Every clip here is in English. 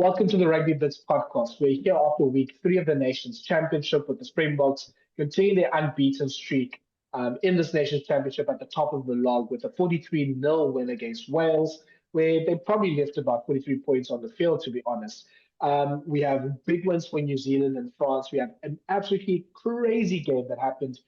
Welcome to the Rugby Bits podcast. We're here after week 3 of the Nations Championship with the Springboks continue their unbeaten streak in this Nations Championship at the top of the log with a 43-0 win against Wales, where they probably left about 43 points on the field, to be honest. We have big wins for New Zealand and France. We have an absolutely crazy game that happened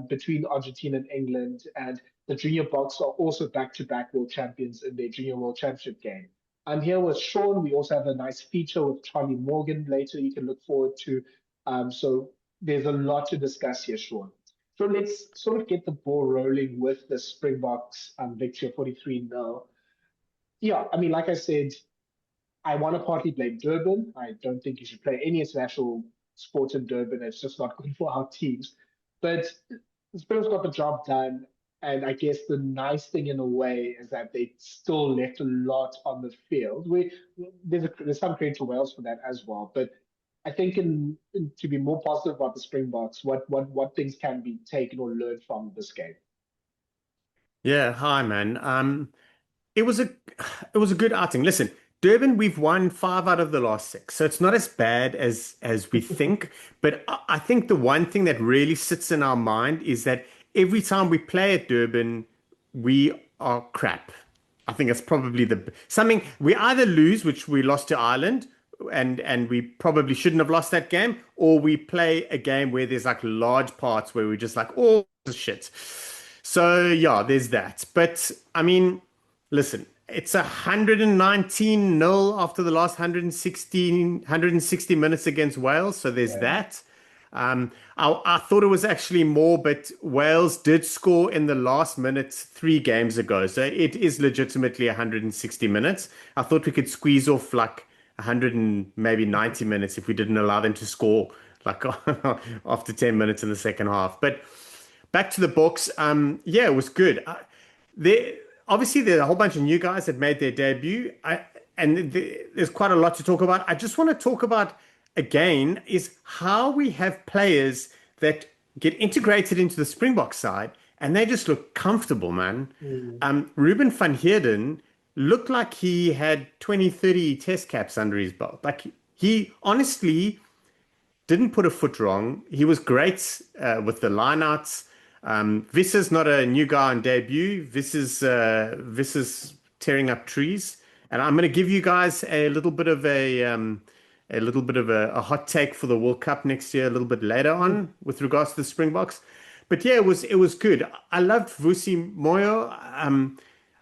between Argentina and England, and the Junior Boks are also back-to-back world champions in their Junior World Championship game. I'm here with Shaun. We also have a nice feature with Charlie Morgan later you can look forward to. So there's a lot to discuss here, Shaun. So let's sort of get the ball rolling with the Springboks victory of 43-0. Yeah, I mean, like I said, I want to partly blame Durban. I don't think you should play any international sports in Durban. It's just not good for our teams. But the Springboks got the job done. And I guess the nice thing in a way is that they still left a lot on the field. There's some credit to Wales for that as well. But I think to be more positive about the Springboks, what things can be taken or learned from this game? Yeah, hi man. It was a good outing. Listen, Durban, we've won 5 out of the last 6, so it's not as bad as we think. But I think the one thing that really sits in our mind is that every time we play at Durban, we are crap. I think it's probably something we either lose, which we lost to Ireland, and we probably shouldn't have lost that game, or we play a game where there's like large parts where we're just like, oh shit. So yeah, there's that. But I mean, listen, it's 119-0 after the last 160 minutes against Wales. So there's that. I thought it was actually more, but Wales did score in the last minute 3 games ago. So it is legitimately 160 minutes. I thought we could squeeze off like 100 and maybe 90 minutes if we didn't allow them to score like after 10 minutes in the second half. But back to the Boks. Yeah, it was good. Obviously, there are a whole bunch of new guys that made their debut. There's quite a lot to talk about. I just want to talk about again is how we have players that get integrated into the Springbok side and they just look comfortable, man. Ruben van Heerden looked like he had 20, 30 test caps under his belt. Like he honestly didn't put a foot wrong. He was great with the lineouts. Wiese's not a new guy on debut. Wiese's tearing up trees. And I'm going to give you guys a little bit of a hot take for the World Cup next year, a little bit later on with regards to the Springboks. But yeah, it was good. I loved Vusi Moyo.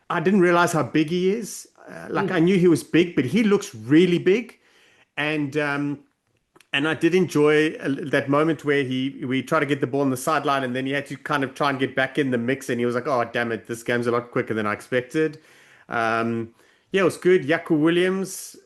I didn't realize how big he is. I knew he was big, but he looks really big. And I did enjoy that moment where we tried to get the ball on the sideline and then he had to kind of try and get back in the mix. And he was like, oh, damn it, this game's a lot quicker than I expected. Yeah, it was good. Jaco Williams.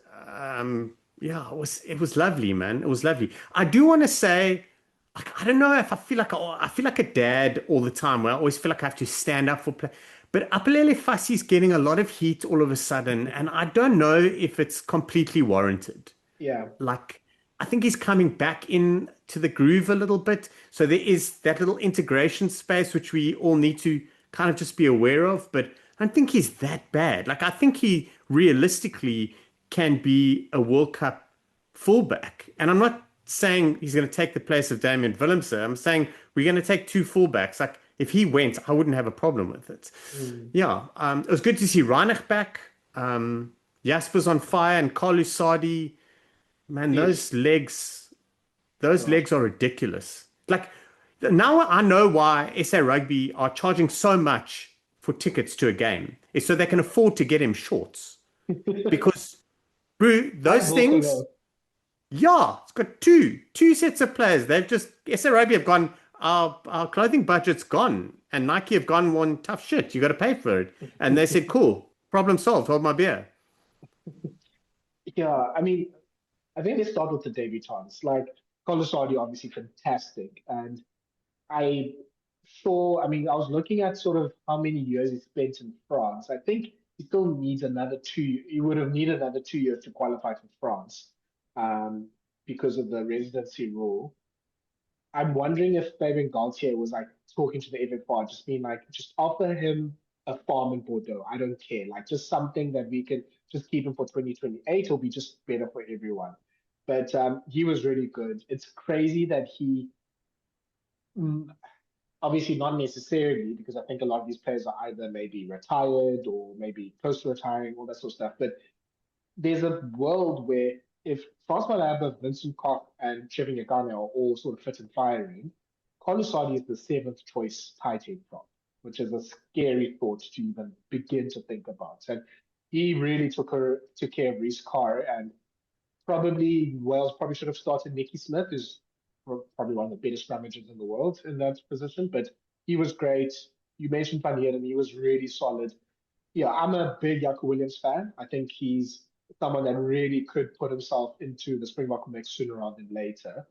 Yeah, it was lovely, man. It was lovely. I do want to say, I don't know if I feel like a dad all the time where I always feel like I have to stand up for play. But Apelele Fassi's getting a lot of heat all of a sudden, and I don't know if it's completely warranted. Yeah. Like, I think he's coming back into the groove a little bit. So there is that little integration space which we all need to kind of just be aware of. But I don't think he's that bad. Like, I think he realistically can be a World Cup fullback. And I'm not saying he's going to take the place of Damian Willemse. I'm saying we're going to take 2 fullbacks. Like, if he went, I wouldn't have a problem with it. Yeah, it was good to see Reinig back. Jasper's on fire and Carlu Sadie. Man, those legs are ridiculous. Like, now I know why SA Rugby are charging so much for tickets to a game. It's so they can afford to get him shorts. Because bro, those things, yeah, it's got two sets of players. They've just, SA Rugby have gone, our clothing budget's gone. And Nike have gone, one tough shit. You got to pay for it. And they said, cool, problem solved, hold my beer. Yeah, I mean, I think they start with the debutants. Like, Carlu Sadie, obviously fantastic. And I was looking at sort of how many years he spent in France. I think he still needs another 2. He would have needed another 2 years to qualify for France because of the residency rule. I'm wondering if Fabian Galtier was like talking to the FFR, just being like, just offer him a farm in Bordeaux. I don't care. Like just something that we can just keep him for 2028. It'll be just better for everyone. But he was really good. It's crazy that he, mm, obviously not necessarily, because I think a lot of these players are either maybe retired or maybe close to retiring, all that sort of stuff. But there's a world where if Francois Lambert, Vincent Koch, and Trevor Nyakane are all sort of fit and firing, Carlu Sadie is the seventh choice tight end prop, which is a scary thought to even begin to think about. And he really took care of Reece Carr, and Wales probably should have started Nicky Smith, who's probably one of the better scrummagers in the world in that position, but he was great. You mentioned Van Heerden, he was really solid. Yeah, I'm a big Jaco Williams fan. I think he's someone that really could put himself into the Springbok mix sooner rather than later.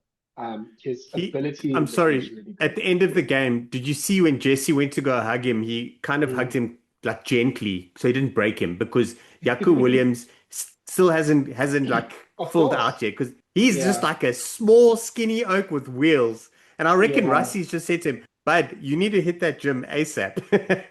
His ability I'm in the game is sorry. really good. At the end of the game, did you see when Jesse went to go hug him? He kind of hugged him like gently, so he didn't break him because Jaco Williams still hasn't like Of filled course. out yet because he's just Yeah. like a small, skinny oak with wheels. And I reckon Yeah. Rusty's just said to him, "Bud, you need to hit that gym ASAP."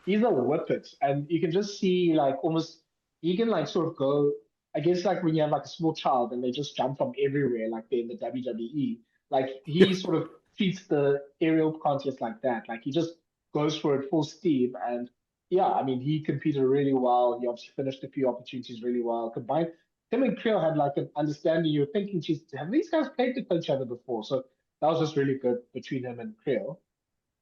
He's a whippet, and you can just see like almost he can like sort of go. I guess like when you have like a small child and they just jump from everywhere, like they're in the WWE. Like he sort of treats the aerial contest like that. Like he just goes for it full steam, and yeah, I mean he competed really well. He obviously finished a few opportunities really well. Combined, him and Kriel had like an understanding. You're thinking, geez, have these guys played with each other before? So that was just really good between him and Kriel.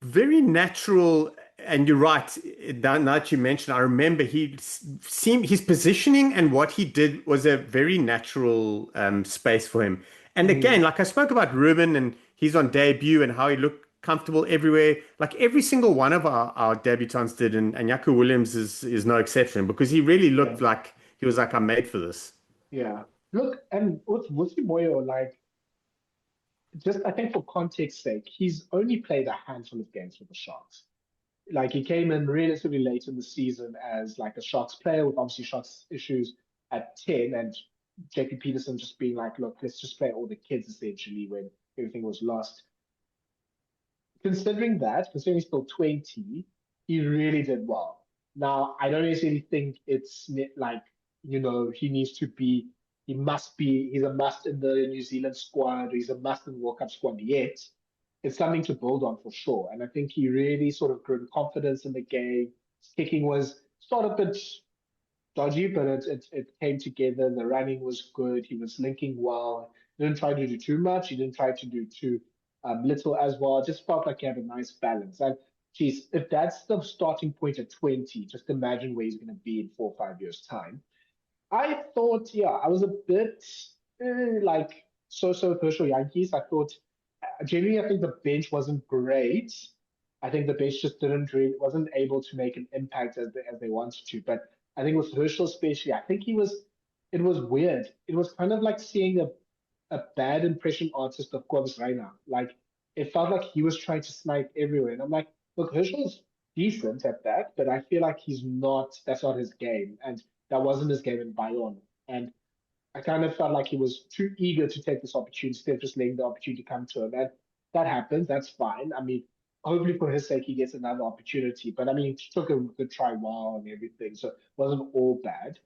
Very natural, and you're right. Now that you mentioned, I remember seemed his positioning and what he did was a very natural space for him. And again, like I spoke about Ruben and he's on debut and how he looked comfortable everywhere. Like every single one of our debutants did, and Jaco Williams is no exception because he really Yeah. looked like he was like, I'm made for this. Yeah. Look, and with Vusi Moyo, like, just I think for context sake, he's only played a handful of games for the Sharks. Like, he came in relatively late in the season as like a Sharks player with obviously Sharks issues at 10, and JP Peterson just being like, look, let's just play all the kids essentially when everything was lost. Considering that, considering he's still 20, he really did well. Now, I don't necessarily think it's like, he needs to be, he's a must in the New Zealand squad, or he's a must in the World Cup squad yet. It's something to build on for sure. And I think he really sort of grew confidence in the game. His kicking was started a bit dodgy, but it came together. The running was good. He was linking well. He didn't try to do too much. He didn't try to do too little as well. It just felt like he had a nice balance. And geez, if that's the starting point at 20, just imagine where he's going to be in 4 or 5 years' time. I thought, yeah, I was a bit like so with Herschel Jantjies. I thought generally, I think the bench wasn't great. I think the bench just didn't really wasn't able to make an impact as they wanted to. But I think with Herschel especially, I think he was. It was weird. It was kind of like seeing a bad impression artist of Cobus right now. Like it felt like he was trying to snipe everywhere, and I'm like, look, Herschel's decent at that, but I feel like he's not. That's not his game, and that wasn't his game in Bayonne. And I kind of felt like he was too eager to take this opportunity instead of just letting the opportunity come to him. And that happens. That's fine. I mean, hopefully for his sake, he gets another opportunity. But I mean, he took a good try while and everything. So it wasn't all bad.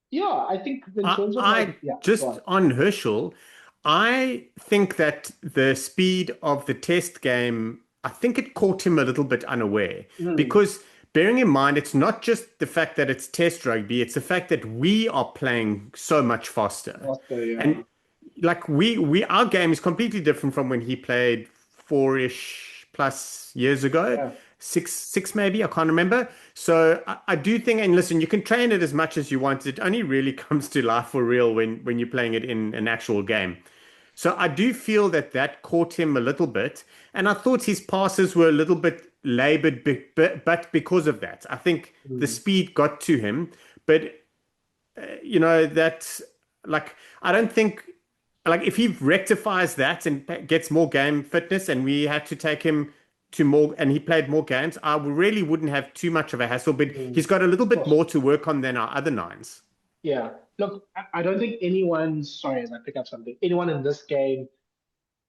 Yeah, I think in terms of I like, yeah, go just on. on Herschel, I think that the speed of the test game, I think it caught him a little bit unaware Mm, because bearing in mind, it's not just the fact that it's test rugby, it's the fact that we are playing so much faster. also, yeah. And like our game is completely different from when he played four-ish plus years ago. Yeah. Six maybe, I can't remember. So I do think, and listen, you can train it as much as you want. It only really comes to life for real when you're playing it in an actual game. So I do feel that caught him a little bit, and I thought his passes were a little bit labored, but because of that, I think the Mm, speed got to him. But that like I don't think like if he rectifies that and gets more game fitness and we had to take him to more and he played more games, I really wouldn't have too much of a hassle, but he's got a little of bit course. more to work on than our other nines. Yeah. Look, I don't think anyone, sorry, as I pick up something, anyone in this game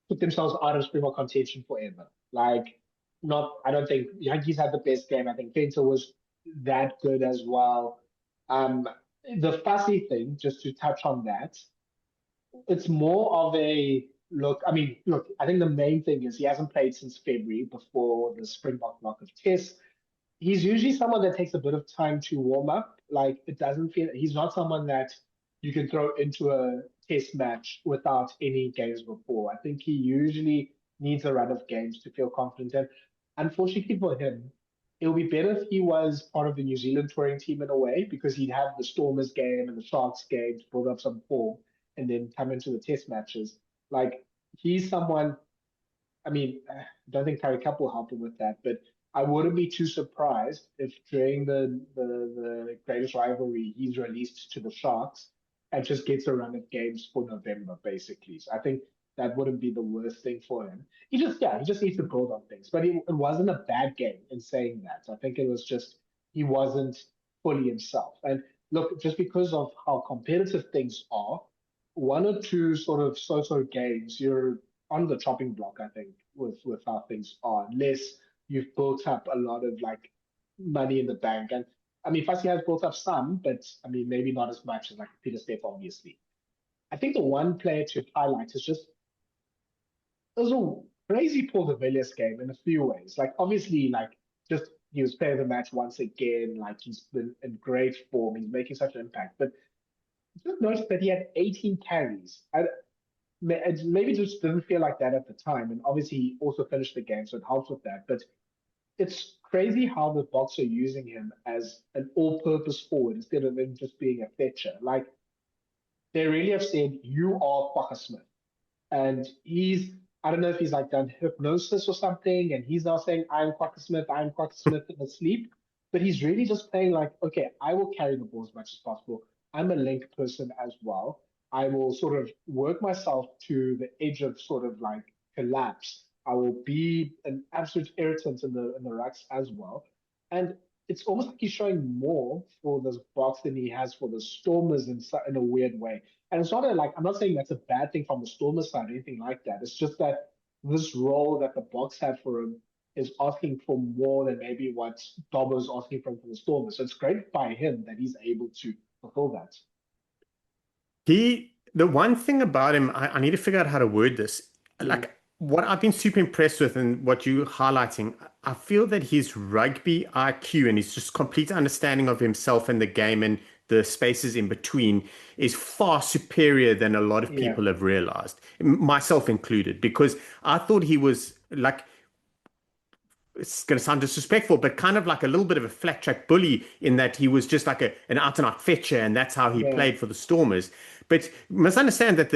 put themselves out of Springbok contention forever. Like, not, I don't think Yankees had the best game. I think Fenter was that good as well. The fussy thing, just to touch on that, it's more of a look. I mean, look, I think the main thing is he hasn't played since February before the Springbok block of tests. He's usually someone that takes a bit of time to warm up. Like it doesn't feel he's not someone that you can throw into a test match without any games before. I think he usually needs a run of games to feel confident. And unfortunately for him, it would be better if he was part of the New Zealand touring team in a way because he'd have the Stormers game and the Sharks game to build up some form and then come into the test matches. Like he's someone. I mean, I don't think Curry Cup will help him with that, but I wouldn't be too surprised if during the greatest rivalry he's released to the Sharks and just gets a run of games for November, basically. So I think that wouldn't be the worst thing for him. He just needs to build on things. But it wasn't a bad game in saying that. I think it was just he wasn't fully himself. And look, just because of how competitive things are, one or two sort of so-so games, you're on the chopping block, I think, with how things are, unless you've built up a lot of like money in the bank. And I mean, Fassi has built up some, but I mean, maybe not as much as like Peter Steph, obviously. I think the one player to highlight is just it was a crazy Paul de Villiers game in a few ways. Like obviously, like just he was player of the match once again. Like he's been in great form. He's making such an impact. But just noticed that he had 18 carries. Maybe just didn't feel like that at the time. And obviously, he also finished the game, so it helps with that. But it's crazy how the Boks are using him as an all-purpose forward instead of him just being a fetcher. Like they really have said, "You are Quagga Smith," and I don't know if he's like done hypnosis or something, and he's now saying, "I'm Quagga Smith, I'm Quagga Smith" in his sleep. But he's really just playing like, okay, I will carry the ball as much as possible. I'm a link person as well. I will sort of work myself to the edge of sort of like collapse. I will be an absolute irritant in the rucks as well. And it's almost like he's showing more for this box than he has for the Stormers in a weird way. And it's not like I'm not saying that's a bad thing from the Stormers side or anything like that. It's just that this role that the box have for him is asking for more than maybe what Dobbo's asking from the Stormers. So it's great by him that he's able to fulfill that. The one thing about him, I need to figure out how to word this. Like what I've been super impressed with and what you're highlighting, I feel that his rugby IQ and his just complete understanding of himself and the game and the spaces in between is far superior than a lot of people have realized, myself included, because I thought he was like, it's going to sound disrespectful, but kind of like a little bit of a flat track bully in that he was just like an out and out fetcher, and that's how he played for the Stormers. But you must understand that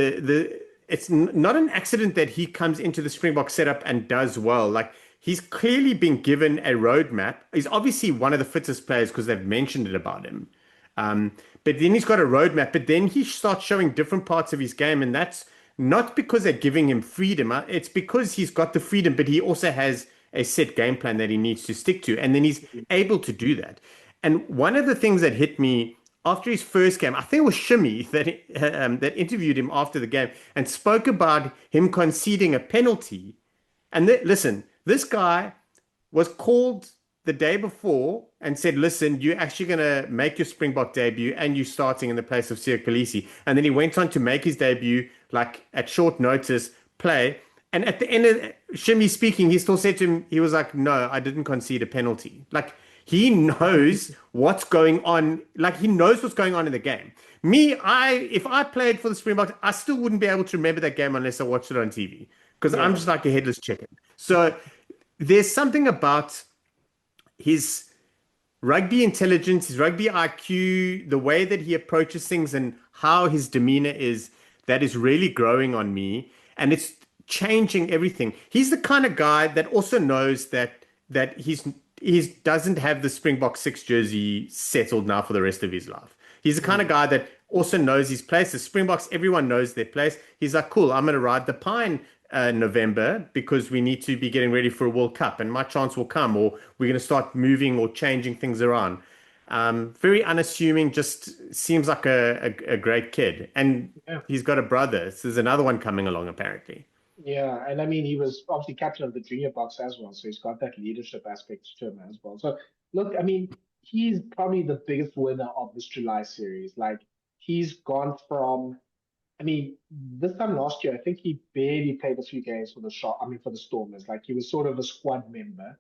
it's not an accident that he comes into the Springbok setup and does well. Like he's clearly been given a roadmap. He's obviously one of the fittest players because they've mentioned it about him. But then he's got a roadmap, but then he starts showing different parts of his game, and that's not because they're giving him freedom. It's because he's got the freedom, but he also has a set game plan that he needs to stick to, and then he's able to do that. And one of the things that hit me after his first game, I think it was Shimmy that interviewed him after the game and spoke about him conceding a penalty. And listen, this guy was called the day before and said, listen, you're actually going to make your Springbok debut and you're starting in the place of Siya Kolisi. And then he went on to make his debut, like at short notice, play. And at the end of Shimmy speaking, he still said to him, he was like, no, I didn't concede a penalty. Like, he knows what's going on. Like, he knows what's going on in the game. If I played for the Springboks, I still wouldn't be able to remember that game unless I watched it on TV because I'm just like a headless chicken. So there's something about his rugby intelligence, his rugby IQ, the way that he approaches things and how his demeanor is, that is really growing on me. And it's changing everything. He's the kind of guy that also knows that he doesn't have the Springbok 6 jersey settled now for the rest of his life. He's the kind of guy that also knows his place. The Springboks, everyone knows their place. He's like, cool, I'm going to ride the pine November because we need to be getting ready for a World Cup and my chance will come, or we're going to start moving or changing things around. Very unassuming, just seems like a great kid. And he's got a brother. So there's another one coming along, apparently. Yeah, and I mean, he was obviously captain of the junior box as well, so he's got that leadership aspect to him as well. So, look, I mean, he's probably the biggest winner of this July series. Like, he's gone from, I mean, this time last year, I think he barely played a few games for the for the Stormers. Like, he was sort of a squad member.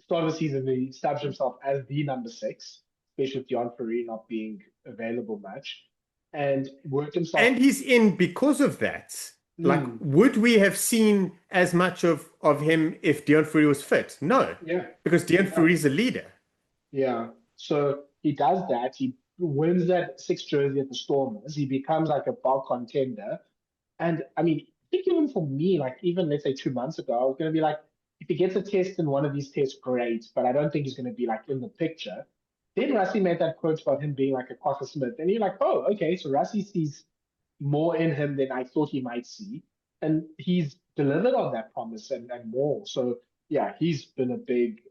Start of the season, he established himself as the number six, especially with Deon Fourie not being available much, and worked himself. And he's in because of that. Like, Mm, would we have seen as much of him if Deon Fourie was fit? No, yeah, because Deon yeah, Fourie is a leader. yeah. So he does that. He wins that six jersey at the Stormers. He becomes like a bulk contender. And I mean, I think even for me, like even let's say 2 months ago, I was going to be like, if he gets a test in one of these tests, great. But I don't think he's going to be like in the picture. Then Rassie made that quote about him being like a Quacker Smith. And you're like, oh, okay. So Rassie sees more in him than I thought he might see. And he's delivered on that promise and more. So yeah, he's been a big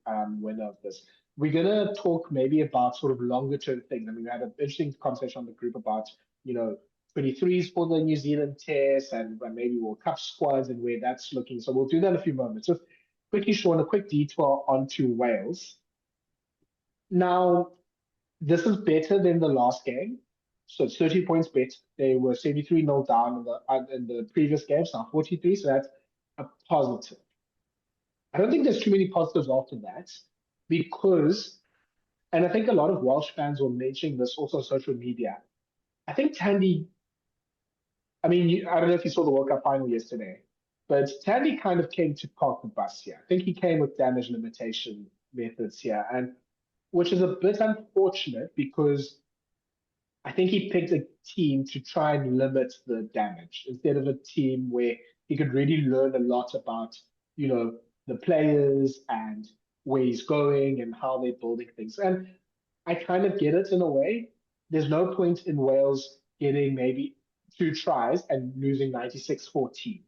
winner of this. We're gonna talk maybe about sort of longer term things. I mean, we had an interesting conversation on the group about, 23s for the New Zealand test and maybe World Cup squads and where that's looking. So we'll do that in a few moments. Just quickly, Sean, a quick detour onto Wales. Now, this is better than the last game. So it's 30 points better. They were 73-0 down in the previous games, now 43. So that's a positive. I don't think there's too many positives after that because, and I think a lot of Welsh fans were mentioning this also on social media. I think Tandy, I mean, I don't know if you saw the World Cup final yesterday, but Tandy kind of came to park the bus here. I think he came with damage limitation methods here, and which is a bit unfortunate because I think he picked a team to try and limit the damage instead of a team where he could really learn a lot about, the players and where he's going and how they're building things. And I kind of get it in a way. There's no point in Wales getting maybe two tries and losing 96-14.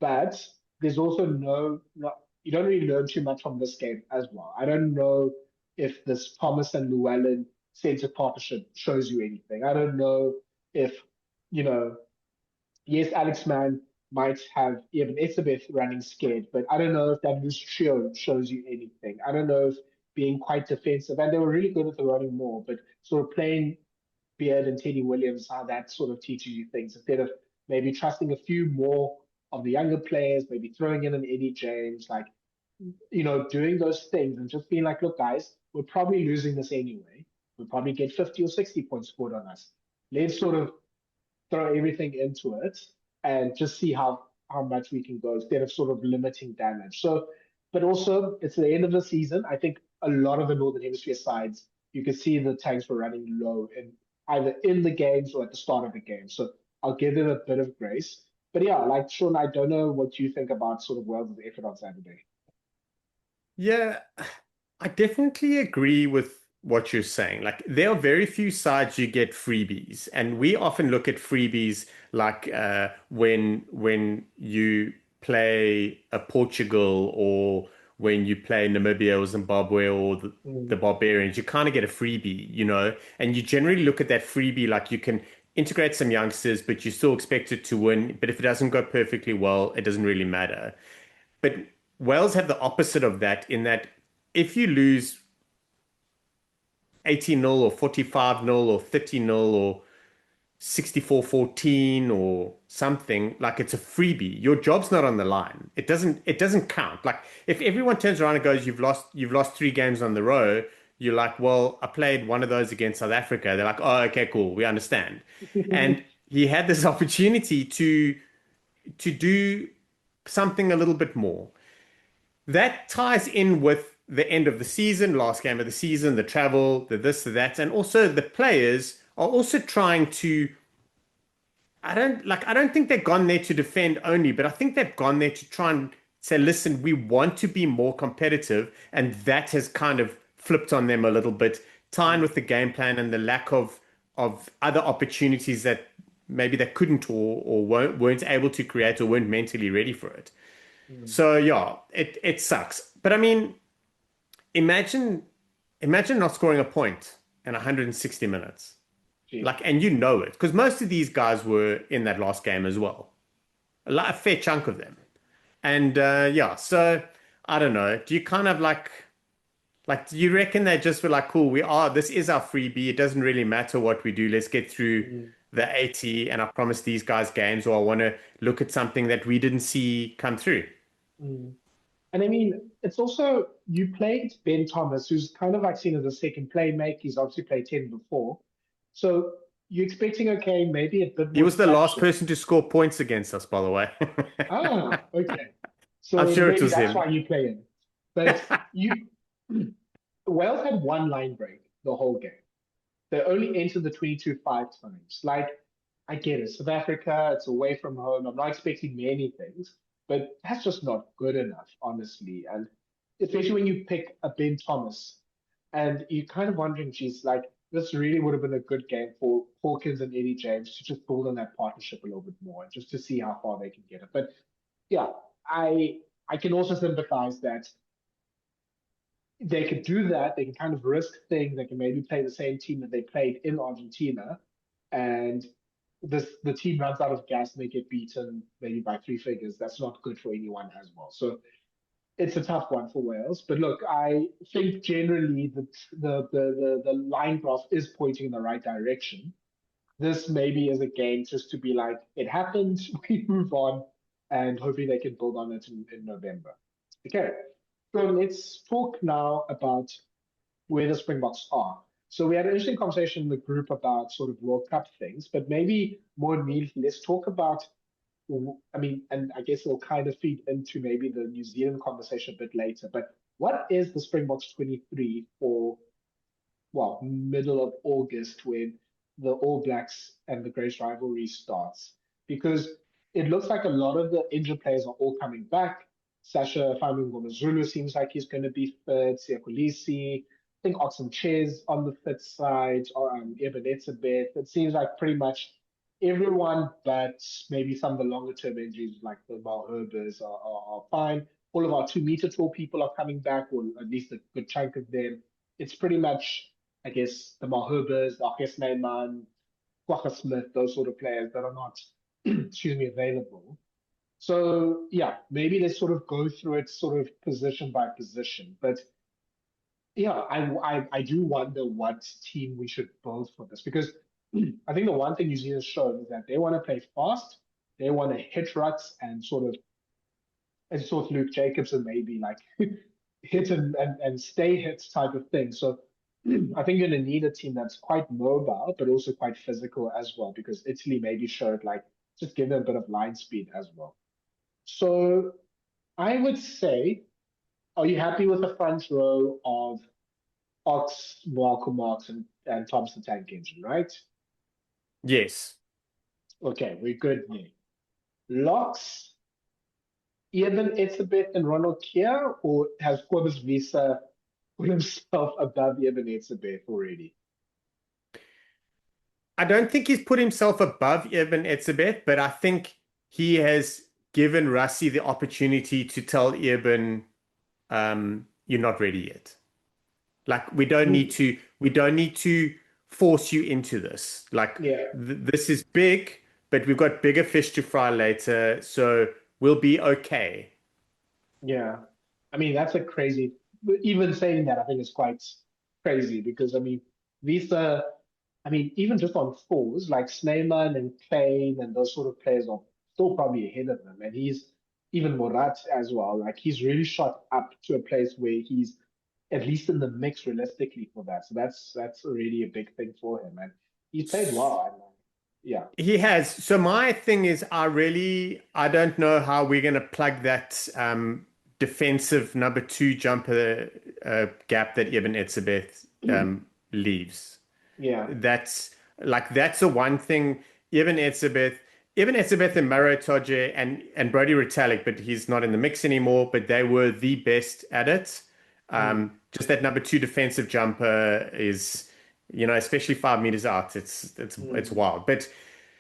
But there's also you don't really learn too much from this game as well. I don't know if this Thomas and Llewellyn centre partnership shows you anything. I don't know if, yes, Alex Mann might have even Etzebeth running scared, but I don't know if that loose trio shows you anything. I don't know if being quite defensive, and they were really good at the running more, but sort of playing Beard and Teddy Williams, how that sort of teaches you things instead of maybe trusting a few more of the younger players, maybe throwing in an Eddie James, like, doing those things and just being like, look, guys, we're probably losing this anyway. We'll probably get 50 or 60 points scored on us. Let's sort of throw everything into it and just see how much we can go instead of sort of limiting damage. So, but also it's the end of the season. I think a lot of the Northern Hemisphere sides, you can see the tanks were running low in either in the games or at the start of the game. So I'll give it a bit of grace. But yeah, like Sean, I don't know what you think about sort of Wales' effort on Saturday. Yeah, I definitely agree with what you're saying. Like, there are very few sides you get freebies, and we often look at freebies like when you play a Portugal or when you play Namibia or Zimbabwe or the Barbarians, you kind of get a freebie, and you generally look at that freebie like you can integrate some youngsters, but you still expect it to win. But if it doesn't go perfectly well, it doesn't really matter. But Wales have the opposite of that in that if you lose 80-0 or 45-0 or 30-0 or 64-14 or something, like it's a freebie. Your job's not on the line. It doesn't count. Like if everyone turns around and goes, you've lost 3 games on the row, you're like, well, I played one of those against South Africa. They're like, oh, okay, cool, we understand. And he had this opportunity to do something a little bit more. That ties in with the end of the season, last game of the season, the travel, the this, the that, and also the players are also trying to. I don't think they've gone there to defend only, but I think they've gone there to try and say, listen, we want to be more competitive, and that has kind of flipped on them a little bit, tying with the game plan and the lack of other opportunities that maybe they couldn't or weren't able to create or weren't mentally ready for it. So yeah, it sucks. But I mean, imagine not scoring a point in 160 minutes. Jeez. Like, and it because most of these guys were in that last game as well. A fair chunk of them. And yeah, so I don't know. Do you kind of like Like, do you reckon they just were like, cool, this is our freebie. It doesn't really matter what we do. Let's get through the 80 and I promise these guys games, or I want to look at something that we didn't see come through. Mm. And I mean, it's also, you played Ben Thomas, who's kind of like seen as a second playmaker. He's obviously played 10 before. So you're expecting, okay, maybe a bit He more was the last structure. person to score points against us, by the way. Okay. I'm So sure it maybe was that's him. why you play him. But Wales had one line break the whole game. They only entered the 22 five times. Like, I get it. South Africa, it's away from home. I'm not expecting many things, but that's just not good enough, honestly. And especially when you pick a Ben Thomas and you're kind of wondering, geez, like, this really would have been a good game for Hawkins and Eddie James to just build on that partnership a little bit more and just to see how far they can get it. But yeah, I can also sympathize that they could do that. They can kind of risk things. They can maybe play the same team that they played in Argentina, and the team runs out of gas and they get beaten maybe by three figures. That's not good for anyone as well. So it's a tough one for Wales. But look, I think generally the line graph is pointing in the right direction. This maybe is a game just to be like, it happened, we move on, and hopefully they can build on it in November. Okay, so let's talk now about where the Springboks are. So we had an interesting conversation in the group about sort of World Cup things, but maybe more immediately, let's talk about, I mean, and I guess it'll kind of feed into maybe the New Zealand conversation a bit later, but what is the Springboks 23 for, well, middle of August when the All Blacks and the Greatest Rivalry starts? Because it looks like a lot of the injured players are all coming back. Sacha Feinberg-Mngomezulu seems like he's going to be fit. Siakolisi, I think Oxen Ches on the fit side, or Ebenet's a bit. It seems like pretty much everyone, but maybe some of the longer term injuries like the Malherbers are fine. All of our 2 meter tall people are coming back, or at least a good chunk of them. It's pretty much, I guess, the Malherbers, the Achis Neyman, Kwagga Smith, those sort of players that are not, excuse me, available. So yeah, maybe they sort of go through it sort of position by position. But yeah, I do wonder what team we should build for this, because I think the one thing New Zealand showed is that they want to play fast, they want to hit rucks and sort of, as sort of Luke Jacobson maybe like hit and stay hits type of thing. So I think you're going to need a team that's quite mobile, but also quite physical as well, because Italy maybe showed like, just give them a bit of line speed as well. So I would say, are you happy with the front row of Ox, Malcolm Marks, and Thompson Tank Engine, right? Yes. Okay, we're good there. Locks, Eben Etzebeth and Ronald Keir, or has Cobus Wiese put himself above Eben Etzebeth already? I don't think he's put himself above Eben Etzebeth, but I think he has given Rassie the opportunity to tell Eben, you're not ready yet. Like, we don't need to force you into this. Like, Yeah, this is big, but we've got bigger fish to fry later, so we'll be okay. yeah. I mean, that's a crazy, even saying that, I think is quite crazy because, I mean, these I mean, even just on fours, like Snyman and Klein and those sort of players are still probably ahead of them. And he's even Morat as well. Like, he's really shot up to a place where he's at least in the mix realistically for that. So that's already a big thing for him. And he's played well. And, yeah. He has. So my thing is, I don't know how we're going to plug that defensive number two jumper gap that Eben Etzebeth leaves. Yeah. That's the one thing. Eben Etzebeth and Maro Toje and Brody Retallick, but he's not in the mix anymore. But they were the best at it. Just that number two defensive jumper is, especially 5 meters out, it's wild. But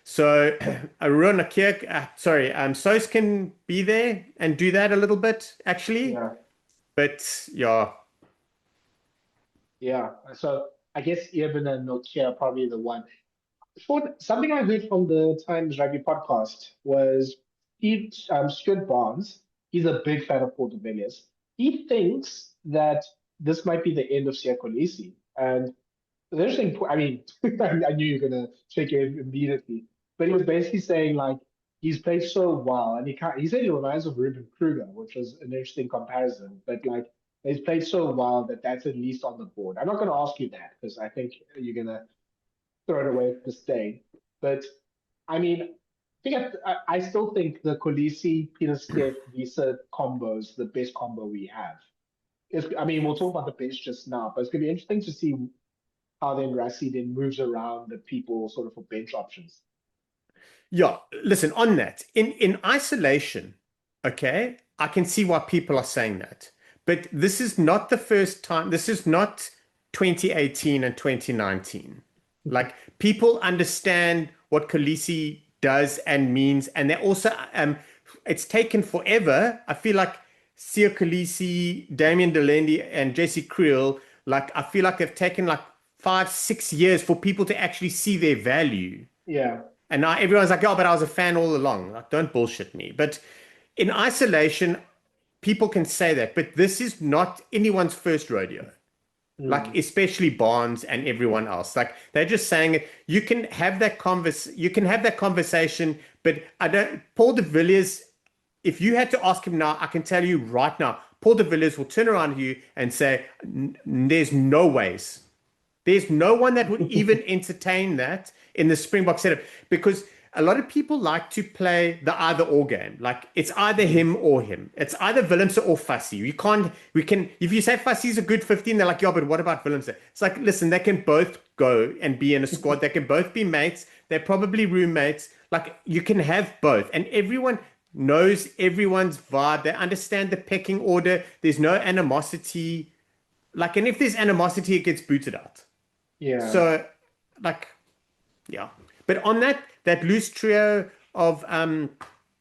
so Arun Akir, Sos can be there and do that a little bit actually. Yeah. But yeah. Yeah. So I guess Eben and Nokia are probably the one. Something I heard from the Times Rugby podcast was Stuart Barnes. He's a big fan of Villiers. He thinks that this might be the end of Siya Kolisi. And the interesting, I mean, I knew you were gonna shake your head immediately, but he was basically saying like he's played so well, and he said he reminds of Ruben Kruger, which was an interesting comparison. But like he's played so well that that's at least on the board. I'm not gonna ask you that because I think you're gonna throw it away with disdain. But I mean, I still think the Kolisi Pieter-Steph Wiese combo is the best combo we have. I mean, we'll talk about the bench just now, but it's going to be interesting to see how then Rassie then moves around the people sort of for bench options. Yeah, listen, on that, in isolation, okay, I can see why people are saying that. But this is not the first time, this is not 2018 and 2019. Like, people understand what Kolisi does and means, and they also, it's taken forever. I feel like Siya Kolisi, Damian Delende, and Jesse Kriel, like, I feel like they've taken like 5-6 years for people to actually see their value. Yeah. And now everyone's like, oh, but I was a fan all along. Like, don't bullshit me. But in isolation, people can say that. But this is not anyone's first rodeo. Like, especially Barnes and everyone else. Like, they're just saying it. You can have that conversation, but I don't. Paul de Villiers, if you had to ask him now, I can tell you right now, Paul de Villiers will turn around to you and say, there's no ways. There's no one that would even entertain that in the Springbok setup, because a lot of people like to play the either or game. Like, it's either him or him. It's either Willemse or Vusi. If you say Fussi's a good 15, they're like, yeah, but what about Willemse? It's like, listen, they can both go and be in a squad. They can both be mates. They're probably roommates. Like, you can have both. And everyone knows everyone's vibe. They understand the pecking order. There's no animosity. Like, and if there's animosity, it gets booted out. Yeah. So, like, yeah. But on that loose trio of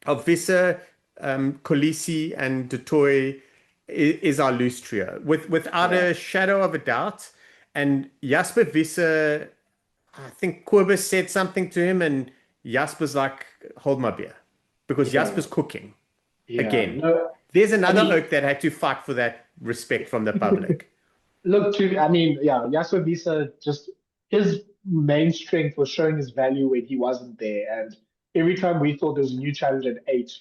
Wiese, Kolisi, and Du Toit is our loose trio, without a shadow of a doubt. And Jasper Wiese, I think Cobus said something to him, and Jasper's like, hold my beer, because Jasper's cooking again. No, there's another oak that had to fight for that respect from the public. Look, Jasper Wiese, just his main strength was showing his value when he wasn't there. And every time we thought there was a new challenge at 8,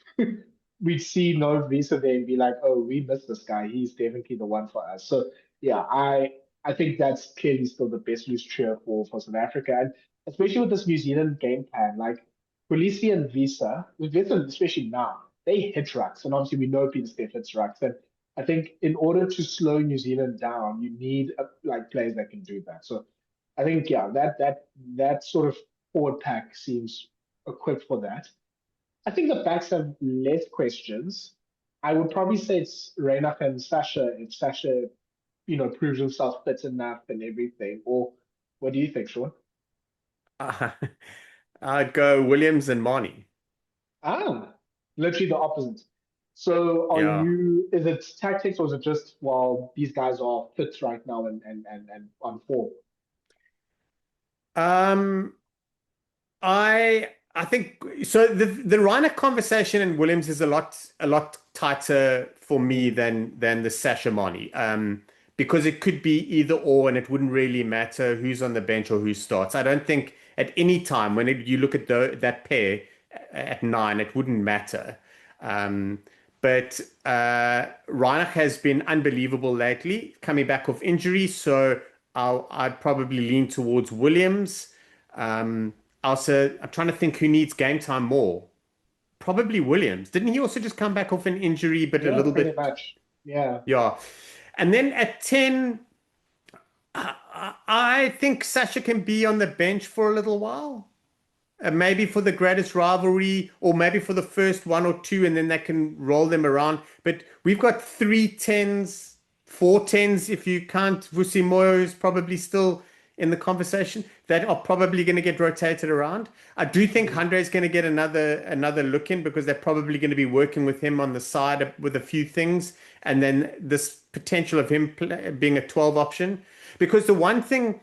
we'd see no Wiese there and be like, oh, we missed this guy. He's definitely the one for us. So, yeah, I think that's clearly still the best loose trio for South Africa. And especially with this New Zealand game plan, like Kolisi and Wiese, with Wiese especially now, they hit rucks. And obviously we know Pieter-Steph hits rucks. And I think in order to slow New Zealand down, you need like players that can do that. So I think, yeah, that sort of forward pack seems equipped for that. I think the backs have less questions. I would probably say it's Reinach and Sacha if Sacha, proves himself fit enough and everything. Or what do you think, Shaun? I'd go Williams and Manie. Literally the opposite. So is it tactics, or is it just, well, these guys are fit right now and on form? I think so. The Reinach conversation in Williams is a lot tighter for me than the Sacha Manie, because it could be either or, and it wouldn't really matter who's on the bench or who starts. I don't think at any time when you look at that pair at 9, it wouldn't matter. But Reinach has been unbelievable lately, coming back off injury. So I'd probably lean towards Williams. Also, I'm trying to think who needs game time more. Probably Williams. Didn't he also just come back off an injury, but a little bit? Much. Yeah. Yeah. And then at 10, I think Sacha can be on the bench for a little while. Maybe for the greatest rivalry, or maybe for the first 1 or 2, and then they can roll them around. But we've got 3 10s, 4 10s, if you count Vusi. Moyo is probably still in the conversation, that are probably going to get rotated around. I do think Andre is going to get another look in, because they're probably going to be working with him on the side with a few things, and then this potential of him being a 12 option. Because the one thing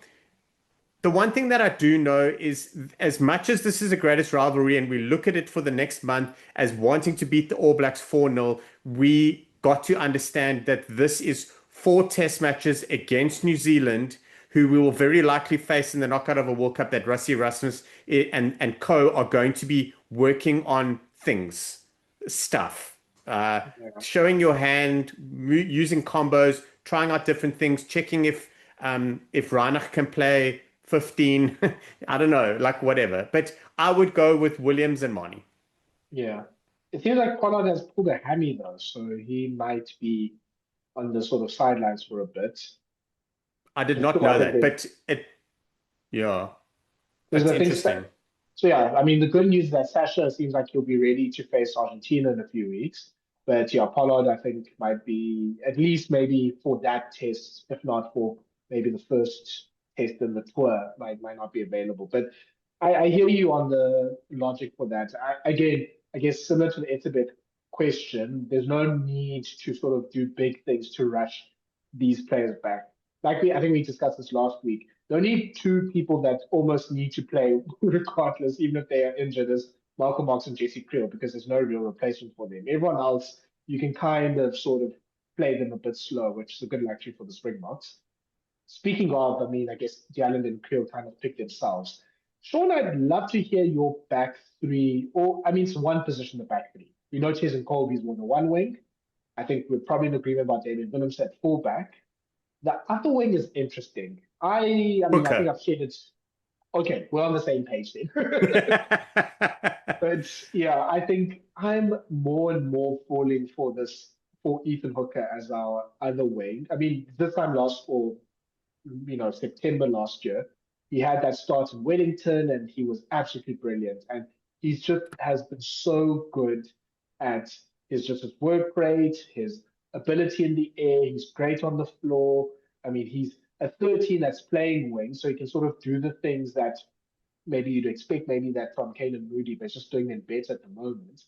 that I do know is, as much as this is a greatest rivalry and we look at it for the next month as wanting to beat the All Blacks 4-0, we got to understand that this is 4 test matches against New Zealand, who we will very likely face in the knockout of a World Cup, that Rassie Erasmus and co are going to be working on stuff, showing your hand, using combos, trying out different things, checking if Reinach can play 15, I don't know, like whatever. But I would go with Williams and Manie. Yeah. It seems like Pollard has pulled a hammy though, so he might be on the sort of sidelines for a bit. I did not know that, but yeah, that's interesting. So yeah, I mean, the good news is that Sacha seems like he'll be ready to face Argentina in a few weeks. But yeah, Pollard, I think, might be at least maybe for that test, if not for maybe the first test in the tour, might not be available. But I hear you on the logic for that. Again, I guess similar to the Etzebeth question, there's no need to sort of do big things to rush these players back. I think we discussed this last week. The only 2 people that almost need to play regardless, even if they are injured, is Malcolm Marx and Jesse Kriel, because there's no real replacement for them. Everyone else, you can kind of sort of play them a bit slow, which is a good luxury for the Springboks. Speaking of, I mean, I guess Galland and Kriel kind of picked themselves. Shaun, I'd love to hear your back 3, or I mean, it's one position, the back 3. We know Ches and Cobus were the one wing. I think we're probably in agreement about David Williams at fullback. The other wing is interesting. I mean, I think I've said it. Okay, we're on the same page then. But yeah, I think I'm more and more falling for Ethan Hooker as our other wing. I mean, this time September last year, he had that start in Wellington and he was absolutely brilliant. And he just has been so good at his work rate, his ability in the air. He's great on the floor. I mean, he's a 13 that's playing wing, so he can sort of do the things that maybe you'd expect that from Canan Moodie, but he's just doing them better at the moment.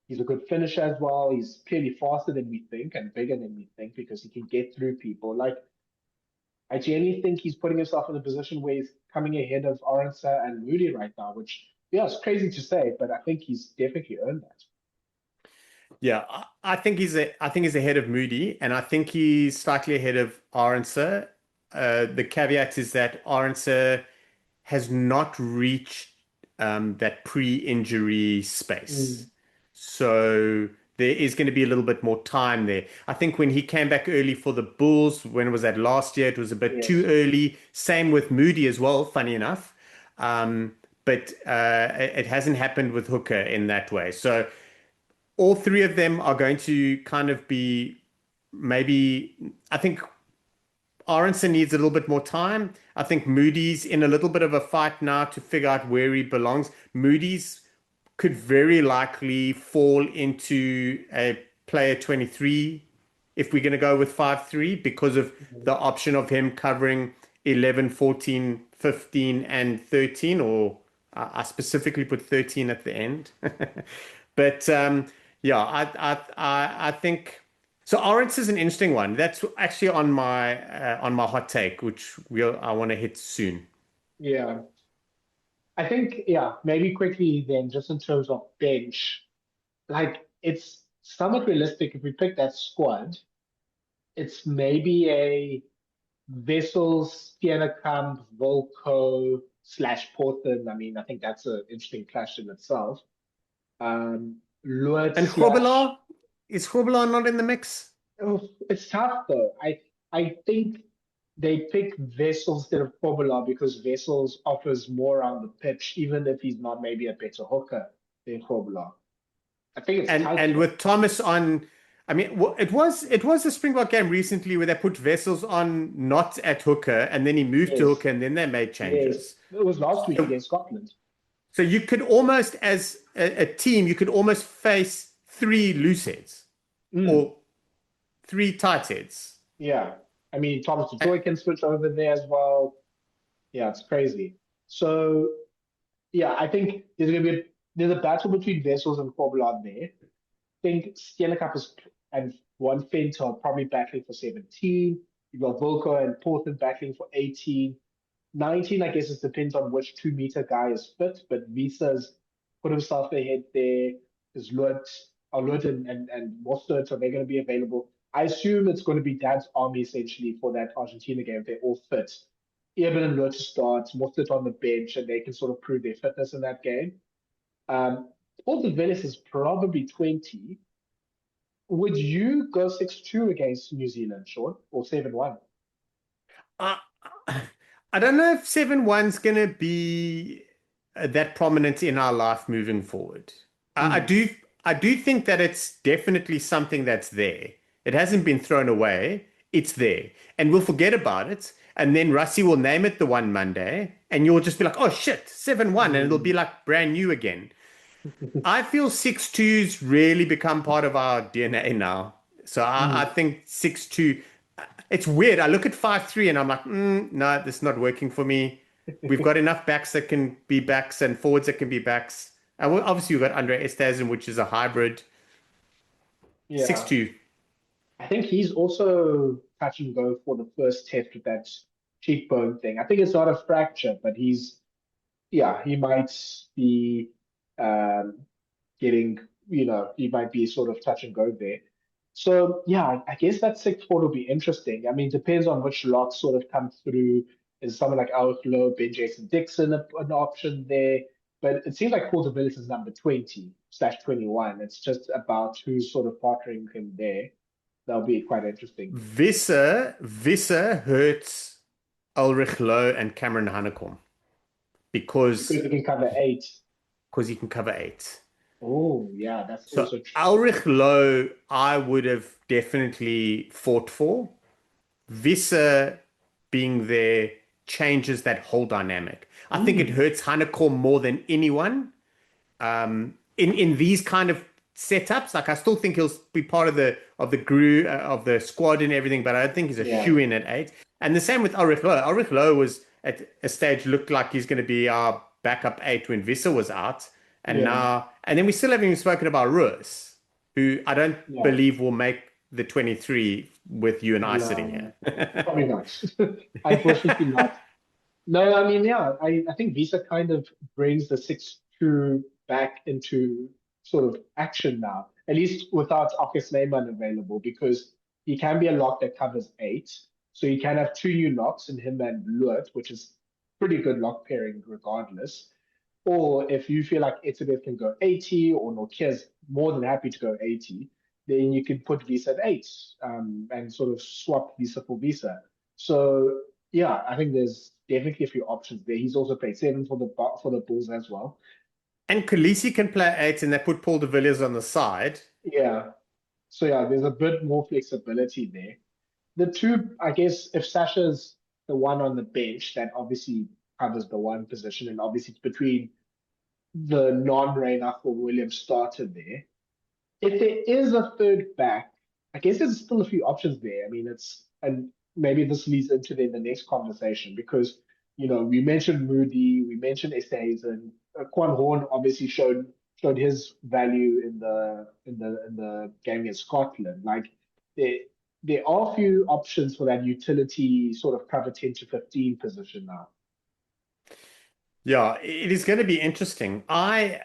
He's a good finisher as well. He's clearly faster than we think and bigger than we think because he can get through people. Like, I genuinely think he's putting himself in a position where he's coming ahead of Arendse and Moodie right now, which, yeah, it's crazy to say, but I think he's definitely earned that. Yeah, I think he's ahead of Moodie, and I think he's slightly ahead of Arendse. The caveat is that Arendse has not reached that pre-injury space. So there is going to be a little bit more time there. I think when he came back early for the Bulls, when was that, last year, it was a bit too early. Same with Moodie as well, funny enough. But it hasn't happened with Hooker in that way. So all 3 of them are going to kind of be I think Arendse needs a little bit more time. I think Moodie's in a little bit of a fight now to figure out where he belongs. Moodie's could very likely fall into a player 23 if we're going to go with 5-3 because of the option of him covering 11, 14, 15, and 13, or I specifically put 13 at the end. But yeah, I think so. Arendse is an interesting one. That's actually on my hot take, which I want to hit soon. Yeah. I think, maybe quickly then, just in terms of bench, like it's somewhat realistic if we pick that squad. It's maybe a Wessels, Steenekamp, Volko / Porthen. I mean, I think that's an interesting clash in itself. Lutz and Grobelaar? Is Grobelaar not in the mix? Oh, it's tough though. I think they pick Wessels instead of Grobelaar because Wessels offers more on the pitch, even if he's not maybe a better hooker than Grobelaar. I think it's and with Thomas on. I mean, it was a Springbok game recently where they put Wessels on not at hooker, and then he moved to hooker, and then they made changes. Yes. It was last week against Scotland. So you could almost, as a team, you could almost face 3 loose heads or 3 tight heads. Yeah. I mean, Thomas DeJoy can switch over there as well. Yeah, it's crazy. So, yeah, I think there's a battle between Wessels and Grobelaar there. I think Steenekamp and Juan Venter are probably battling for 17. You've got Volko and Porthen battling for 18. 19, I guess it depends on which 2-meter guy is fit, but Wiese's put himself ahead there. There's Lut and Mostert, so they're going to be available. I assume it's going to be Dad's army essentially for that Argentina game. They're all fit. Eben and Loh to start, Mostert on the bench, and they can sort of prove their fitness in that game. Paul de Villiers is probably 20. Would you go 6-2 against New Zealand, Shaun, or 7-1? Uh, I don't know if 7-1's going to be that prominent in our life moving forward. I do think that it's definitely something that's there. It hasn't been thrown away. It's there. And we'll forget about it. And then Rassie will name it the one Monday. And you'll just be like, oh shit, 7-1. And it'll be like brand new again. I feel 6-2's really become part of our DNA now. So I think 6-2, it's weird. I look at 5-3 and I'm like, no, this is not working for me. We've got enough backs that can be backs and forwards that can be backs. And obviously, you've got Andre Esterhuizen, which is a hybrid. Yeah. 6-2. I think he's also touch and go for the first test with that cheekbone thing. I think it's not a fracture, but he might be getting, he might be sort of touch and go there. So, yeah, I guess that 6-4 will be interesting. I mean, depends on which locks sort of come through. Is someone like Alex Lowe, Ben Jason Dixon an option there? But it seems like Paul de Villiers is number 20/21. It's just about who's sort of partnering him there. That'll be quite interesting. Wiese hurts Ulrich Lowe and Cameron Hanekom because he can cover 8. Because he can cover 8. Oh, yeah, that's also true. Ulrich Lowe, I would have definitely fought for. Wiese being there changes that whole dynamic. I think it hurts Hanekom more than anyone. In these kind of setups, like I still think he'll be part of the of the squad and everything, but I don't think he's a shoe-in at 8. And the same with Ulrich Lowe. Ulrich Lowe was at a stage looked like he's going to be our backup 8 when Wiese was out, and then we still haven't even spoken about Roos, who I don't believe will make the 23 with you and I sitting here. Probably not. Unfortunately not. No, I mean, I think Wiese kind of brings the 6-2 back into sort of action now, at least without Akis Neyman available, because he can be a lock that covers 8. So you can have 2 new locks in him and Loert, which is pretty good lock pairing regardless. Or if you feel like Etzebeth can go 80 or Nokia's more than happy to go 80, then you can put Wiese at 8 and sort of swap Wiese for Wiese. So yeah, I think there's definitely a few options there. He's also played 7 for the Bulls as well. And Khaleesi can play 8 and they put Paul de Villiers on the side. Yeah. So yeah, there's a bit more flexibility there. The two, I guess, if Sacha's the one on the bench, that obviously covers the one position, and obviously it's between the non-Reina for Williams starter there. If there is a third back, I guess there's still a few options there. I mean, and maybe this leads into the next conversation because, we mentioned Moody, we mentioned Esterhuizen, Quan Horn obviously showed his value in the game against Scotland. Like there are a few options for that utility sort of cover 10 to 15 position now. Yeah, it is going to be interesting. I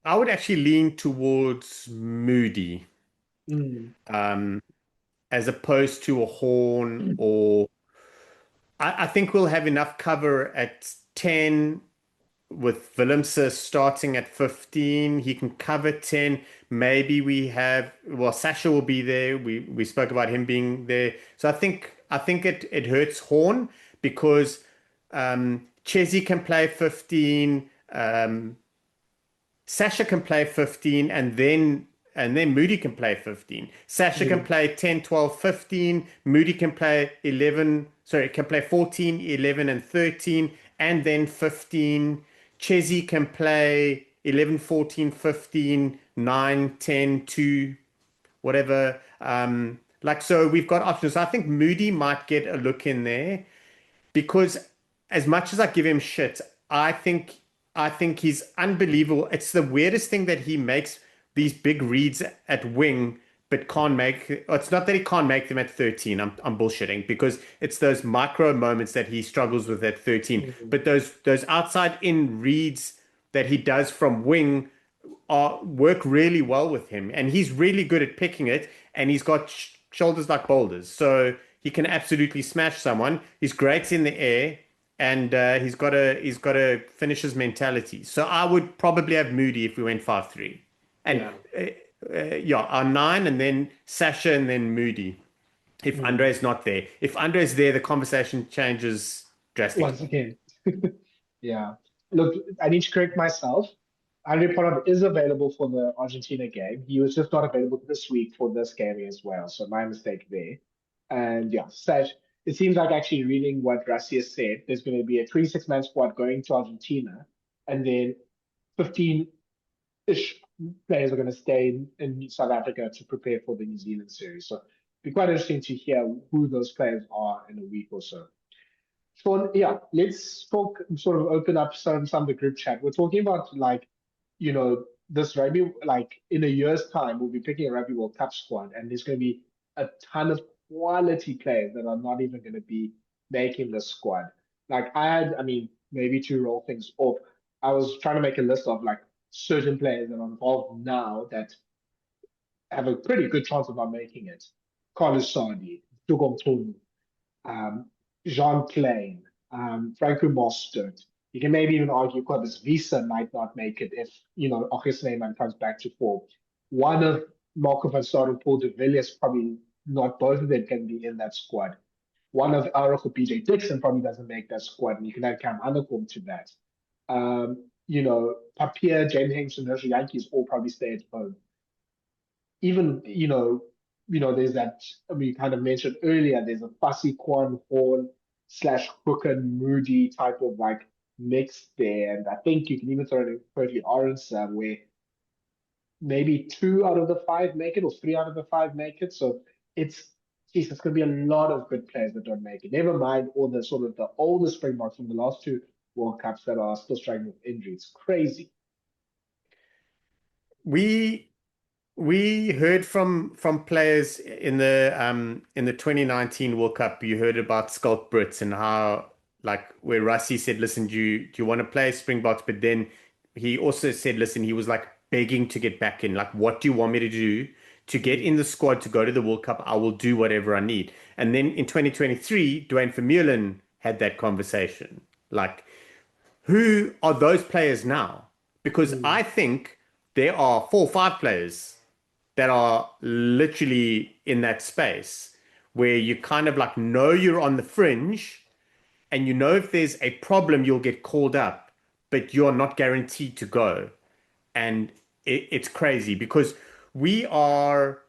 would actually lean towards Moody, as opposed to a Horn, or I think we'll have enough cover at 10 with Willemse starting at 15. He can cover 10. Maybe Sacha will be there. We spoke about him being there. So I think it hurts Horn because Chessie can play 15, Sacha can play 15, and then Moody can play 15. Sacha can play 10, 12, 15. Moody can play 14, 11, and 13, and then 15. Chessie can play 11, 14, 15, 9, 10, 2, whatever. So we've got options. I think Moody might get a look in there because as much as I give him shit, I think he's unbelievable. It's the weirdest thing that he makes these big reads at wing, but can't make. It's not that he can't make them at 13. I'm bullshitting because it's those micro moments that he struggles with at 13. But those outside in reads that he does from wing work really well with him, and he's really good at picking it. And he's got shoulders like boulders, so he can absolutely smash someone. He's great in the air, and he's got a finisher's mentality. So I would probably have Moody if we went 5-3, and our 9, and then Sacha, and then Moody. If Andre's not there, if Andre's there, the conversation changes drastically. Once again. Yeah. Look, I need to correct myself. Andre Pollard is available for the Argentina game. He was just not available this week for this game as well. So my mistake there. And yeah, Sash, it seems like actually reading what Rassi has said, there's going to be a 26-man squad going to Argentina, and then 15-ish players are going to stay in South Africa to prepare for the New Zealand series. So it'll be quite interesting to hear who those players are in a week or so. Shaun, yeah, let's talk, sort of open up some of the group chat. We're talking about this rugby, like in a year's time, we'll be picking a Rugby World Cup squad, and there's going to be a ton of quality players that are not even going to be making the squad. Like maybe to roll things off, I was trying to make a list of like certain players that are involved now that have a pretty good chance of not making it. Carlu Sadie, Jean Klein, Franco Mostert. You can maybe even argue Cobus Wiese might not make it if, August Neyman comes back to form. One of Marco van Staden and Paul de Villiers, probably not both of them can be in that squad. One of Aruch or PJ Dixon probably doesn't make that squad, and you can add Cam Hannekom to that. Papier, James Henson, Herschel Jantjies all probably stay at home. Even, there's that, we kind of mentioned earlier, there's a fussy Quan Horn / Hook and Moody type of like mix there. And I think you can even throw in Curtly Arendse where maybe 2 out of the 5 make it, or 3 out of the 5 make it. So it's going to be a lot of good players that don't make it. Never mind all the sort of the older Springboks from the last 2 World Cups that are still struggling with injuries. It's crazy. We heard from players in the 2019 World Cup. You heard about Skulk Brits and how, like, where Rassi said, listen, do you want to play Springboks? But then he also said, listen, he was like begging to get back in. Like, what do you want me to do to get in the squad to go to the World Cup? I will do whatever I need. And then in 2023, Duane Vermeulen had that conversation. Like, who are those players now? Because I think there are 4 or 5 players that are literally in that space where you kind of like know you're on the fringe, and if there's a problem, you'll get called up, but you're not guaranteed to go. And it's crazy because we are,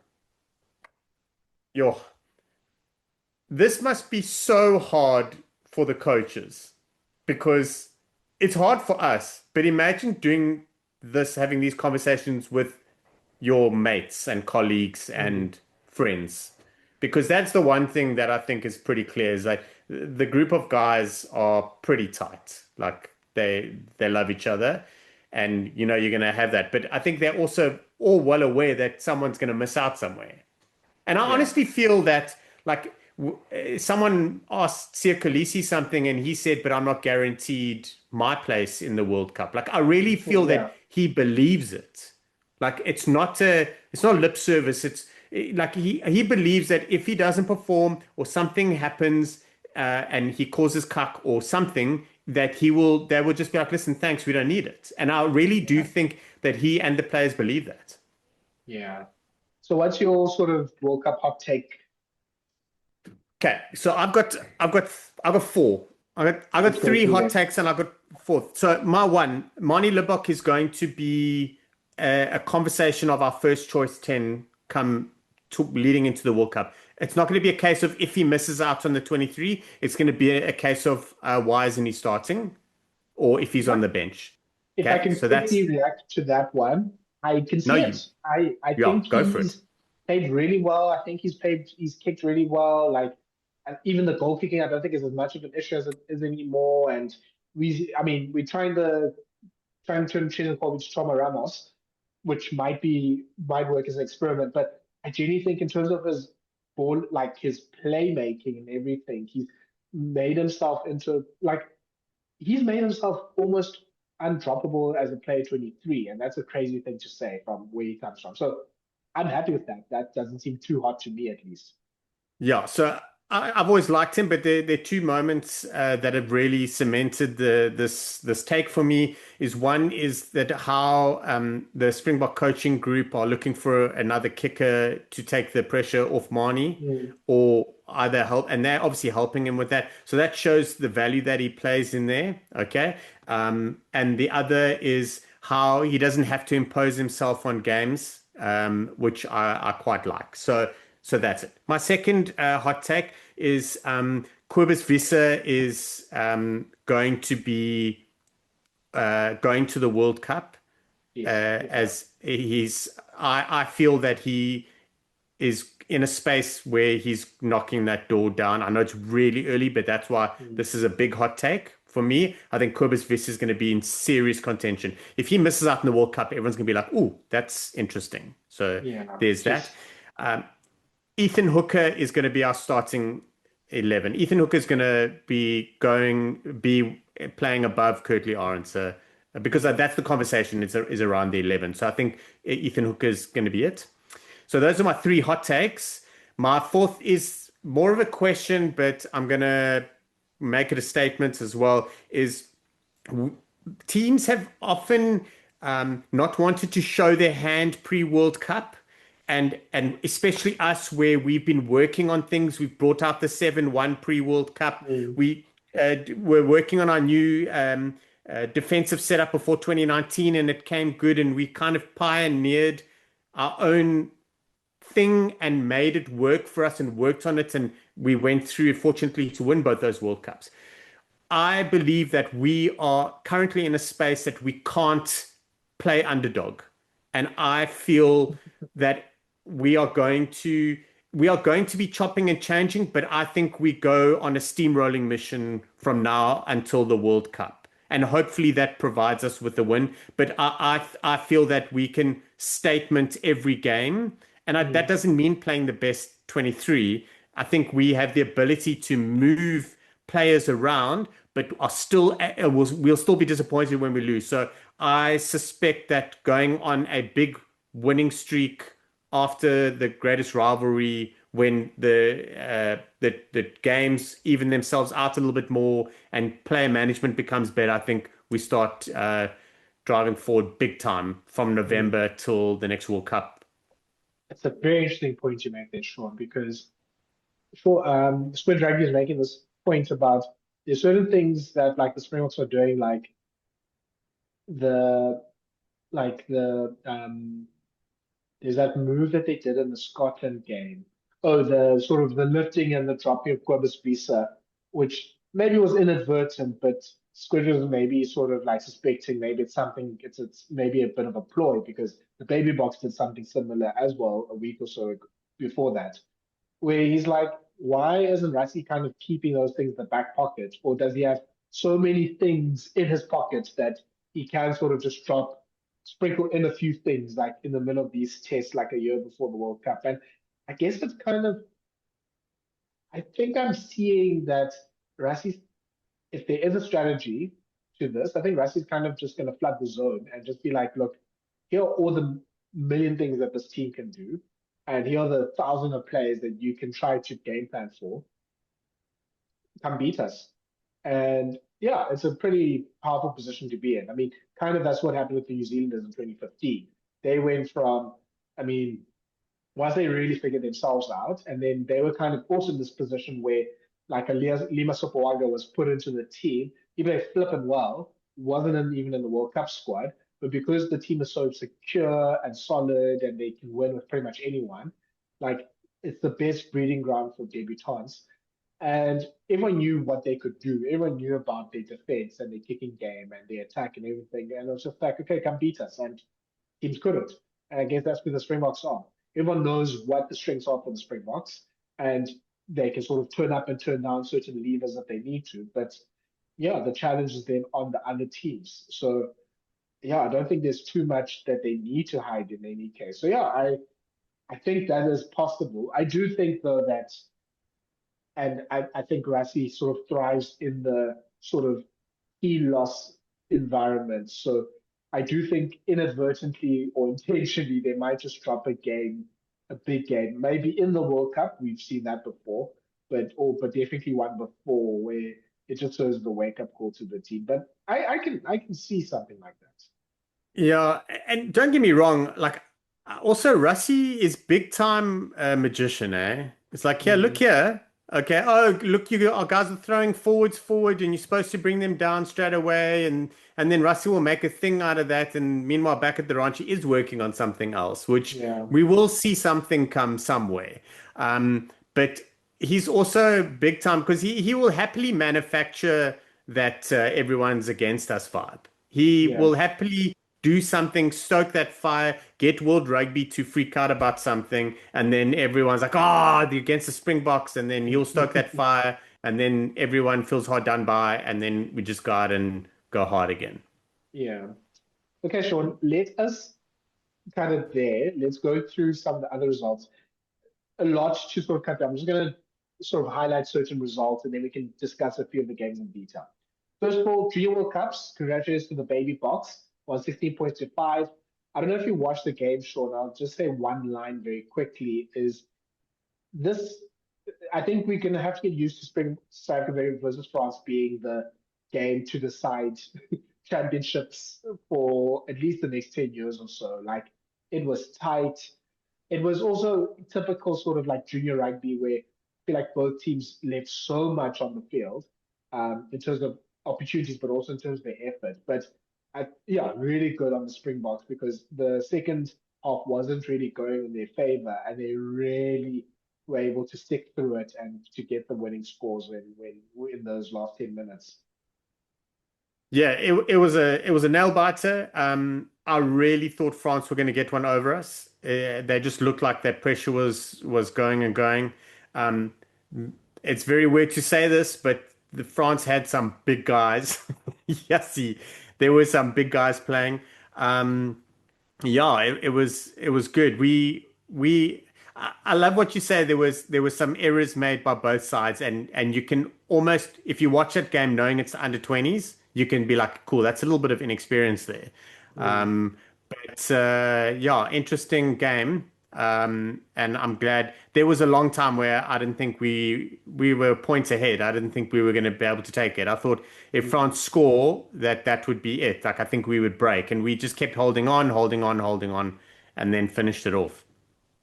this must be so hard for the coaches because it's hard for us, but imagine doing this, having these conversations with your mates and colleagues and friends, because that's the one thing that I think is pretty clear is like the group of guys are pretty tight. Like they love each other, and you're going to have that. But I think they're also all well aware that someone's going to miss out somewhere. And I honestly feel that like someone asked Sia Kolisi something and he said, but I'm not guaranteed my place in the World Cup. Like I really feel that he believes it. Like it's not lip service. It's like he believes that if he doesn't perform or something happens and he causes cuck or something, that they will just be like, listen, thanks, we don't need it. And I really do think that he and the players believe that. Yeah. So what's your sort of World Cup hot take? Okay, so I've got 4. I got 3 hot takes and I've got 4. So my one, Manie Libbok is going to be a conversation of our first choice 10 leading into the World Cup. It's not going to be a case of if he misses out on the 23, it's going to be a case of why isn't he starting, or if he's on the bench. If I can quickly react to that one, I can see it. I think he's played really well. I think he's kicked really well. Like, and even the goal kicking, I don't think is as much of an issue as it is anymore. And we're trying to turn Chisholm to Trauma Ramos, which might work as an experiment. But I genuinely think in terms of his ball, like his playmaking and everything, he's made himself almost undroppable as a player 23, and that's a crazy thing to say from where he comes from. So I'm happy with that. That doesn't seem too hot to me, at least. Yeah, so I've always liked him, but there are two moments that have really cemented this take for me. One is that how the Springbok coaching group are looking for another kicker to take the pressure off Manie, or either help, and they're obviously helping him with that. So that shows the value that he plays in there. Okay, and the other is how he doesn't have to impose himself on games, which I quite like. So that's it. My second hot take is Cobus Wiese is going to be going to the World Cup. As I feel that he is in a space where he's knocking that door down. I know it's really early, but that's why this is a big hot take for me. I think Cobus Wiese is going to be in serious contention. If he misses out in the World Cup, everyone's going to be like, "Ooh, that's interesting." So there's that. Ethan Hooker is going to be our starting 11. Ethan Hooker is going to be playing above Kurtley Arendse, because that's the conversation is around the 11. So I think Ethan Hooker is going to be it. So those are my three hot takes. My fourth is more of a question, but I'm going to make it a statement as well, is teams have often not wanted to show their hand pre-World Cup. And especially us, where we've been working on things. We've brought out the 7-1 pre-World Cup. We're working on our new defensive setup before 2019, and it came good. And we kind of pioneered our own thing and made it work for us and worked on it. And we went through, fortunately, to win both those World Cups. I believe that we are currently in a space that we can't play underdog. And I feel that we are going to be chopping and changing, but I think we go on a steamrolling mission from now until the World Cup, and hopefully that provides us with a win. But I feel that we can statement every game, and that doesn't mean playing the best 23. I think we have the ability to move players around, but we'll still be disappointed when we lose. So I suspect that going on a big winning streak after the greatest rivalry, when the games even themselves out a little bit more and player management becomes better, I think we start driving forward big time from November till the next World Cup. It's a very interesting point you make there, Shaun, because Squid Rugby is making this point about there's certain things that like the Springboks are doing, like the there's that move that they did in the Scotland game. Oh, the sort of the lifting and the dropping of Cobus Wiese, which maybe was inadvertent, but Squid was maybe sort of like suspecting maybe it's something, it's maybe a bit of a ploy, because the BabyBoks did something similar as well a week or so before that, where he's like, why isn't Rassie kind of keeping those things in the back pocket? Or does he have so many things in his pockets that he can sort of just sprinkle in a few things like in the middle of these tests, like a year before the World Cup? And I guess it's kind of, I think I'm seeing that Rassie, if there is a strategy to this, I think Rassie's kind of just going to flood the zone and just be like, look, here are all the million things that this team can do. And here are the 1,000 of players that you can try to game plan for. Come beat us. And yeah, it's a pretty powerful position to be in. I mean, kind of that's what happened with the New Zealanders in 2015. They went from, I mean, once they really figured themselves out, and then they were kind of also in this position where like a Lima Sopoaga was put into the team, he played flipping well, wasn't even in the World Cup squad, but because the team is so secure and solid and they can win with pretty much anyone, like it's the best breeding ground for debutants. And everyone knew what they could do. Everyone knew about their defense and their kicking game and their attack and everything. And it was just like, okay, come beat us. And teams couldn't. And I guess that's where the Springboks are. Everyone knows what the strengths are for the Springboks, and they can sort of turn up and turn down certain levers that they need to. But yeah, the challenge is then on the other teams. So yeah, I don't think there's too much that they need to hide in any case. So yeah, I think that is possible. I do think though that, and I think Rassie sort of thrives in the sort of key loss environment. So I do think inadvertently or intentionally they might just drop a big game. Maybe in the World Cup, we've seen that before, but definitely one before where it just serves the wake up call to the team. But I can see something like that. Yeah, and don't get me wrong, like also Russie is big time magician, eh? It's like, here, look Mm, here. Okay, oh look, our guys are throwing forward, and you're supposed to bring them down straight away, and then Russie will make a thing out of that, and meanwhile back at the ranch he is working on something else, which yeah, we will see something come somewhere. But he's also big time because he will happily manufacture that everyone's against us vibe. He yeah. will happily do something, stoke that fire, get World Rugby to freak out about something, and then everyone's like, oh, they're against the Springboks, and then he'll stoke that fire, and then everyone feels hard done by, and then we just go out and go hard again. Yeah. Okay, Sean, let us kind of there. Let's go through some of the other results. A lot to sort of cut down. I'm just going to sort of highlight certain results and then we can discuss a few of the games in detail. First of all, Junior World Cups. Congratulations to the BabyBoks. Won 16 points to 5. I don't know if you watched the game, Sean. I'll just say one line very quickly is this. I think we're going to have to get used to Spring South Africa versus France being the game to decide championships for at least the next 10 years or so. Like, it was tight. It was also typical sort of like junior rugby where I feel like both teams left so much on the field in terms of opportunities, but also in terms of their effort. But yeah, really good on the Springboks because the second half wasn't really going in their favor, and they really were able to stick through it and to get the winning scores when in those last 10 minutes. Yeah, it was a nail biter. I really thought France were going to get one over us. They just looked like that pressure was going and going. Um, it's very weird to say this, but the France had some big guys. Yes, there were some big guys playing. Um, yeah, it was good. I love what you say. There was some errors made by both sides, and you can almost, if you watch that game knowing it's under 20s, you can be like, cool, that's a little bit of inexperience there. Mm. But yeah, interesting game. And I'm glad there was a long time where I didn't think we were points ahead. I didn't think we were going to be able to take it. I thought if Mm. France score, that would be it. Like I think we would break, and we just kept holding on, holding on, holding on, and then finished it off.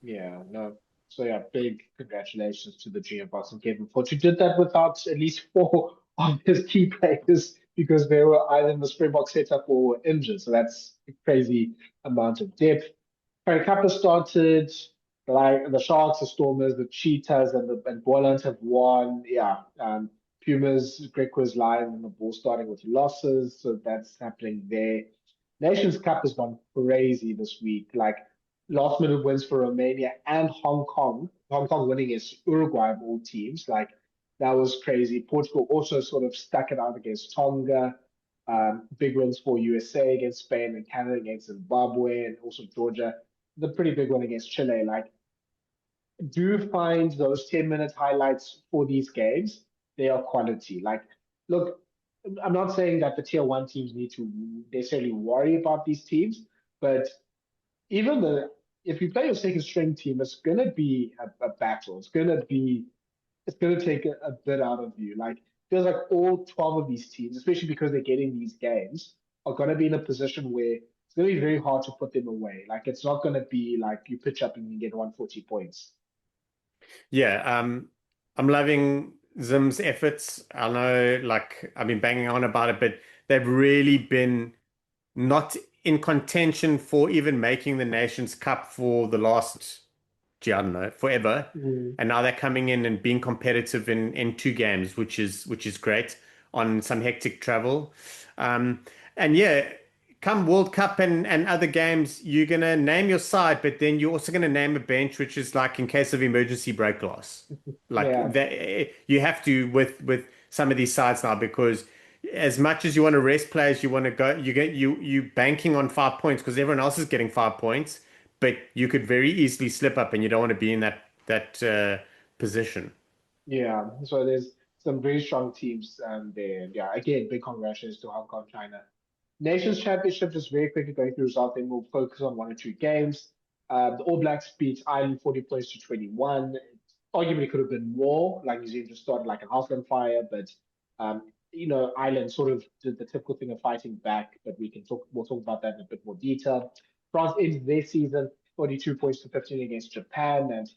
Yeah, no. So yeah, big congratulations to the Junior Bucks and Kevin Ford, who did that without at least four of his key players because they were either in the Springbok setup or were injured. So that's a crazy amount of depth. Curry Cup has started. Like the Sharks, the Stormers, the Cheetahs, and Boylands have won. Yeah, Pumas, Griquas, Lions, and the Bulls starting with losses. So that's happening there. Nations Cup has gone crazy this week. Like last minute wins for Romania and Hong Kong. Hong Kong winning against Uruguay of all teams. Like that was crazy. Portugal also sort of stuck it out against Tonga. Big wins for USA against Spain and Canada against Zimbabwe and also Georgia. The pretty big one against Chile. Like, do find those 10-minute highlights for these games. They are quality. Like, look, I'm not saying that the tier one teams need to necessarily worry about these teams, but even if you play your second string team, it's gonna be a battle. It's gonna take a bit out of you. Like feels like all 12 of these teams, especially because they're getting these games, are gonna be in a position where it's gonna be very hard to put them away. Like it's not gonna be like you pitch up and you get 140 points. Yeah, I'm loving Zim's efforts. I know, like I've been banging on about it, but they've really been not in contention for even making the Nations Cup for the last, gee, I don't know, forever. Mm. And now they're coming in and being competitive in two games, which is great on some hectic travel. Um, and yeah, come World Cup and other games, you're gonna name your side, but then you're also gonna name a bench, which is like in case of emergency break glass. Yeah, Like that, you have to with some of these sides now because as much as you want to rest players, you want to go. You banking on 5 points because everyone else is getting 5 points, but you could very easily slip up, and you don't want to be in that position. yeah. So there's some very strong teams there. Yeah, again, big congratulations to Hong Kong, China. Nations Championship, just very quickly going through results, then we'll focus on 1 or 2 games. The All Blacks beat Ireland 40 points to 21. Arguably could have been more, like New Zealand just started like a house on fire, but Ireland sort of did the typical thing of fighting back, but we'll talk about that in a bit more detail. France ends their season 42 points to 15 against Japan, and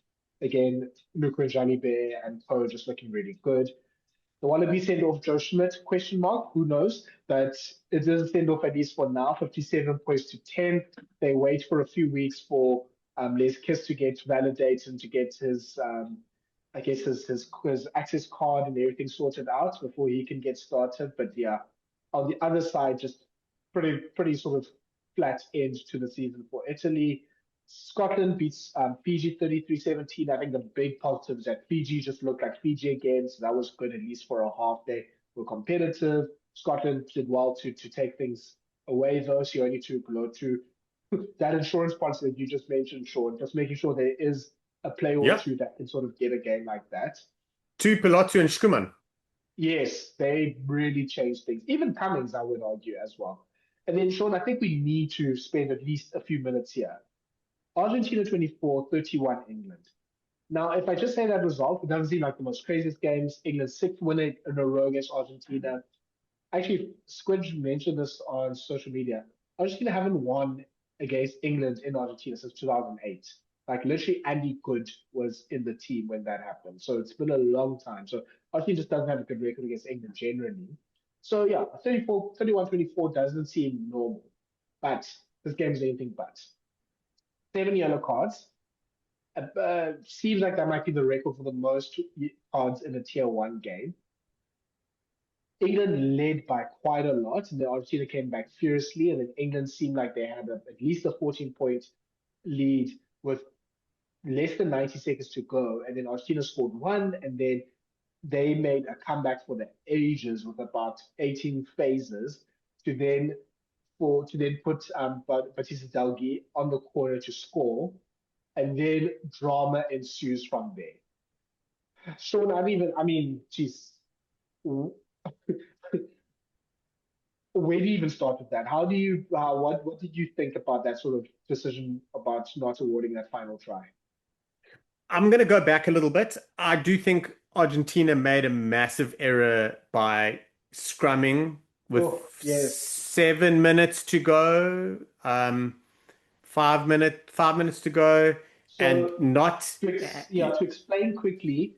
again, Luka and Jalibe and Poe just looking really good. The Wallaby send off Joe Schmidt, question mark, who knows? But it doesn't send off, at least for now, 57 points to 10. They wait for a few weeks for Les Kiss to get validated and to get his, his access card and everything sorted out before he can get started. But yeah, on the other side, just pretty sort of flat end to the season for Italy. Scotland beats Fiji 33-17. I think the big positive is that Fiji just looked like Fiji again, so that was good, at least for a half. They were competitive. Scotland did well to take things away, though, so you're only 2 below 2. That insurance policy that you just mentioned, Shaun, just making sure there is a player or two that can sort of get a game like that. 2 Pilotu and Skuman. Yes, they really changed things. Even Cummings, I would argue, as well. And then, Shaun, I think we need to spend at least a few minutes here. Argentina 24, 31 England. Now, if I just say that result, it doesn't seem like the most craziest games. England's 6th win in a row against Argentina. Actually, Squidge mentioned this on social media. Argentina haven't won against England in Argentina since 2008. Like, literally, Andy Good was in the team when that happened. So it's been a long time. So Argentina just doesn't have a good record against England generally. So yeah, 31-24 doesn't seem normal. But this game is anything but. 7 yellow cards. Seems like that might be the record for the most cards in a tier 1 game. England led by quite a lot, and then Argentina came back furiously, and then England seemed like they had at least a 14-point lead with less than 90 seconds to go, and then Argentina scored 1, and then they made a comeback for the ages with about 18 phases to then put Bautista Delguy on the corner to score, and then drama ensues from there. Shaun, geez, where do you even start with that? What did you think about that sort of decision about not awarding that final try? I'm going to go back a little bit. I do think Argentina made a massive error by scrumming with 7 minutes to go, 5 minutes to go, so and not. To explain quickly,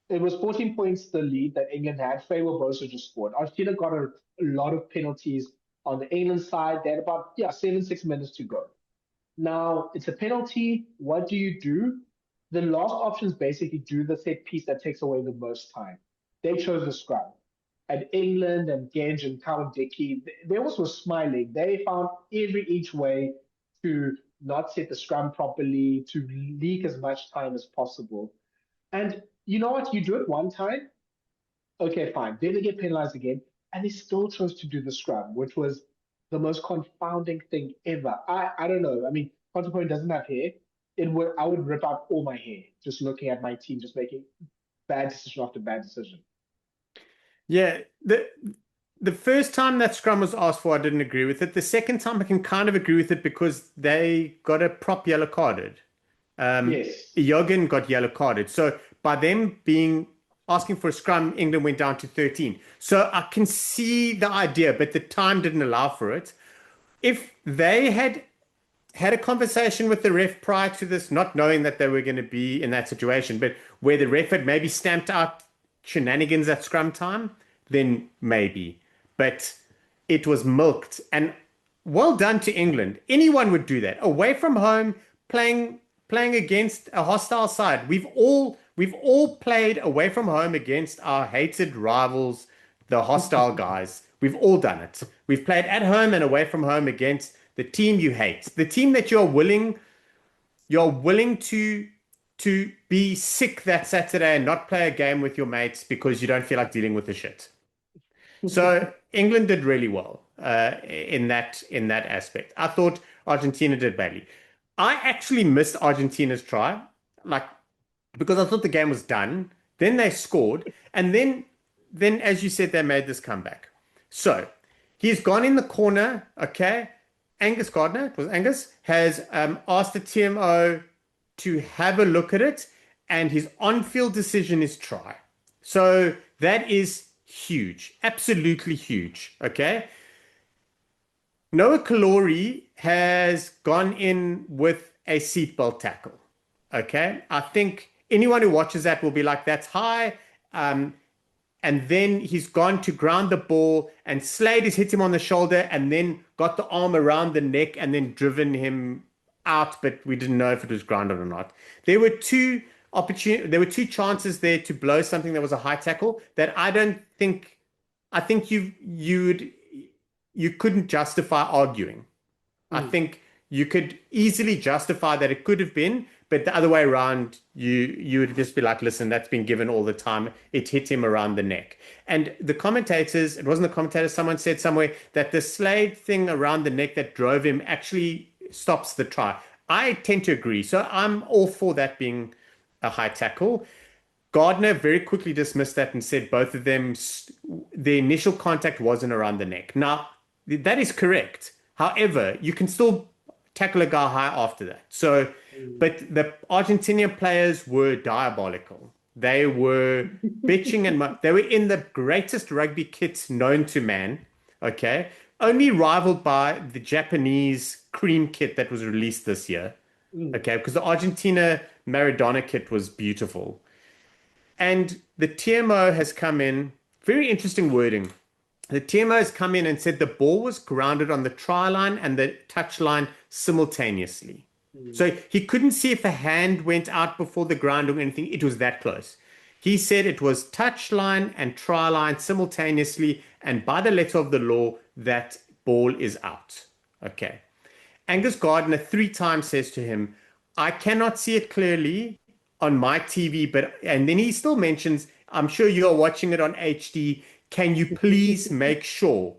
it was 14 points the lead that England had. Feyi-Waboso just scored. Argentina got a lot of penalties on the England side. They had about 6 minutes to go. Now it's a penalty. What do you do? The last options basically do the set piece that takes away the most time. They chose the scrum. And England and Genge and Callum Dickey, they also were smiling. They found every each way to not set the scrum properly, to leak as much time as possible. And you know what? You do it one time, okay, fine. Then they get penalized again, and they still chose to do the scrum, which was the most confounding thing ever. I don't know. I mean, Contemporary doesn't have hair. I would rip out all my hair just looking at my team, just making bad decision after bad decision. Yeah, the first time that scrum was asked for, I didn't agree with it. The second time, I can kind of agree with it because they got a prop yellow carded. Yes. Jürgen got yellow carded. So by them asking for a scrum, England went down to 13. So I can see the idea, but the time didn't allow for it. If they had a conversation with the ref prior to this, not knowing that they were going to be in that situation, but where the ref had maybe stamped out shenanigans at scrum time, then maybe. But it was milked. And well done to England. Anyone would do that. Away from home, playing against a hostile side. We've all played away from home against our hated rivals, the hostile guys. We've all done it. We've played at home and away from home against the team you hate, the team that you're willing to be sick that Saturday and not play a game with your mates because you don't feel like dealing with the shit. So England did really well in that aspect. I thought Argentina did badly. I actually missed Argentina's try, because I thought the game was done. Then they scored, and then as you said, they made this comeback. So He's gone in the corner, okay? Angus Gardner, it was Angus, has asked the TMO to have a look at it, and his on-field decision is try. So that is huge, absolutely huge, okay? Noah Kalori has gone in with a seatbelt tackle, okay? I think anyone who watches that will be like, that's high. And then he's gone to ground the ball, and Slade has hit him on the shoulder and then got the arm around the neck and then driven him out, but we didn't know if it was grounded or not. There were two chances there to blow something that was a high tackle that I think you couldn't justify arguing. I think you could easily justify that it could have been, but the other way around, you would just be like, listen, that's been given all the time. It hit him around the neck. And the commentators, it wasn't the commentators, someone said somewhere that the Slade thing around the neck that drove him actually stops the try. I tend to agree. So I'm all for that being a high tackle. Gardner very quickly dismissed that and said both of them, the initial contact wasn't around the neck. Now, that is correct. However, you can still tackle a guy high after that. So, but the Argentinian players were diabolical. They were bitching and they were in the greatest rugby kits known to man. Okay, only rivaled by the Japanese cream kit that was released this year. Okay, because the Argentina Maradona kit was beautiful. And the TMO has come in, very interesting wording. The TMO has come in and said the ball was grounded on the try line and the touch line simultaneously. So he couldn't see if a hand went out before the ground or anything. It was that close. He said it was touch line and try line simultaneously, and by the letter of the law, that ball is out. Okay. Angus Gardner 3 times says to him, I cannot see it clearly on my TV, and then he still mentions, I'm sure you're watching it on HD. Can you please make sure?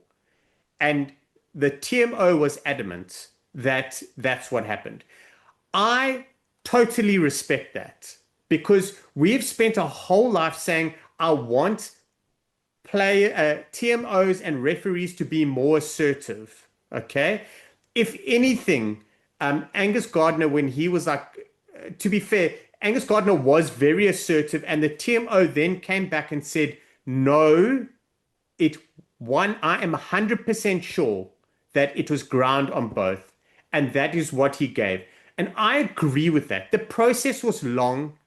And the TMO was adamant that that's what happened. I totally respect that, because we've spent a whole life saying, I want TMOs and referees to be more assertive. Okay. If anything, Angus Gardner, when he was like, to be fair, Angus Gardner was very assertive, and the TMO then came back and said, no, I am 100% sure that it was ground on both, and that is what he gave. And I agree with that. The process was long,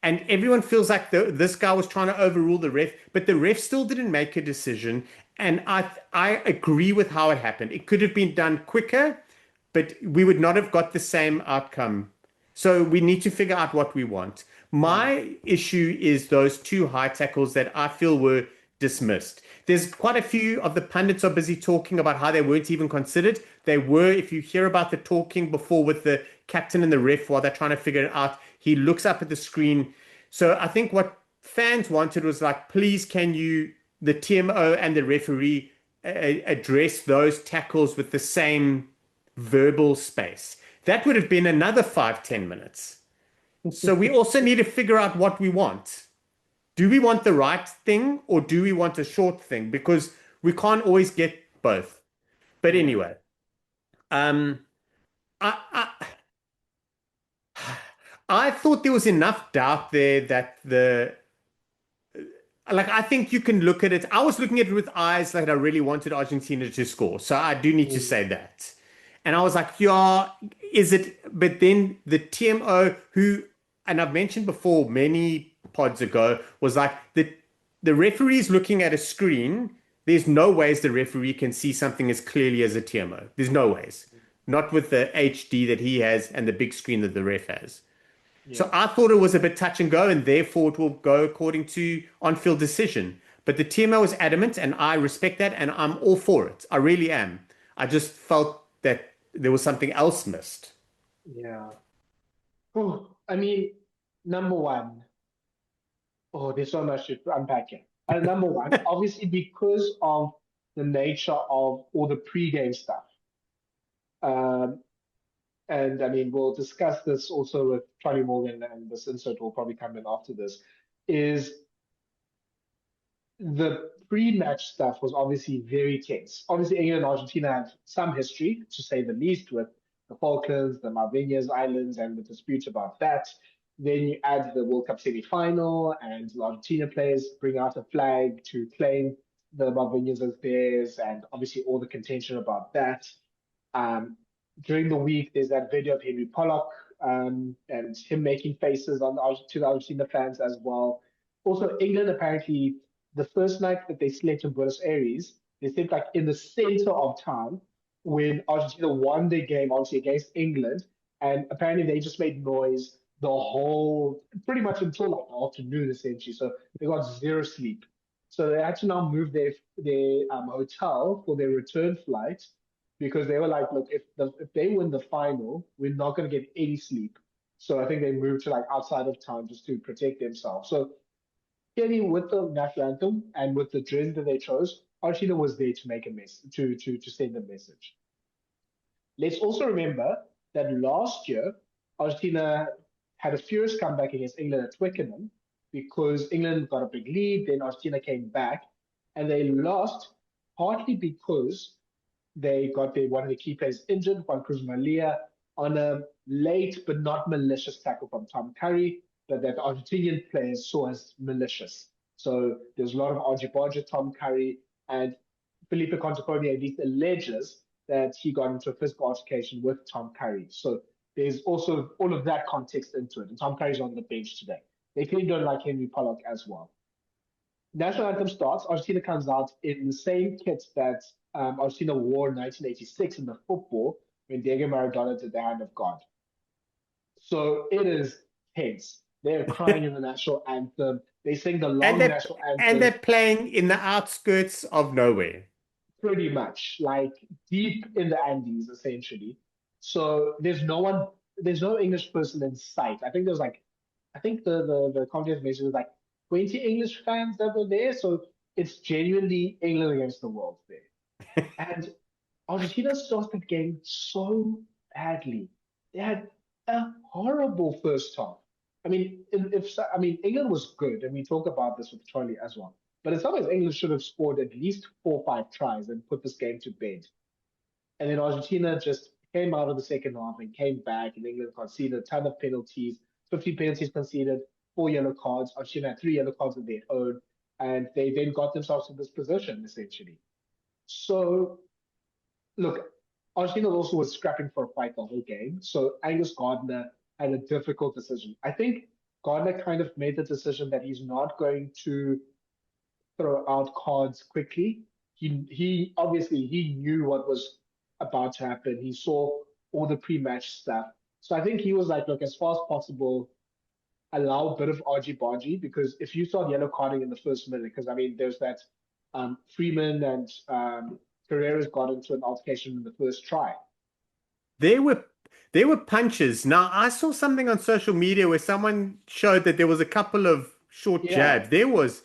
and everyone feels like this guy was trying to overrule the ref, but the ref still didn't make a decision. And I agree with how it happened. It could have been done quicker, but we would not have got the same outcome. So we need to figure out what we want. My issue is those 2 high tackles that I feel were dismissed. There's quite a few of the pundits are busy talking about how they weren't even considered. They were. If you hear about the talking before with the captain and the ref while they're trying to figure it out, he looks up at the screen. So I think what fans wanted was like, please, can you, the TMO and the referee, address those tackles with the same verbal space? That would have been another 5-10 minutes. So we also need to figure out what we want. Do we want the right thing, or do we want a short thing? Because we can't always get both. But anyway, I thought there was enough doubt there that I think you can look at it. I was looking at it with eyes like I really wanted Argentina to score. So I do need to say that. And I was like, yeah, is it? But then the TMO, who, and I've mentioned before many pods ago, was like, the referee's looking at a screen. There's no ways the referee can see something as clearly as a TMO. There's no ways. Not with the HD that he has and the big screen that the ref has. Yeah. So I thought it was a bit touch and go, and therefore it will go according to on-field decision. But the TMO was adamant, and I respect that, and I'm all for it. I really am. I just felt that there was something else missed. Yeah. Oh, I mean, number one, there's so much to unpack here. Number one, obviously because of the nature of all the pre-game stuff. And I mean, we'll discuss this also with Charlie Morgan, and this insert will probably come in after this, is the pre-match stuff was obviously very tense. Obviously, England and Argentina have some history, to say the least, with the Falklands, the Villiers Islands, and the dispute about that. Then you add the World Cup semi-final, and the Argentina players bring out a flag to claim the Villiers as theirs, and obviously all the contention about that. During the week, there's that video of Henry Pollock and him making faces to the Argentina fans as well. Also, England apparently, the first night that they slept in Buenos Aires, they slept like in the center of town when Argentina won their game, obviously against England, and apparently they just made noise the whole, pretty much until like the afternoon essentially. So they got zero sleep. So they had to now move their hotel for their return flight because they were like, look, if they win the final, we're not going to get any sleep. So I think they moved to like outside of town just to protect themselves. So clearly, with the national anthem and with the jersey that they chose, Argentina was there to make a message, to send a message. Let's also remember that last year, Argentina had a furious comeback against England at Twickenham because England got a big lead, then Argentina came back, and they lost partly because they got one of the key players injured, Juan Cruz Malia, on a late but not malicious tackle from Tom Curry, but that the Argentinian players saw as malicious. So there's a lot of argy-bargy, Tom Curry, and Felipe Contepomi at least alleges that he got into a physical altercation with Tom Curry. So there's also all of that context into it. And Tom Curry's on the bench today. They clearly don't like Henry Pollock as well. National anthem starts. Argentina comes out in the same kit that Argentina wore in 1986 in the football when Diego Maradona did the Hand of God. So it is tense. They're crying in the national anthem. They sing the long national anthem. And they're playing in the outskirts of nowhere. Pretty much, like deep in the Andes, essentially. So there's no English person in sight. I think the contest message was like 20 English fans that were there. So it's genuinely England against the world there. And Argentina started the game so badly. They had a horrible first half. I mean, England was good, and we talk about this with Charlie as well. But in some ways, England should have scored at least 4 or 5 tries and put this game to bed. And then Argentina just came out of the second half and came back, and England conceded a ton of penalties, 50 penalties conceded, 4 yellow cards. Argentina had 3 yellow cards of their own, and they then got themselves in this position, essentially. So, look, Argentina also was scrapping for a fight the whole game. So Angus Gardner had a difficult decision. I think Gardner kind of made the decision that he's not going to throw out cards quickly. He obviously knew what was about to happen. He saw all the pre-match stuff. So I think he was like, look, as far as possible, allow a bit of argy-bargy, because if you start yellow carding in the first minute, because I mean, there's that Freeman and Carreras got into an altercation in the first try. There were punches. Now, I saw something on social media where someone showed that there was a couple of short jabs. There was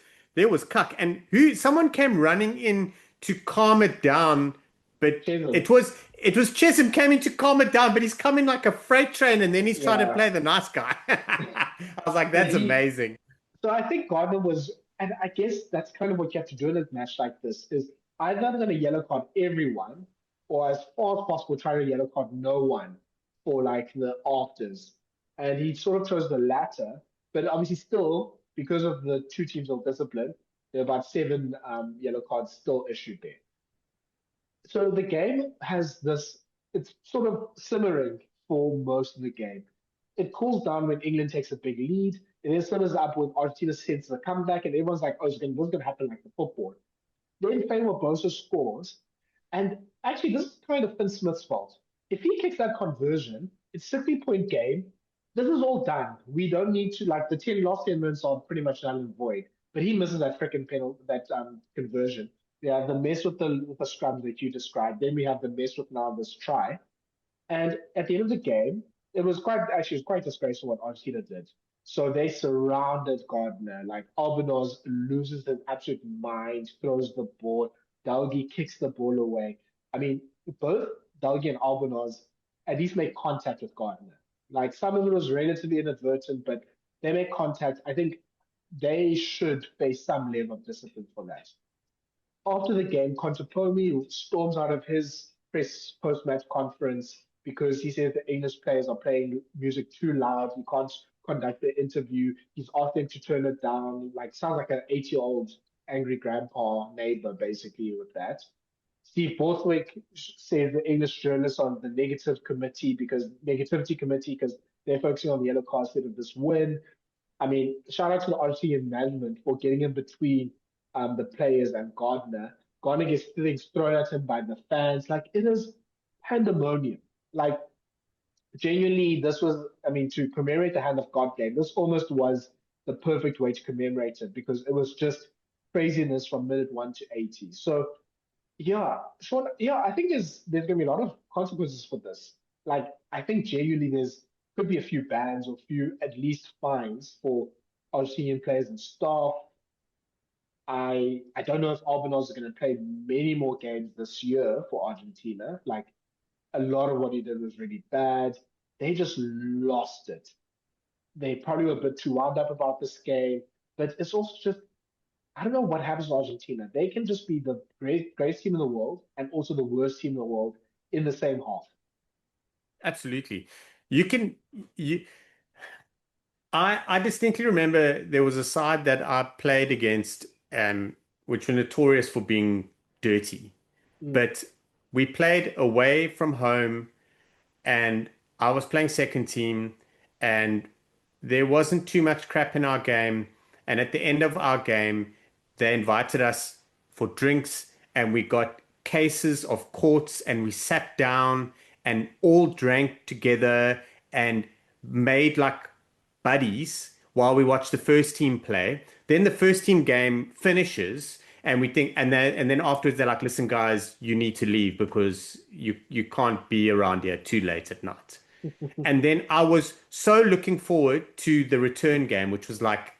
cuck, and someone came running in to calm it down, but it was Chisholm came in to calm it down, but he's coming like a freight train, and then he's trying to play the nice guy. I was like, that's amazing. So I think Gardner was, and I guess that's kind of what you have to do in a match like this, is either going to yellow card everyone, or as far as possible try to yellow card no one for like the afters. And he sort of chose the latter, but obviously still, because of the 2 teams of discipline, there are about 7 yellow cards still issued there. So the game has this, it's sort of simmering for most of the game. It cools down when England takes a big lead. It then simmers up when Argentina sends a comeback, and everyone's like, oh, this is going to happen like the football. Then Feyi-Waboso scores, and actually this is kind of Finn Smith's fault. If he kicks that conversion, it's 60-point game. This is all done. We don't need to, like, the last 10 minutes are pretty much null and void. But he misses that freaking penalty, that conversion. Yeah, the mess with the scrums that you described. Then we have the mess with now this try. And at the end of the game, it was quite disgraceful what Argentina did. So they surrounded Gardner. Like, Albanos loses his absolute mind, throws the ball. Delguy kicks the ball away. I mean, both Delguy and Albanos at least make contact with Gardner. Like, some of it was relatively inadvertent, but they make contact. I think they should face some level of discipline for that. after the game, Contepomi storms out of his post-match conference because he says the English players are playing music too loud. He can't conduct the interview. He's asked them to turn it down. Like, sounds like an 8-year-old angry grandpa neighbor, basically, with that. Steve Borthwick says the English journalists on the negativity committee because they're focusing on the yellow card instead of this win. I mean, shout out to the Argentinian management for getting in between the players and Gardner. Gardner gets things thrown at him by the fans. Like, it is pandemonium. Like, genuinely, this was, I mean, to commemorate the Hand of God game, this almost was the perfect way to commemorate it because it was just craziness from minute 1 to 80. So, yeah, Sean, yeah, I think there's gonna be a lot of consequences for this. Like, I think genuinely there's could be a few bans or a few at least fines for Argentinian players and staff. I don't know if Albanos are gonna play many more games this year for Argentina. Like, a lot of what he did was really bad. They just lost it. They probably were a bit too wound up about this game, but it's also just I don't know what happens to Argentina. They can just be the greatest team in the world and also the worst team in the world in the same half. Absolutely. You can you I distinctly remember there was a side that I played against, which were notorious for being dirty. Mm. But we played away from home, and I was playing second team, and there wasn't too much crap in our game. And at the end of our game, they invited us for drinks, and we got cases of quarts, and we sat down and all drank together and made like buddies while we watch the first team play. Then the first team game finishes, and we think, and then afterwards they're like, "Listen, guys, you need to leave because you can't be around here too late at night." And then I was so looking forward to the return game, which was like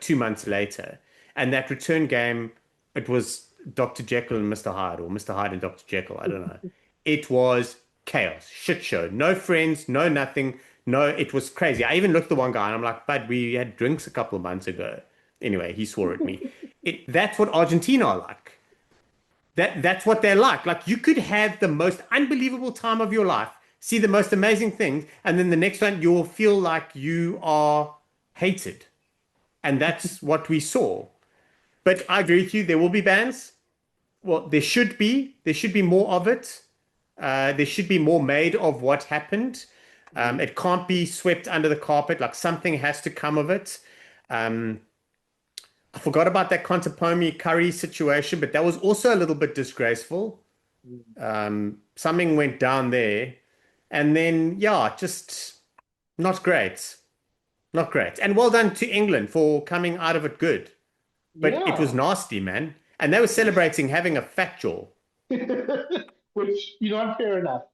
2 months later. And that return game, it was Dr. Jekyll and Mr. Hyde, or Mr. Hyde and Dr. Jekyll. I don't know. It was chaos, shit show. No friends, no nothing. No, it was crazy. I even looked at the one guy and I'm like, "Bud, we had drinks a couple of months ago." Anyway, he swore at me. That's what Argentina are like. That's what they're like. Like, you could have the most unbelievable time of your life, see the most amazing things, and then the next one you'll feel like you are hated. And that's what we saw. But I agree with you, there will be bans. Well, there should be. There should be more of it. There should be more made of what happened. It can't be swept under the carpet. Like, something has to come of it. Um, I forgot about that Contepomi Curry situation, but that was also a little bit disgraceful. Something went down there. And then, yeah, just not great. Not great. And well done to England for coming out of it good. But it was Yeah. nasty, man. And they were celebrating having a fat jaw. Which, fair enough.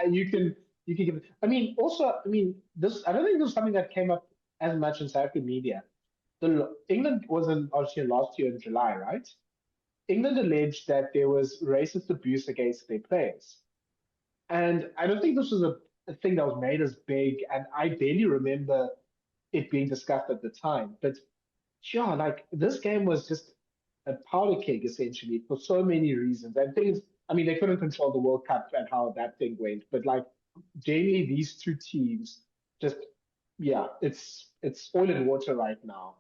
You can give. I mean, also, I mean, this. I don't think this was something that came up as much in South African media. England was in Australia last year in July, right? England alleged that there was racist abuse against their players. And I don't think this was a thing that was made as big, and I barely remember it being discussed at the time. But yeah, like, this game was just a powder keg essentially for so many reasons. And things, I mean, they couldn't control the World Cup and how that thing went, but like, generally these two teams just, yeah, it's oil and water right now.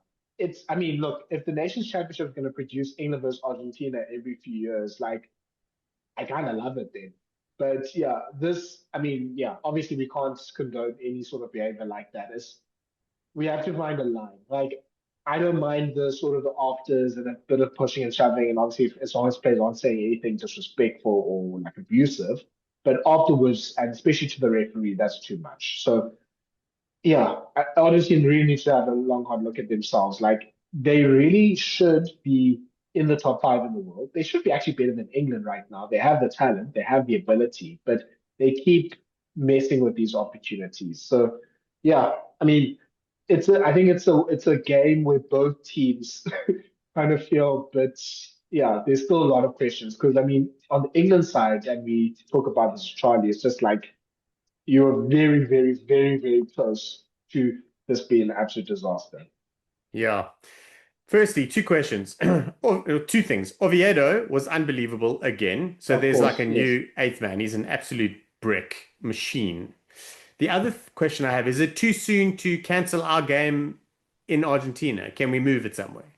I mean, look, if the Nations Championship is going to produce England versus Argentina every few years, like, I kind of love it then. But yeah, I mean, yeah, obviously we can't condone any sort of behavior like that. We have to find a line. Like, I don't mind the sort of the afters and a bit of pushing and shoving, and obviously, as long as players aren't saying anything disrespectful or like abusive. But afterwards, and especially to the referee, that's too much. So yeah, honestly, really need to have a long, hard look at themselves. Like, they really should be in the top 5 in the world. They should be actually better than England right now. They have the talent, they have the ability, but they keep messing with these opportunities. So, yeah, I mean, I think it's a game where both teams kind of feel, but yeah, there's still a lot of questions because I mean, on the England side, and we talk about this, Charlie, it's just like you're very, very, very, very close to this being an absolute disaster. Yeah. Firstly, two questions, or two things. Oviedo was unbelievable again. So Of there's like course, a yes. new eighth man. He's an absolute brick machine. The other question I have, is it too soon to cancel our game in Argentina? Can we move it somewhere?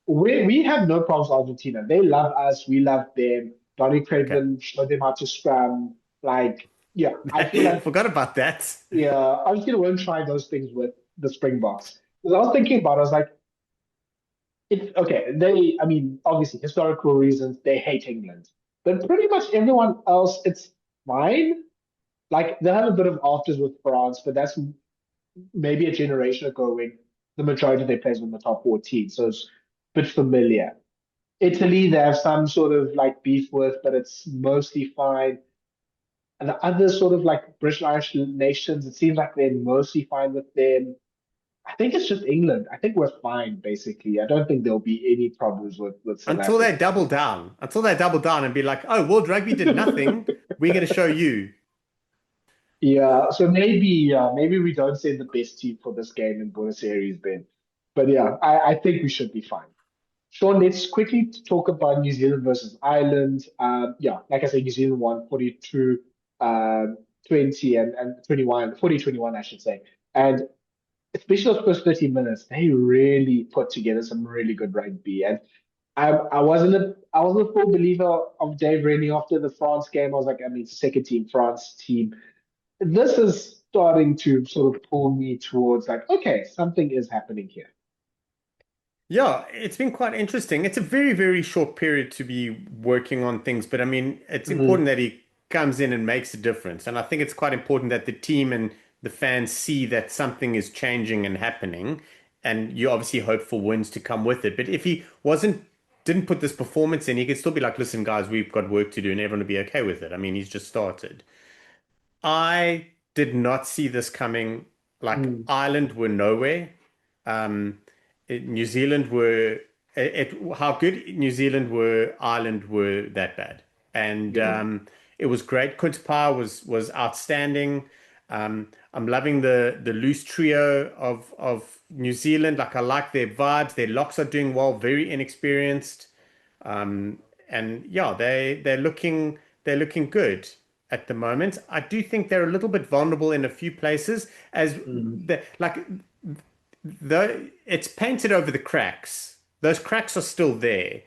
We have no problems with Argentina. They love us. We love them. Donny Okay. Craven showed them how to scrum. Like, yeah, I feel like, Forgot about that. yeah, Argentina won't try those things with the Springboks. Because I was thinking about it, I was like, it's okay. I mean, obviously, historical reasons, they hate England. But pretty much everyone else, it's fine. Like, they have a bit of afters with France, but that's maybe a generation ago when the majority of their players were in the top 14. So it's a bit familiar. Italy, they have some sort of like beef with, but it's mostly fine. And the other sort of like British Irish nations, it seems like they're mostly fine with them. I think it's just England. I think we're fine, basically. I don't think there'll be any problems with South Until they Africa. double down. Until they double down and be like, oh, World Rugby did nothing. We're going to show you. Yeah, so maybe we don't send the best team for this game in Buenos Aires, Ben. But yeah, I think we should be fine. Sean, let's quickly talk about New Zealand versus Ireland. Yeah, like I said, New Zealand won 42 20 and 21, 40-21, I should say. And especially those first 30 minutes, they really put together some really good rugby. And I wasn't a full believer of Dave Rennie after the France game. I was like, I mean, it's a second team France team. This is starting to sort of pull me towards like, okay, something is happening here. Yeah, it's been quite interesting. It's a very, very short period to be working on things, but I mean, it's important Mhm. that he comes in and makes a difference. And I think it's quite important that the team and the fans see that something is changing and happening. And you obviously hope for wins to come with it. But if he didn't put this performance in, he could still be like, listen, guys, we've got work to do, and everyone will be okay with it. I mean, he's just started. I did not see this coming. Like Mm. Ireland were nowhere. New Zealand were how good New Zealand were, Ireland were that bad, and Yeah. it was great. Kuntpa was outstanding. I'm loving the loose trio of New Zealand. Like I like their vibes. Their locks are doing well. Very inexperienced. And yeah, they're looking good at the moment. I do think they're a little bit vulnerable in a few places, as Mm. like it's painted over the cracks. Those cracks are still there.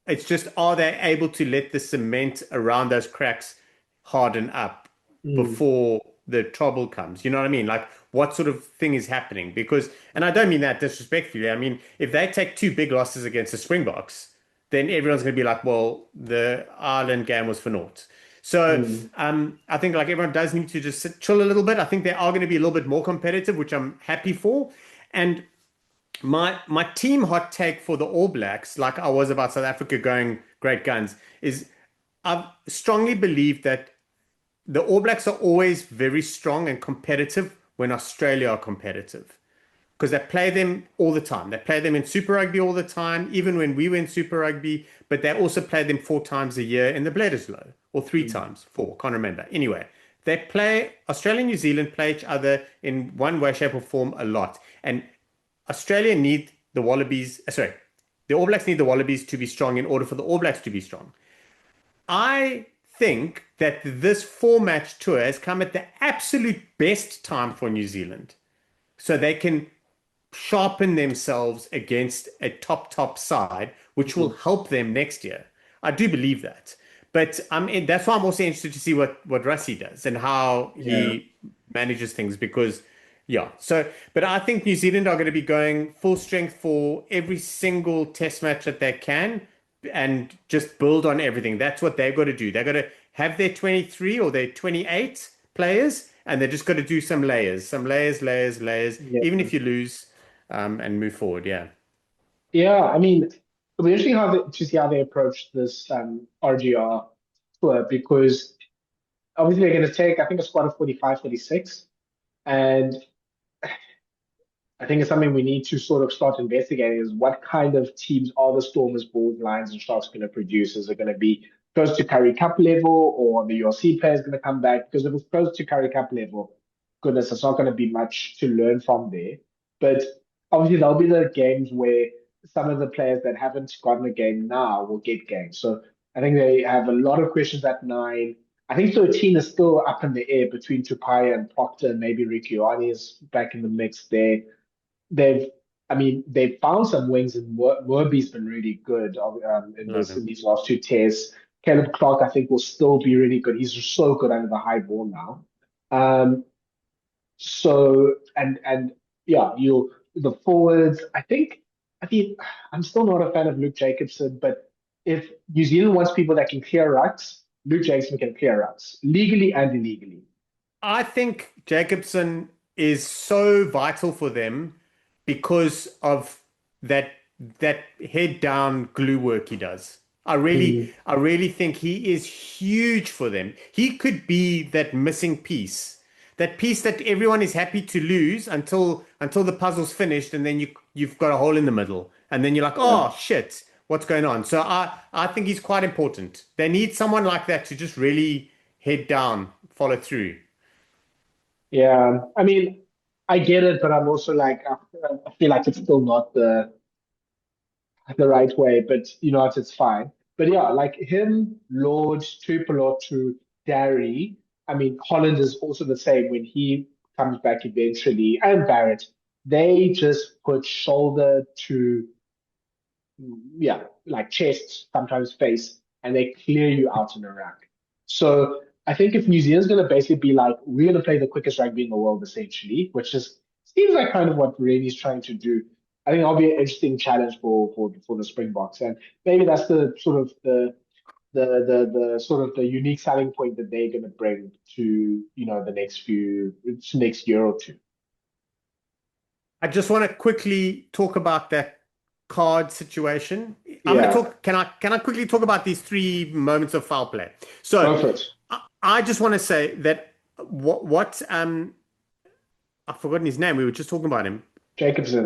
It's just, are they able to let the cement around those cracks harden up Mm. before the trouble comes? You know what I mean? Like, what sort of thing is happening? Because, and I don't mean that disrespectfully. I mean, if they take two big losses against the Springboks, then everyone's going to be like, well, the Ireland game was for naught. So Mm. I think like everyone does need to just chill a little bit. I think they are going to be a little bit more competitive, which I'm happy for. And my team hot take for the All Blacks, like I was about South Africa going great guns, is I strongly believe that the All Blacks are always very strong and competitive when Australia are competitive because they play them all the time. They play them in Super Rugby all the time, even when we win Super Rugby, but they also play them 4 times a year in the Bledisloe, or three Mm. times, four, can't remember. Anyway, they play, Australia and New Zealand play each other in one way, shape, or form a lot. And Australia need the Wallabies, sorry, the All Blacks need the Wallabies to be strong in order for the All Blacks to be strong. I think that this four-match tour has come at the absolute best time for New Zealand so they can sharpen themselves against a top side, which will Mm. help them next year. I do believe that. But that's why I'm also interested to see what Rassie does and how Yeah. he manages things because, yeah. So, but I think New Zealand are going to be going full strength for every single test match that they can and just build on everything. That's what they've got to do. They've got to have their 23 or their 28 players and they're just got to do some layers, layers, even Yeah. if you lose and move forward. Yeah. Yeah, I mean, it'll be interesting to see how they approach this RGR tour because obviously they're going to take, I think, a squad of 45, 46. And I think it's something we need to sort of start investigating is what kind of teams are the Stormers, Bulls, Lions, and Sharks going to produce? Is it going to be close to Curry Cup level or the URC players going to come back? Because if it's close to Curry Cup level, goodness, it's not going to be much to learn from there. But obviously, there'll be the games where some of the players that haven't gotten a game now will get games. So I think they have a lot of questions at 9. I think 13 is still up in the air between Tupaia and Proctor, and maybe Rikiani is back in the mix there. They've found some wings, and Werby's been really good in these last 2 tests. Caleb Clark, I think, will still be really good. He's so good under the high ball now. The forwards, I'm still not a fan of Luke Jacobson, but if New Zealand wants people that can clear rucks, Luke Jacobson can clear rucks, legally and illegally. I think Jacobson is so vital for them because of that head down glue work he does. I really think he is huge for them. He could be that missing piece, that piece that everyone is happy to lose until the puzzle's finished, and then you've got a hole in the middle, and then you're like, oh shit, what's going on? So I think he's quite important. They need someone like that to just really head down, follow through. Yeah, I mean, I get it, but I'm also like, I feel like it's still not the right way, but you know what, it's fine. But yeah, like him, Lord, Tupelotu, Darry. I mean, Holland is also the same when he comes back eventually, and Barrett. They just put shoulder to, like chest, sometimes face, and they clear you out in a rack. So I think if New Zealand's going to basically be like, we're going to play the quickest rugby in the world, essentially, which just seems like kind of what Rainey's trying to do. I think that'll be an interesting challenge for the Springboks, and maybe that's the sort of the unique selling point that they're going to bring to the next year or two. I just want to quickly talk about that card situation. I'm going to talk. Can I quickly talk about these 3 moments of foul play? So I just want to say that what I've forgotten his name. We were just talking about him.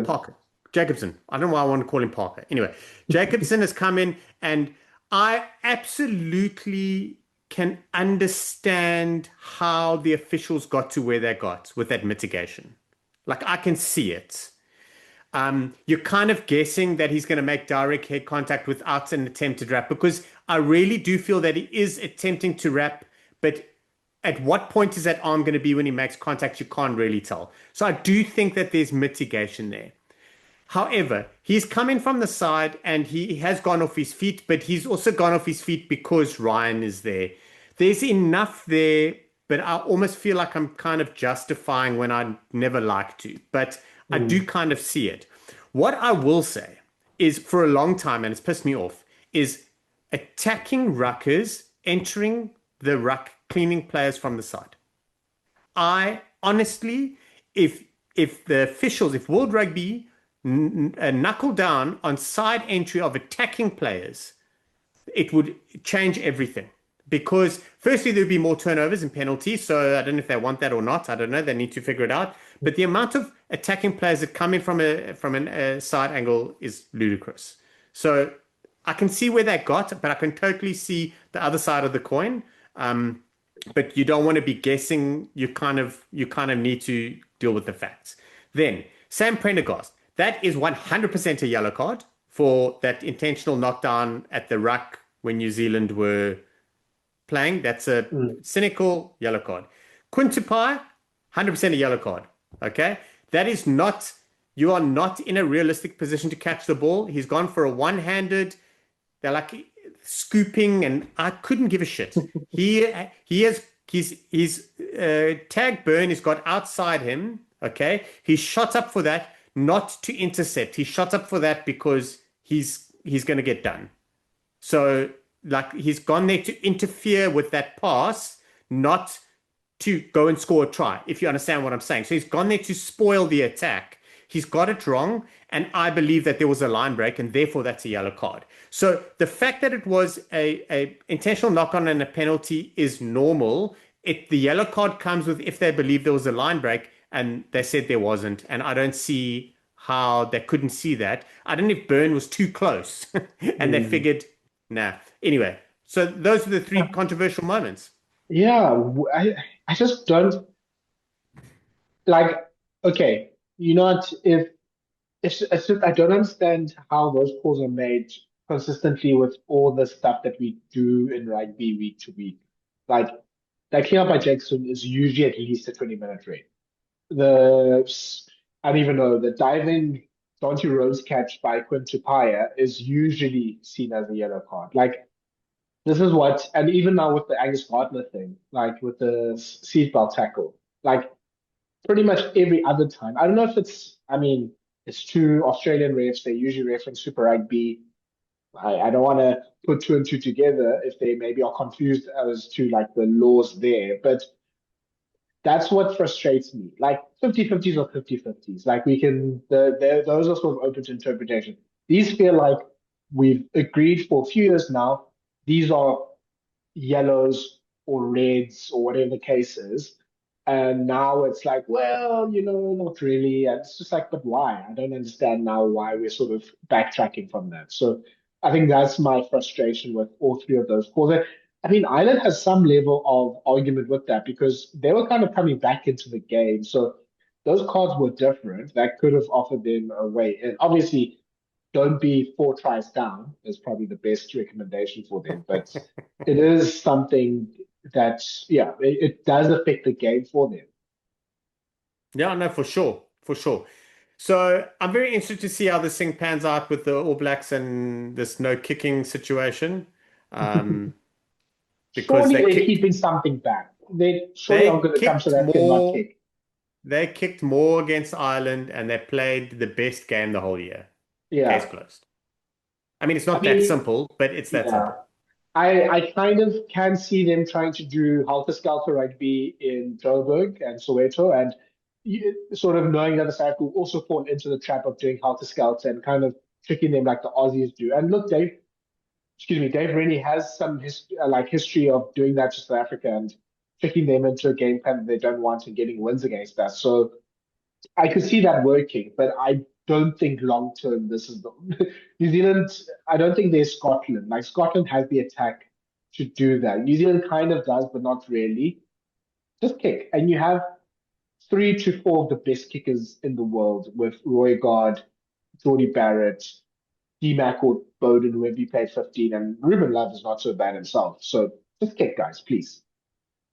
Parker. Jacobson. I don't know why I want to call him Parker. Anyway, Jacobson has come in, and I absolutely can understand how the officials got to where they got with that mitigation. Like, I can see it. You're kind of guessing that he's going to make direct head contact without an attempted wrap, because I really do feel that he is attempting to wrap, but at what point is that arm going to be when he makes contact? You can't really tell. So I do think that there's mitigation there. However, he's coming from the side and he has gone off his feet, but he's also gone off his feet because Ryan is there. There's enough there, but I almost feel like I'm kind of justifying when I never like to. But I do kind of see it. What I will say is, for a long time, and it's pissed me off, is attacking ruckers, entering the ruck, cleaning players from the side. I honestly, if the officials, if World Rugby knuckle down on side entry of attacking players, it would change everything. Because firstly, there'd be more turnovers and penalties. So I don't know if they want that or not. I don't know. They need to figure it out. But the amount of attacking players that come in from a side angle is ludicrous. So I can see where they got, but I can totally see the other side of the coin. But you don't want to be guessing. You kind of need to deal with the facts. Then Sam Prendergast. That is 100% a yellow card for that intentional knockdown at the ruck when New Zealand were playing. That's a cynical yellow card. Quintupai, 100% a yellow card. Okay? That is not, you are not in a realistic position to catch the ball. He's gone for a one-handed, they're like scooping, and I couldn't give a shit. His tag burn has got outside him. Okay? He shot up for that. Not to intercept. He shot up for that because he's going to get done. So, like, he's gone there to interfere with that pass, not to go and score a try, if you understand what I'm saying. So he's gone there to spoil the attack. He's got it wrong, and I believe that there was a line break, and therefore that's a yellow card. So the fact that it was a intentional knock-on and a penalty is normal. The yellow card comes with if they believe there was a line break, and they said there wasn't, and I don't see how they couldn't see that. I don't know if Byrne was too close, and they figured, nah. Anyway, so those are the 3 controversial moments. Yeah, I just don't, like, okay, you know what, if it's just I don't understand how those calls are made consistently with all the stuff that we do in rugby week to week. Like that clean up by Jackson is usually at least a 20-minute rate. The I don't even know, the diving Dante Rose catch by Quinn Tupaia is usually seen as a yellow card. Like this is what, and even now with the Angus Gardner thing, like with the seatbelt tackle, like pretty much every other time. I don't know if I mean, it's two Australian refs. They usually reference Super Rugby. I don't want to put two and two together if they maybe are confused as to like the laws there. But that's what frustrates me. Like 50-50s or 50-50s. Like we can, those are sort of open to interpretation. These feel like we've agreed for a few years now. These are yellows or reds or whatever the case is. And now it's like, well, not really. And it's just like, but why? I don't understand now why we're sort of backtracking from that. So I think that's my frustration with all three of those calls. I mean, Ireland has some level of argument with that because they were kind of coming back into the game. So those cards were different. That could have offered them a way in. Obviously, don't be 4 tries down is probably the best recommendation for them. But it is something that, yeah, it does affect the game for them. Yeah, no, for sure, for sure. So I'm very interested to see how this thing pans out with the All Blacks and this no kicking situation, um, because Surely they're keeping something back. They surely aren't they going to come South kicked Africa and not more. kick. They kicked more against Ireland, and they played the best game the whole year. Case Yeah. closed. I mean, it's I not that mean, simple, but it's that yeah. simple. I kind of can see them trying to do helter-skelter rugby in Joburg and Soweto, and sort of knowing that the South Africa will also fall into the trap of doing helter-skelter and kind of tricking them like the Aussies do. And look, Dave Rennie has some history of doing that to South Africa and tricking them into a game plan that they don't want and getting wins against us. So I could see that working, but I don't think long term this is the New Zealand. I don't think they're Scotland. Like Scotland has the attack to do that. New Zealand kind of does, but not really. Just kick, and you have 3 to 4 of the best kickers in the world with Roy Gard, Geordie Barrett, D-Mac or Bowden, whoever you played 15, and Ruben Love is not so bad himself. So just kick, guys, please.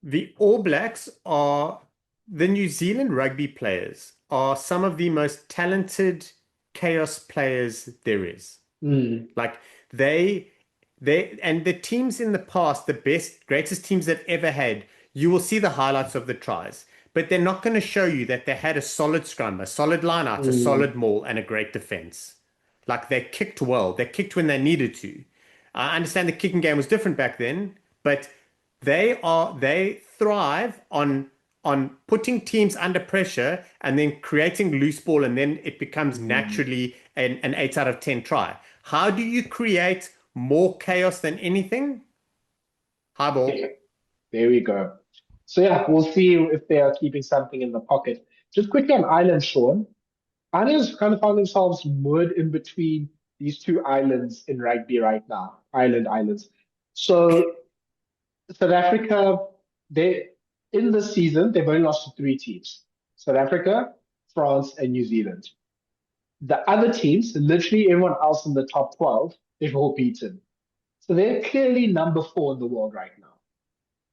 The All Blacks are the New Zealand rugby players are some of the most talented chaos players there is. Mm. Like they and the teams in the past, the best, greatest teams they've ever had, you will see the highlights of the tries, but they're not going to show you that they had a solid scrum, a solid line out, a Mm. solid maul, and a great defense. Like they kicked well, they kicked when they needed to. I understand the kicking game was different back then, but they thrive on putting teams under pressure and then creating loose ball, and then it becomes Mm. naturally an 8 out of 10 try. How do you create more chaos than anything? High ball. Yeah, there we go. So yeah, we'll see if they are keeping something in the pocket. Just quickly on Ireland, Sean. Ireland's kind of found themselves moored in between these two islands in rugby right now. Islands. So South Africa, they in this season, they've only lost to 3 teams. South Africa, France, and New Zealand. The other teams, literally everyone else in the top 12, they've all beaten. So they're clearly number 4 in the world right now.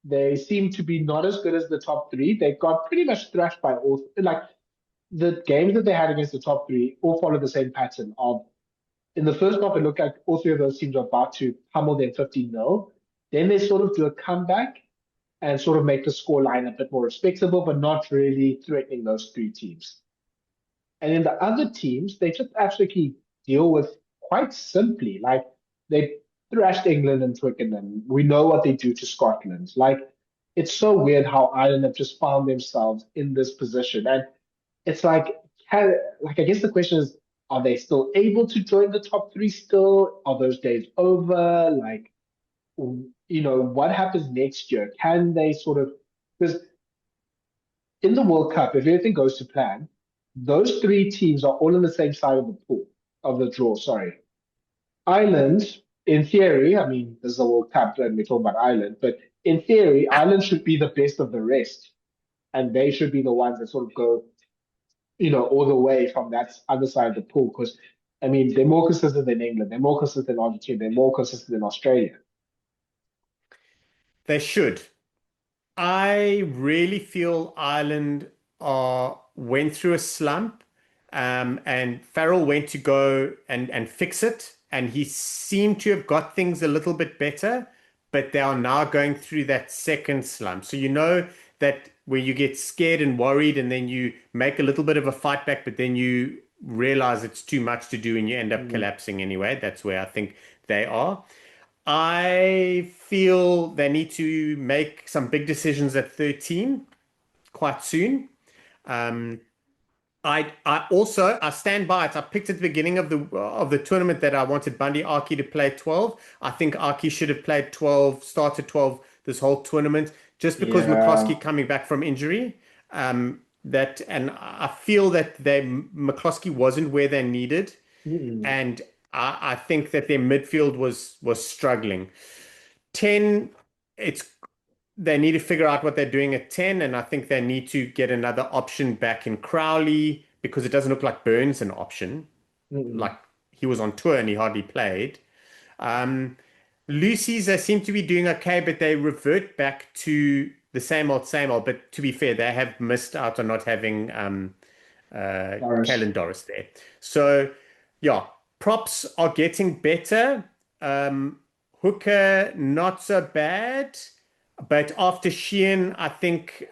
They seem to be not as good as the top three. They got pretty much thrashed by all, like the games that they had against the top three all follow the same pattern of in the first half, it looked like all three of those teams are about to pummel them 15-0. Then they sort of do a comeback and sort of make the score line a bit more respectable, but not really threatening those 3 teams. And then the other teams, they just absolutely deal with quite simply. Like they thrashed England and Twickenham. We know what they do to Scotland. Like it's so weird how Ireland have just found themselves in this position. And it's like, I guess the question is, are they still able to join the top three still? Are those days over? Like, what happens next year? Can they sort of, because in the World Cup, if everything goes to plan, those 3 teams are all on the same side of the pool, of the draw, sorry. Ireland, in theory, I mean, this is a World Cup and we're talking about Ireland, but in theory, Ireland should be the best of the rest. And they should be the ones that sort of go all the way from that other side of the pool. Because, I mean, they're more consistent than England. They're more consistent than Argentina. They're more consistent than Australia. They should. I really feel Ireland went through a slump, and Farrell went to go and fix it, and he seemed to have got things a little bit better, but they are now going through that second slump. So you know that where you get scared and worried, and then you make a little bit of a fight back, but then you realize it's too much to do, and you end up collapsing anyway. That's where I think they are. I feel they need to make some big decisions at 13 quite soon. Um, I stand by it. I picked at the beginning of the tournament that I wanted Bundy Aki to play 12. I think Aki should have played 12, started 12 this whole tournament, just because McCloskey coming back from injury. And I feel that McCloskey wasn't where they needed, and I think that their midfield was struggling. 10, they need to figure out what they're doing at 10, and I think they need to get another option back in Crowley, because it doesn't look like Burns an option. Like, he was on tour and he hardly played. Lucy's, they seem to be doing okay, but they revert back to the same old, same old. But to be fair, they have missed out on not having Caelan Doris there. So, yeah, props are getting better. Hooker, not so bad. But after Sheehan, I think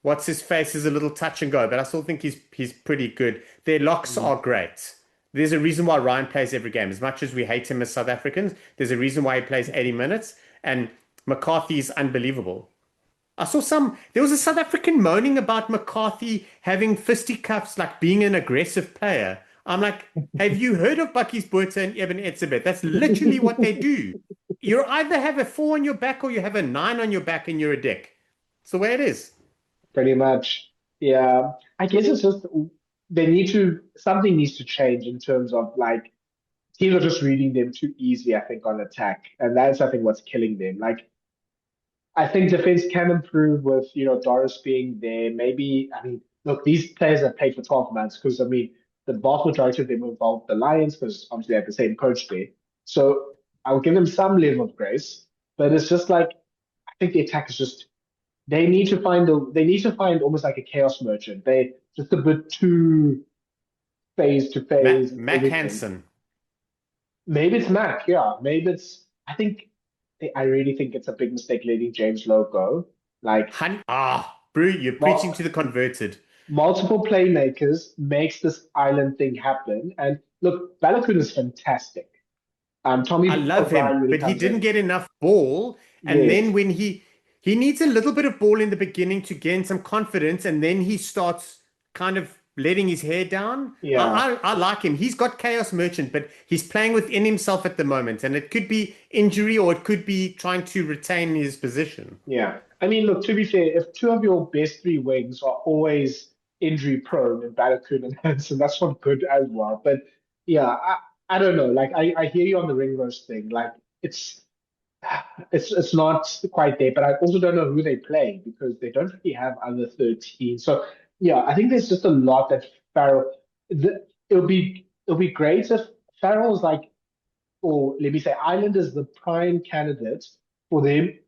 what's his face is a little touch and go, but I still think he's pretty good. Their locks are great. There's a reason why Ryan plays every game. As much as we hate him as South Africans, there's a reason why he plays 80 minutes. And McCarthy is unbelievable. There was a South African moaning about McCarthy having fisticuffs, like being an aggressive player. I'm like, have you heard of Bakkies Botha and Eben Etzebeth? That's literally what they do. You either have a 4 on your back or you have a 9 on your back and you're a dick. It's the way it is. Pretty much. Yeah. I guess it's just something needs to change in terms of, like, teams are just reading them too easy, I think, on attack. And that's, I think, what's killing them. Like, I think defense can improve with, Doris being there. Maybe, I mean, look, these players have played for 12 months because, I mean, the vast majority of them involved the Lions because obviously they have the same coach there. So I'll give them some level of grace, but it's just like, I think the attack is just, they need to find almost like a chaos merchant. They just a bit too phase to phase. Mac Hansen. Maybe it's Mac, yeah. I really think it's a big mistake letting James Lowe go. Like, Brew, you're preaching to the converted. Multiple playmakers makes this island thing happen. And look, Balakun is fantastic. Tommy, I love him, but he didn't get enough ball. And then when he needs a little bit of ball in the beginning to gain some confidence, and then he starts kind of letting his hair down. Yeah. I like him. He's got chaos merchant, but he's playing within himself at the moment, and it could be injury or it could be trying to retain his position. Yeah. I mean, look, to be fair, if 2 of your best 3 wings are always injury prone in Balakun and Hansen, that's not good as well. But yeah, I don't know. Like, I hear you on the ring roast thing. Like, it's not quite there, but I also don't know who they play because they don't really have under 13. So yeah, I think there's just a lot that Farrell. It'll be great if Farrell's like, or let me say, Ireland is the prime candidate for them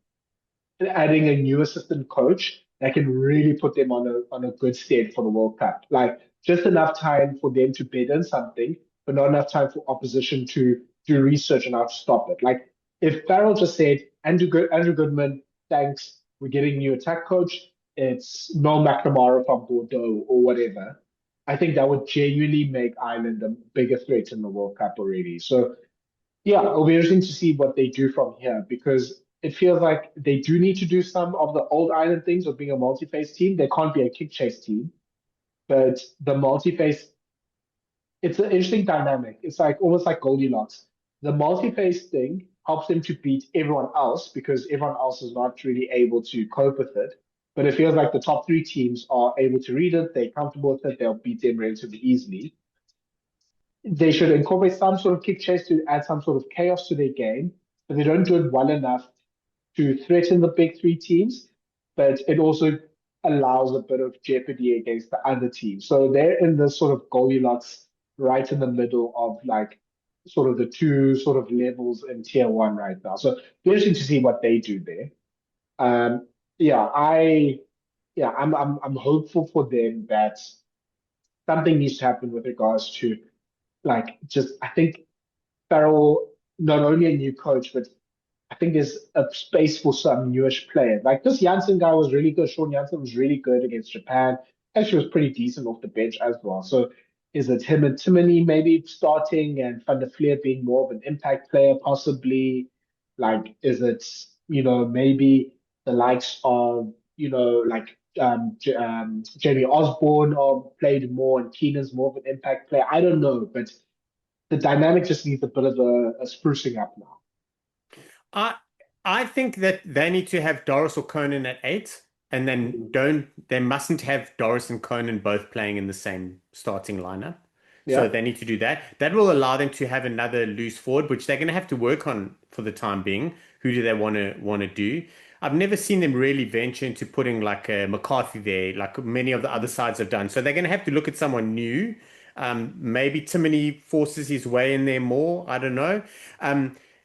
adding a new assistant coach that can really put them on a good stead for the World Cup. Like, just enough time for them to bid in something, but not enough time for opposition to do research on how to stop it. Like, if Farrell just said, Andrew Goodman, thanks, we're getting a new attack coach, it's Noel McNamara from Bordeaux or whatever, I think that would genuinely make Ireland a bigger threat in the World Cup already. So yeah, it'll be interesting to see what they do from here, because it feels like they do need to do some of the old Ireland things of being a multi-face team. They can't be a kick chase team, but the multi-face, it's an interesting dynamic. It's like almost like Goldilocks. The multi-face thing helps them to beat everyone else because everyone else is not really able to cope with it. But it feels like the top 3 teams are able to read it. They're comfortable with it. They'll beat them relatively easily. They should incorporate some sort of kick chase to add some sort of chaos to their game, but they don't do it well enough to threaten the big 3 teams. But it also allows a bit of jeopardy against the other team. So they're in this sort of Goldilocks right in the middle of like sort of the two sort of levels in tier one right now. So very interesting to see what they do there. Um, yeah, I'm hopeful for them that something needs to happen with regards to like just I think Farrell not only a new coach, but I think there's a space for some newish players. Like this Janssen guy was really good. Shaun Janssen was really good against Japan. Actually was pretty decent off the bench as well. So is it him and Timony maybe starting and Van der Fleer being more of an impact player possibly? Like is it, maybe the likes of, like Jamie Osborne or played more and Keenan's more of an impact player? I don't know, but the dynamic just needs a bit of a sprucing up now. I think that they need to have Doris or Conan at 8, and then they mustn't have Doris and Conan both playing in the same starting lineup. Yeah. So they need to do that. That will allow them to have another loose forward, which they're going to have to work on for the time being. Who do they want to do? I've never seen them really venture into putting like a McCarthy there, like many of the other sides have done. So they're going to have to look at someone new. Maybe Timony forces his way in there more. I don't know.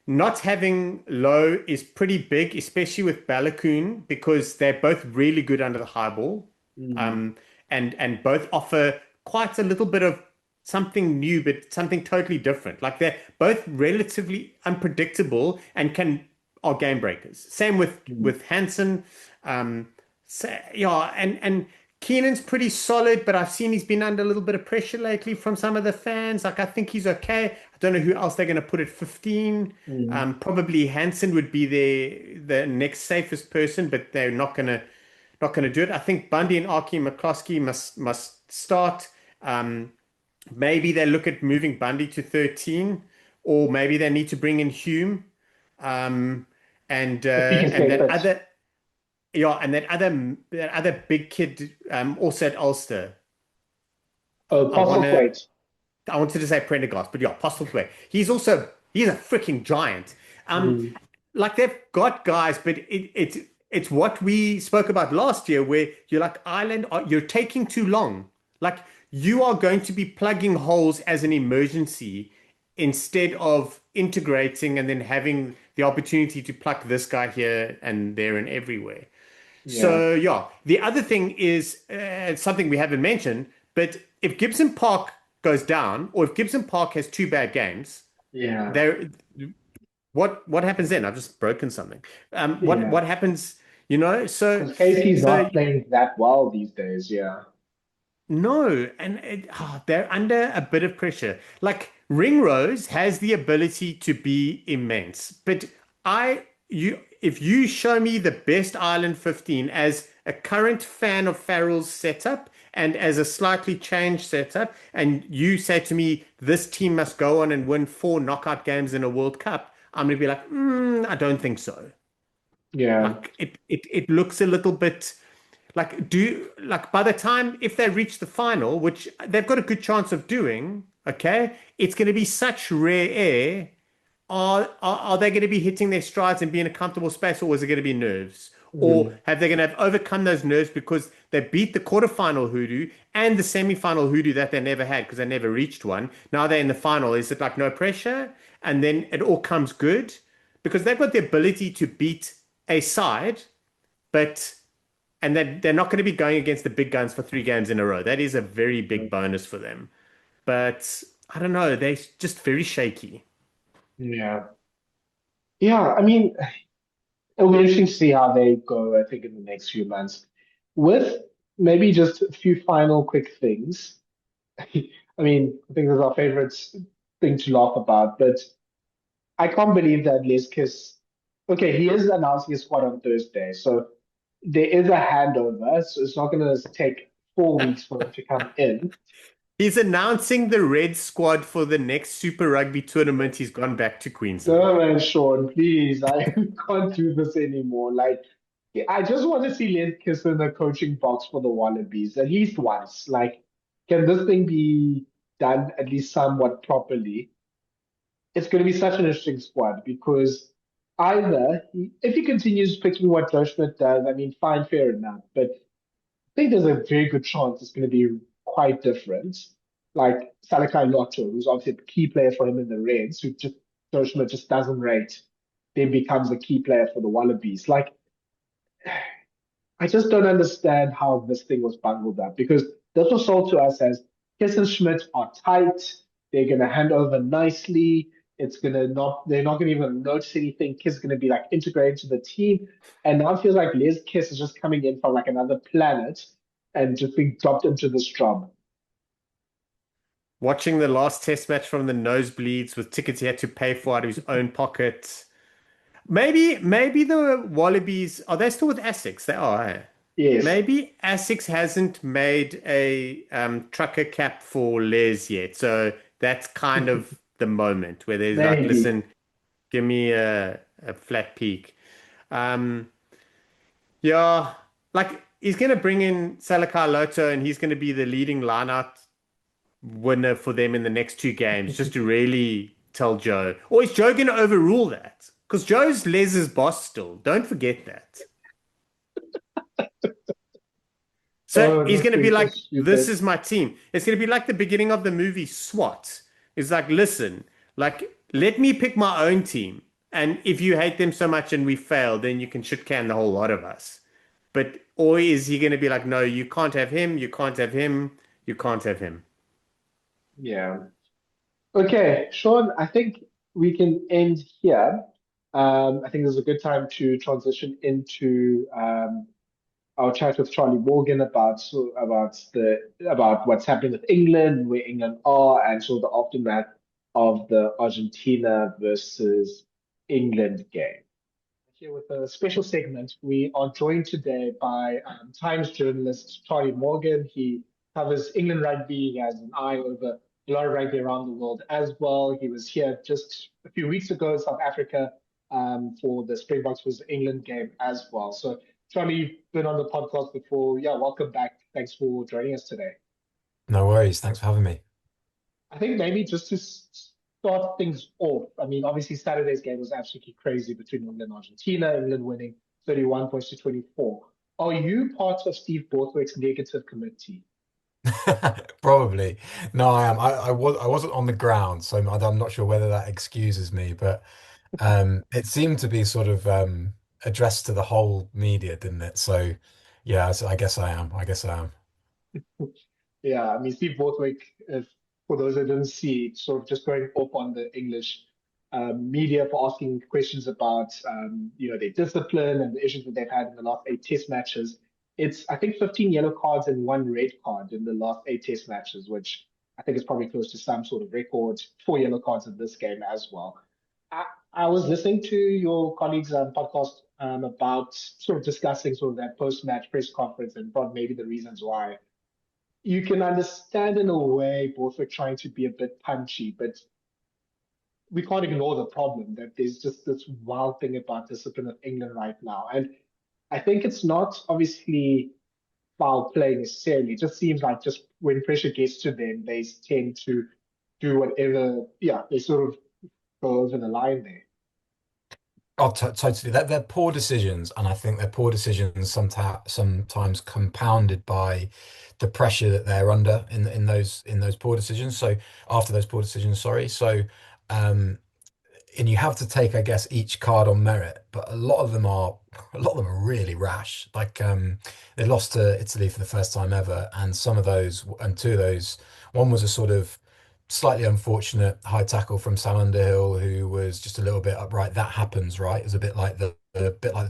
Not having Low is pretty big, especially with Balakoon, because they're both really good under the high ball. And both offer quite a little bit of something new, but something totally different. Like they're both relatively unpredictable and are game breakers. Same with Hansen. And Keenan's pretty solid, but I've seen he's been under a little bit of pressure lately from some of the fans. Like I think he's okay. I don't know who else they're going to put at 15. Probably Hansen would be the next safest person, but they're not going to do it. I think Bundy and Aki McCloskey must start. Maybe they look at moving Bundy to 13, or maybe they need to bring in Hume, and that other big kid also at Ulster. Oh, Postlethwaite. I wanted to say Prendergast, but yeah, Postlethwaite. He's a freaking giant. Like they've got guys, but it's what we spoke about last year, where you're like Ireland, you're taking too long. Like you are going to be plugging holes as an emergency instead of integrating and then having the opportunity to pluck this guy here and there and everywhere. Yeah. So yeah, the other thing is something we haven't mentioned, but if Gibson Park goes down, or if Gibson Park has 2 bad games, what happens then? I've just broken something. What happens? So Casey's not playing that well these days. Yeah. No, and they're under a bit of pressure. Like Ringrose has the ability to be immense, but if you show me the best Ireland 15 as a current fan of Farrell's setup and as a slightly changed setup, and you say to me this team must go on and win 4 knockout games in a World Cup, I'm gonna be like, I don't think so. Yeah, like it looks a little bit. Like by the time if they reach the final, which they've got a good chance of doing, okay, it's going to be such rare air. Are they going to be hitting their strides and be in a comfortable space, or is it going to be nerves? Or have they going to have overcome those nerves because they beat the quarterfinal hoodoo and the semi-final hoodoo that they never had because they never reached one? Now they're in the final. Is it like no pressure? And then it all comes good because they've got the ability to beat a side, and they're not going to be going against the big guns for 3 games in a row. That is a very big bonus for them. But I don't know. They're just very shaky. Yeah. Yeah, I mean, it'll be interesting to see how they go, I think, in the next few months. With maybe just a few final quick things. I mean, I think that's our favorite thing to laugh about, but I can't believe that Leskis, okay, he is announcing his squad on Thursday, so there is a handover, so it's not going to take 4 weeks for him to come in. He's announcing the red squad for the next Super Rugby tournament. He's gone back to Queensland. No, man, Shaun, please, I can't do this anymore. Like, I just want to see Leskis in the coaching box for the Wallabies at least once. Like, can this thing be done at least somewhat properly? It's going to be such an interesting squad because either if he continues picking what Joe Schmidt does, I mean, fine, fair enough. But think there's a very good chance it's going to be quite different. Like Salakai Lotto, who's obviously a key player for him in the Reds, who just Joe Schmidt just doesn't rate, then becomes a key player for the Wallabies. Like, I just don't understand how this thing was bungled up because this was sold to us as Kiss and Schmidt are tight. They're going to hand over nicely. It's going to not, they're not going to even notice anything. Kiss is going to be like integrated to the team. And now it feels like Les Kiss is just coming in from like another planet and just being dropped into this job. Watching the last test match from the nosebleeds with tickets he had to pay for out of his own pocket. Maybe the Wallabies, are they still with Essex? They are, eh? Yes, Maybe Essex hasn't made a trucker cap for Les yet. So that's kind of the moment where there's like, maybe. listen, give me a flat peak. Um, yeah, like he's going to bring in Salakai Loto and he's going to be the leading lineout winner for them in the next two games just to really tell Joe. Or is Joe going to overrule that? Because Joe's Les's boss still. Don't forget that. So Oh, he's this going to be thing's so like, this stupid. is my team. It's going to be like the beginning of the movie SWAT. It's like, listen, like, let me pick my own team. And if you hate them so much and we fail, then you can shit can the whole lot of us. But, or is he going to be like, no, you can't have him, you can't have him, you can't have him. Yeah. Okay, Sean, I think we can end here. I think this is a good time to transition into our chat with Charlie Morgan about about what's happening with England, where England are, and sort of the aftermath of the Argentina versus England game. Here with a special segment, we are joined today by Times journalist Charlie Morgan. He covers England rugby. He has an eye over a lot of rugby around the world as well. He was here just a few weeks ago in South Africa for the Springboks versus England game as well. So, Charlie, you've been on the podcast before. Yeah, welcome back. Thanks for joining us today. No worries. Thanks for having me. I think maybe just to start things off, I mean, obviously Saturday's game was absolutely crazy between England and Argentina, England winning 31 points to 24. Are you part of Steve Borthwick's negative committee? Probably. No, I am. I wasn't on the ground, so I'm not sure whether that excuses me, but it seemed to be sort of addressed to the whole media, didn't it? So yeah, so I guess I am. I guess I am. Yeah, I mean, Steve Borthwick, if, for those that didn't see, sort of just going off on the English media for asking questions about, their discipline and the issues that they've had in the last eight test matches. It's, I think, 15 yellow cards and one red card in the last eight test matches, which I think is probably close to some sort of record. Four yellow cards in this game as well. I, I was listening to your colleagues' podcast about sort of discussing sort of that post-match press conference and thought maybe the reasons why you can understand in a way both were trying to be a bit punchy, but we can't ignore the problem that there's just this wild thing about discipline of England right now. And I think it's not obviously foul play necessarily. It just seems like just when pressure gets to them, they tend to do whatever. Yeah, they sort of go over the line there. Oh, totally. They're poor decisions, and I think they're poor decisions sometimes compounded by the pressure that they're under in those poor decisions. So after those poor decisions, sorry. So um, and you have to take, I guess, each card on merit, but a lot of them are really rash. Like they lost to Italy for the first time ever, and some of those and two of those, one was a sort of slightly unfortunate high tackle from Sam Underhill, who was just a little bit upright. That happens, right? It was a bit like the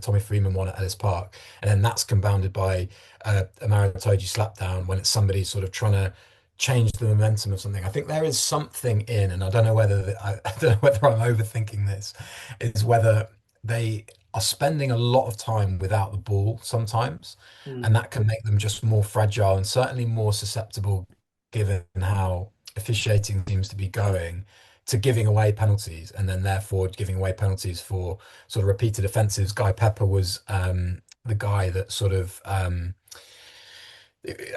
Tommy Freeman one at Ellis Park, and then that's compounded by a Maritoji slapdown when it's somebody sort of trying to change the momentum of something. I think there is something in, and I don't know I don't know whether I'm overthinking this, is whether they are spending a lot of time without the ball sometimes, and Mm. that can make them just more fragile and certainly more susceptible, given how officiating seems to be going, to giving away penalties, and then therefore giving away penalties for sort of repeated offensives. Guy Pepper was the guy that sort of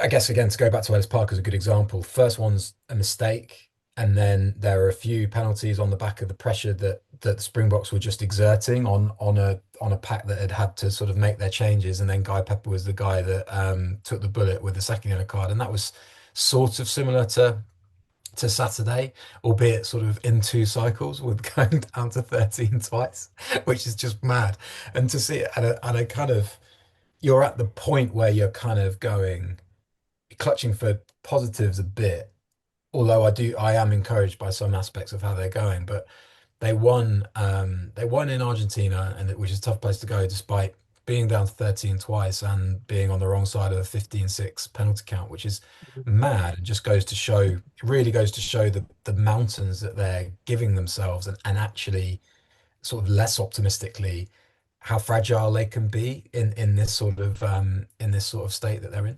I guess again to go back to Ellis Park as a good example. First one's a mistake, and then there are a few penalties on the back of the pressure that the Springboks were just exerting on a pack that had to sort of make their changes, and then Guy Pepper was the guy that took the bullet with the second yellow card, and that was sort of similar to Saturday, albeit sort of in two cycles with going down to 13 twice, which is just mad. And to see it at a kind of, you're at the point where you're kind of going, clutching for positives a bit, although I am encouraged by some aspects of how they're going, but they won in Argentina, which is a tough place to go, despite being down to 13 twice and being on the wrong side of the 15-6 penalty count, which is mad. It just goes to show, it really goes to show the mountains that they're giving themselves, and actually sort of less optimistically how fragile they can be in this sort of state that they're in.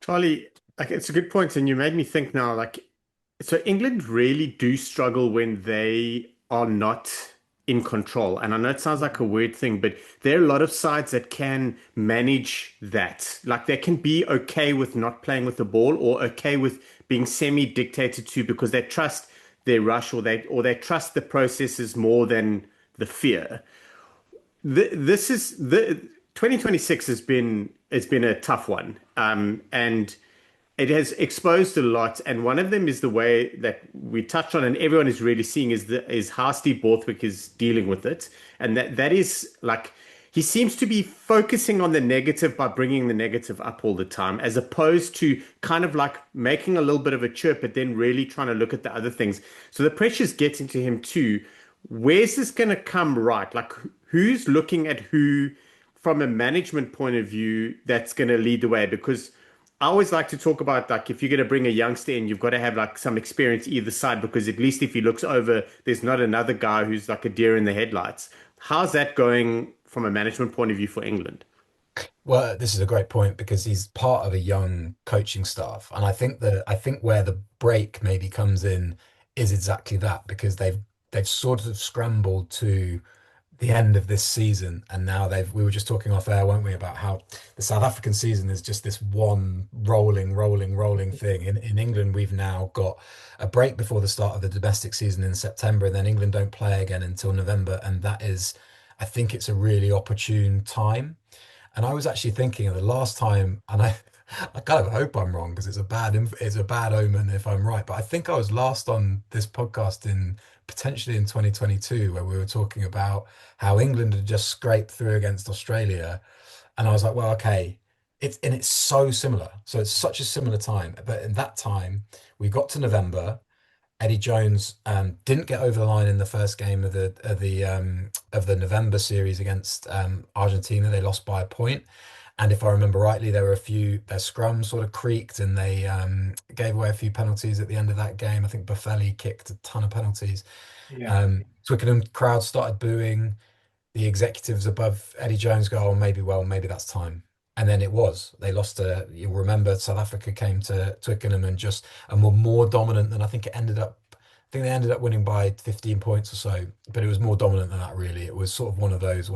Charlie, like it's a good point, and you made me think now, like, so England really do struggle when they are not in control. And I know it sounds like a weird thing, but there are a lot of sides that can manage that. Like they can be okay with not playing with the ball, or okay with being semi-dictated to, because they trust their rush, or they trust the processes more than the fear. This is the 2026 has been a tough one, and it has exposed a lot. And one of them is the way that we touched on, and everyone is really seeing, is how Steve Borthwick is dealing with it, and that is like he seems to be focusing on the negative by bringing the negative up all the time, as opposed to kind of like making a little bit of a chirp, but then really trying to look at the other things. So the pressure's getting to him too. Where's this going to come right? Like who's looking at who from a management point of view that's going to lead the way? Because I always like to talk about, like, if you're going to bring a youngster in, you've got to have like some experience either side, because at least if he looks over, there's not another guy who's like a deer in the headlights. How's that going from a management point of view for England? Well, this is a great point because he's part of a young coaching staff, and I think where the break maybe comes in is exactly that, because they've sort of scrambled to the end of this season, and now we were just talking off air, weren't we, about how the South African season is just this one rolling thing. In England, we've now got a break before the start of the domestic season in September, and then England don't play again until November, and that is, I think it's a really opportune time. And I was actually thinking of the last time, and I kind of hope I'm wrong because it's a bad omen if I'm right. But I think I was last on this podcast potentially in 2022, where we were talking about how England had just scraped through against Australia, and I was like, well, okay, it's so similar. So it's such a similar time. But in that time, we got to November. Eddie Jones didn't get over the line in the first game of the November series against Argentina. They lost by a point. And if I remember rightly, their scrum sort of creaked, and they gave away a few penalties at the end of that game. I think Buffelli kicked a ton of penalties. Yeah. Twickenham crowd started booing. The executives above Eddie Jones go, oh, maybe that's time. And then it was. They lost you'll remember South Africa came to Twickenham and were more dominant than I think it ended up. I think they ended up winning by 15 points or so, but it was more dominant than that, really. It was sort of one of those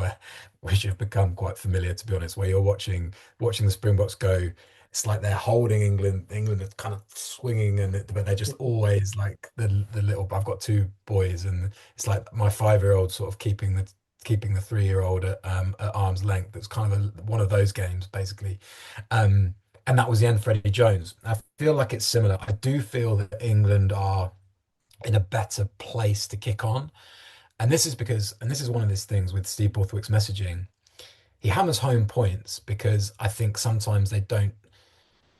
which have become quite familiar, to be honest, where you're watching the Springboks go. It's like they're holding England. England are kind of swinging, but they're just always like the little. I've got two boys, and it's like my 5-year-old sort of keeping the 3-year-old at arm's length. It's kind of one of those games, basically. And that was the end for Eddie Jones. I feel like it's similar. I do feel that England are in a better place to kick on. And this is one of these things with Steve Borthwick's messaging. He hammers home points because I think sometimes they don't.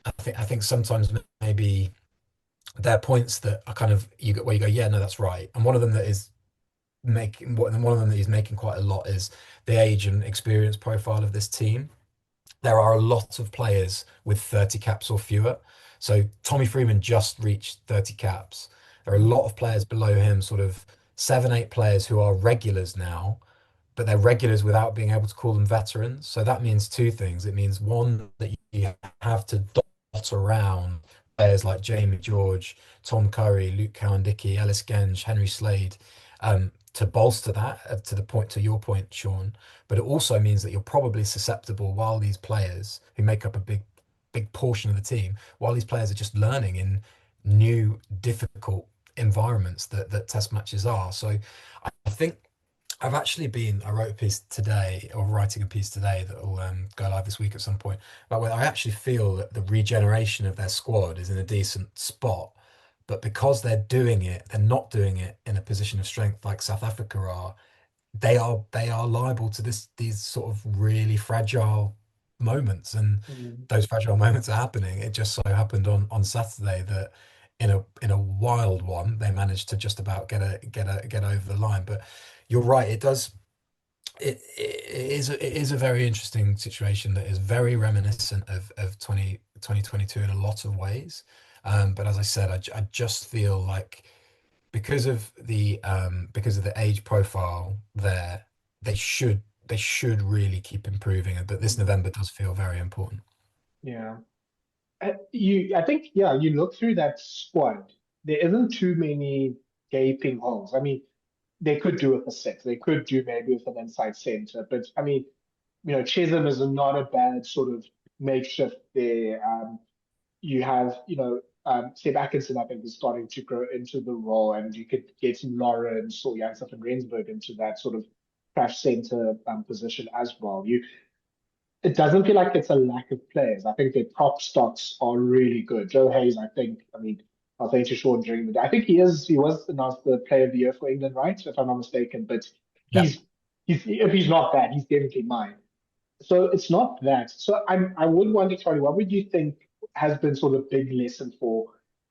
I think sometimes maybe there are points that are kind of where you go, yeah, no, that's right. And one of them that he's making quite a lot is the age and experience profile of this team. There are a lot of players with 30 caps or fewer. So Tommy Freeman just reached 30 caps. There are a lot of players below him, sort of 7, 8 players who are regulars now, but they're regulars without being able to call them veterans. So that means two things. It means one, that you have to dot around players like Jamie George, Tom Curry, Luke Cowan-Dickey, Ellis Genge, Henry Slade, to bolster that to your point, Shaun. But it also means that you're probably susceptible while these players who make up a big portion of the team, while these players are just learning in new, difficult environments that test matches are. So I think I've actually been, I wrote a piece today, or writing a piece today that will go live this week at some point, but where I actually feel that the regeneration of their squad is in a decent spot. But because they're not doing it in a position of strength like South Africa are, they are liable to these sort of really fragile moments, and Mm. those fragile moments are happening. It just so happened on Saturday that in a wild one they managed to just about get over the line. But you're right, it is a very interesting situation that is very reminiscent of 2022 in a lot of ways. But as I said, I just feel like because of the age profile there, they should really keep improving. But this Mm. November does feel very important. Yeah. I think, yeah, you look through that squad, there isn't too many gaping holes. I mean, they could do with a six. They could do maybe with an inside center. But I mean, Chisholm is not a bad sort of makeshift there. You have, Seb Atkinson, I think, is starting to grow into the role, and you could get Lawrence or Janssen van Rensburg into that sort of crash center position as well. It doesn't feel like it's a lack of players. I think their prop stocks are really good. Joe Hayes, I think, I mean, I was saying to Sean during the day, I think he was announced the player of the year for England, right? If I'm not mistaken. But Yeah. he's if he's not that, he's definitely mine. So it's not that. So I would wonder, Charlie, what would you think has been sort of big lesson for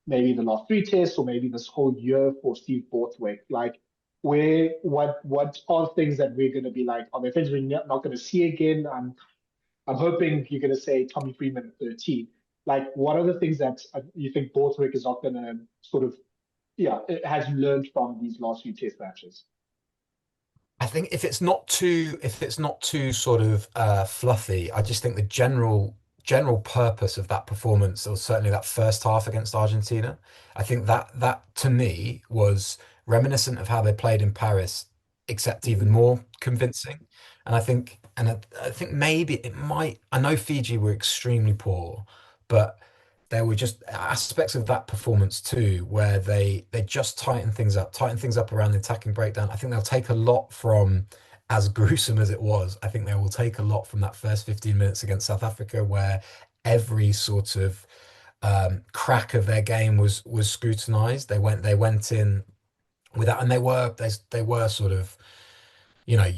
maybe the last three tests or maybe this whole year for Steve Borthwick? Like, what are things that we're going to be like, are there things we're not going to see again? I'm hoping you're going to say Tommy Freeman at 13. Like, what are the things that you think Borthwick is not going to sort of, yeah, it has learned from these last few test matches? I think if it's not too sort of fluffy, I just think the general purpose of that performance, or certainly that first half against Argentina, I think that to me was reminiscent of how they played in Paris, except even Mm-hmm. more convincing. And I think maybe it might. I know Fiji were extremely poor, but there were just aspects of that performance too, where they just tighten things up around the attacking breakdown. I think they'll take a lot from, as gruesome as it was, I think they will take a lot from that first 15 minutes against South Africa, where every sort of crack of their game was scrutinized. They went in without, and they were sort of, you know,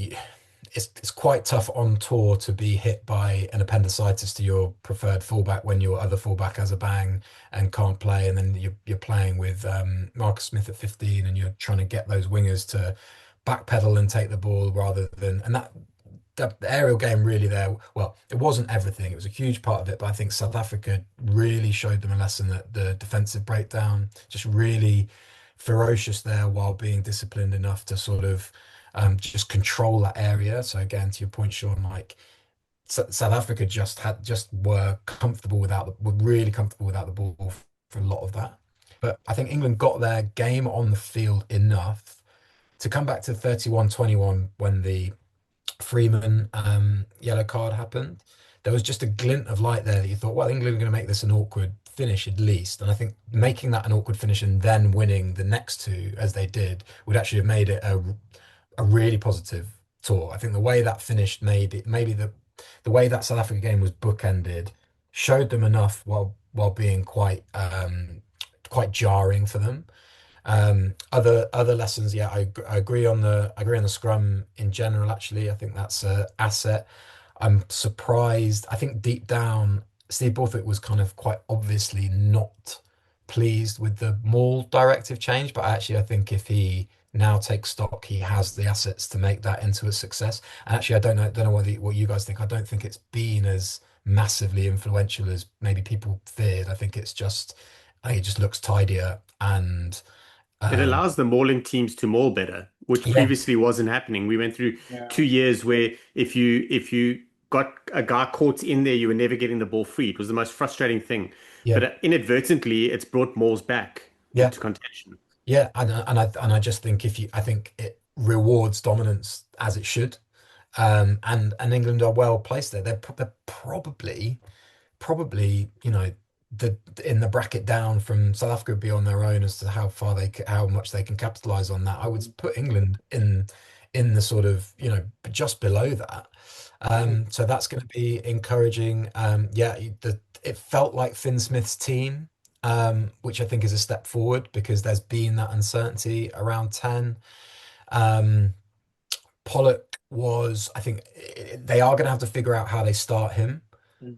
it's quite tough on tour to be hit by an appendicitis to your preferred fullback when your other fullback has a bang and can't play, and then you're playing with Marcus Smith at 15, and you're trying to get those wingers to backpedal and take the ball rather than, and that the aerial game really there. Well, it wasn't everything; it was a huge part of it, but I think South Africa really showed them a lesson, that the defensive breakdown just really ferocious there, while being disciplined enough to sort of just control that area. So again, to your point, Sean, like South Africa just were really comfortable without the ball for a lot of that. But I think England got their game on the field enough to come back to 31-21 when the Freeman yellow card happened. There was just a glint of light there that you thought, well, England are going to make this an awkward finish at least. And I think making that an awkward finish and then winning the next two as they did would actually have made it a really positive tour. I think the way that finished, maybe the way that South Africa game was bookended, showed them enough while being quite jarring for them. Other lessons, yeah, I agree on the scrum in general. Actually, I think that's a asset. I'm surprised. I think deep down, Steve Borthwick was kind of quite obviously not pleased with the Maul directive change, but actually, I think if he now takes stock, he has the assets to make that into a success. And actually, I don't know what you guys think. I don't think it's been as massively influential as maybe people feared. I think it just looks tidier and It um, allows the mauling teams to maul better, which yeah, previously wasn't happening. We went through Yeah. 2 years where if you got a guy caught in there, you were never getting the ball free. It was the most frustrating thing. yeah, But inadvertently, it's brought mauls back yeah, into contention. yeah. And I just think I think it rewards dominance as it should. And England are well placed there. They're probably, the in the bracket down from South Africa would be on their own as to how much they can capitalize on that. I would put England in the sort of, just below that. So that's going to be encouraging. Yeah, it felt like Finn Smith's team, which I think is a step forward because there's been that uncertainty around 10. Um, Pollock I think they are going to have to figure out how they start him,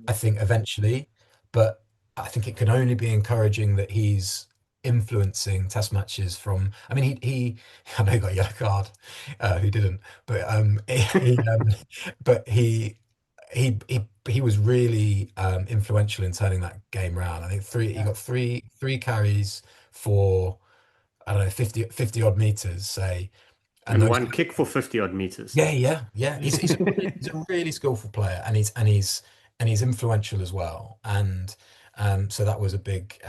I Mm. think eventually, but I think it can only be encouraging that he's influencing test matches I mean, I know he got a yellow card, who didn't, but but he was really influential in turning that game around. I think he Yeah. got three carries for, I don't know, 50 odd meters, say, and And those. one kick for 50 odd meters. Yeah. He's a really skillful player, and he's influential as well. And so that was a big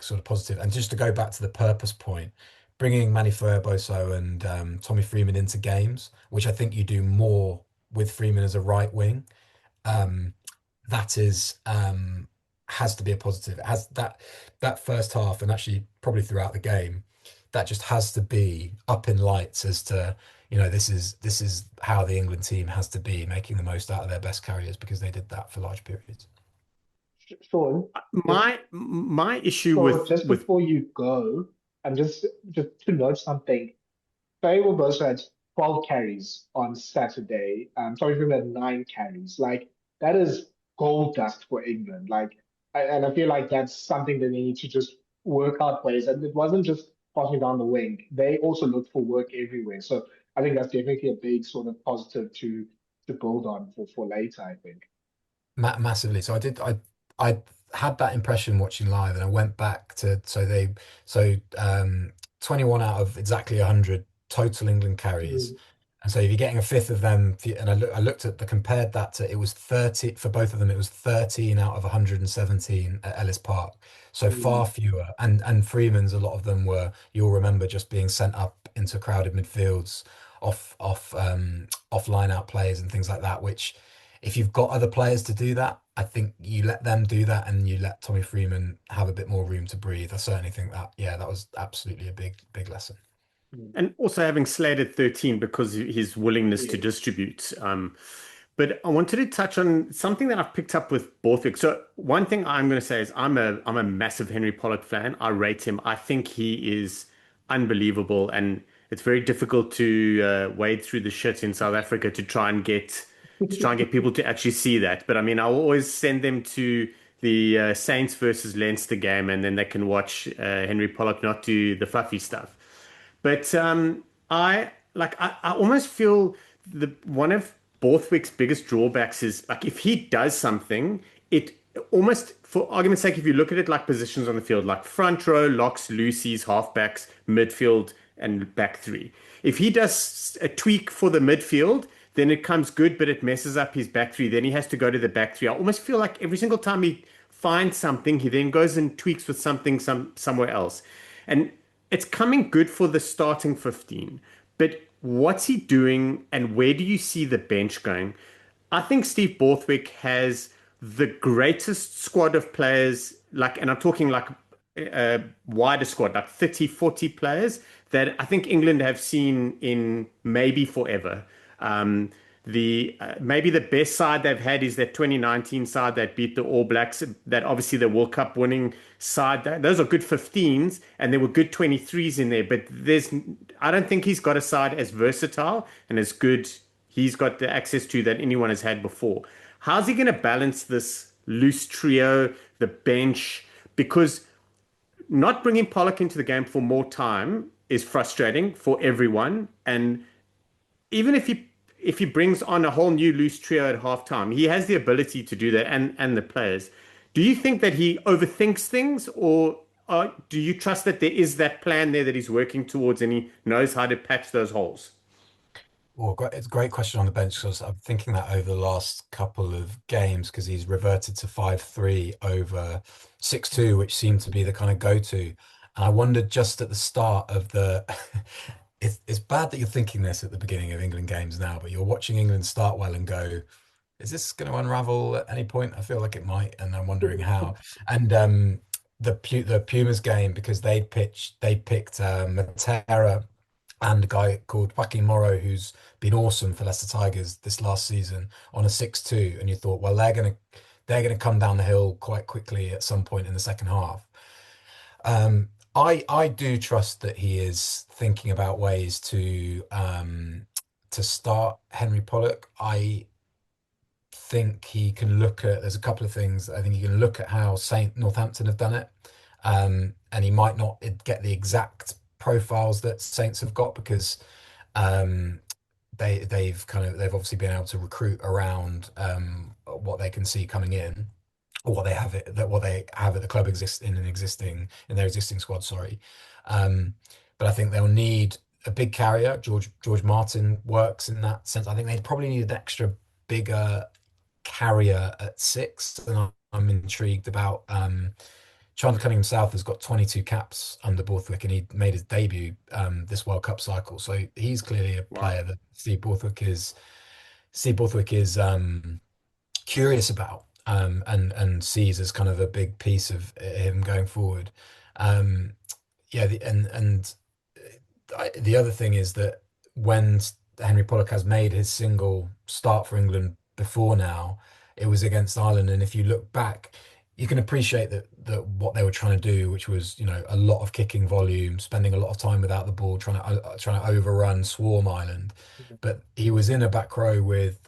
sort of positive. And just to go back to the purpose point, bringing Manie Feyi-Waboso and Tommy Freeman into games, which I think you do more with Freeman as a right wing. Um, that is has to be a positive. It has that first half, and actually probably throughout the game, that just has to be up in lights as to, this is how the England team has to be making the most out of their best carriers, because they did that for large periods. Sean, just My issue so just with before you go, and just to note something, Feyi-Waboso had 12 carries on Saturday. Sorry, we had 9 carries. Like, that is gold dust for England. Like, and I feel like that's something that they need to just work out ways. And it wasn't just passing down the wing. They also looked for work everywhere. So I think that's definitely a big sort of positive to build on for later, I think. Massively. So I had that impression watching live, and I went back to, so 21 out of exactly 100 total England carries. Mm, And so if you're getting a fifth of them, and I looked at compared that to, it was 30 for both of them. It was 13 out of 117 at Ellis Park. So mm, far fewer. And Freeman's, a lot of them were, you'll remember, just being sent up into crowded midfields off line out plays and things like that, which, if you've got other players to do that, I think you let them do that, and you let Tommy Freeman have a bit more room to breathe. I certainly think that, yeah, that was absolutely a big lesson. mm. and also having Slade at 13 because his willingness to Yes. distribute. But I wanted to touch on something that I've picked up with Borthwick. So one thing I'm going to say is I'm a massive Henry Pollock fan. I rate him. I think he is unbelievable, and it's very difficult to wade through the shit in South Africa to try and get people to actually see that. But I mean, I'll always send them to the Saints versus Leinster game, and then they can watch Henry Pollock not do the fluffy stuff. But I almost feel the one of Borthwick's biggest drawbacks is, like, if he does something, it almost, for argument's sake, if you look at it like positions on the field, like front row, locks, loosies, halfbacks, midfield, and back three. If he does a tweak for the midfield, then it comes good, but it messes up his back three. Then he has to go to the back three. I almost feel like every single time he finds something, he then goes and tweaks with something somewhere else. And it's coming good for the starting 15. But what's he doing, and where do you see the bench going? I think Steve Borthwick has the greatest squad of players, like, and I'm talking like a wider squad, like 30, 40 players that I think England have seen in maybe forever. Um, the maybe the best side they've had is that 2019 side that beat the All Blacks. That obviously the World Cup winning side. Those are good 15s, and there were good 23s in there. But I don't think he's got a side as versatile and as good. He's got the access to that anyone has had before. How's he going to balance this loose trio, the bench? Because not bringing Pollock into the game for more time is frustrating for everyone. And even if he brings on a whole new loose trio at halftime, he has the ability to do that, and the players. Do you think that he overthinks things, or do you trust that there is that plan there that he's working towards, and he knows how to patch those holes? Well, it's a great question on the bench, because I'm thinking that over the last couple of games, because he's reverted to 5-3 over 6-2, which seemed to be the kind of go-to. And I wondered just at the start of the it's bad that you're thinking this at the beginning of England games now, but you're watching England start well and go, is this going to unravel at any point? I feel like it might, and I'm wondering how. And the Pumas game, because they picked Matera and a guy called Joaquin Morrow, who's been awesome for Leicester Tigers this last season, on a 6-2, and you thought, well, they're gonna come down the hill quite quickly at some point in the second half. I do trust that he is thinking about ways to start Henry Pollock. I think he can look at, there's a couple of things. I think he can look at how Saint Northampton have done it. And he might not get the exact profiles that Saints have got, because they've obviously been able to recruit around what they can see coming in, or what they have at the club in their existing squad, sorry. But I think they'll need a big carrier. George Martin works in that sense. I think they probably need an extra bigger carrier at 6, and I'm intrigued about Chandler Cunningham South has got 22 caps under Borthwick, and he made his debut this World Cup cycle. So he's clearly a player that Steve Borthwick is curious about, and sees as kind of a big piece of him going forward. Yeah, the other thing is that when Henry Pollock has made his single start for England before now, it was against Ireland, and if you look back, you can appreciate that what they were trying to do, which was, a lot of kicking volume, spending a lot of time without the ball, trying to overrun Swarm Island. But he was in a back row with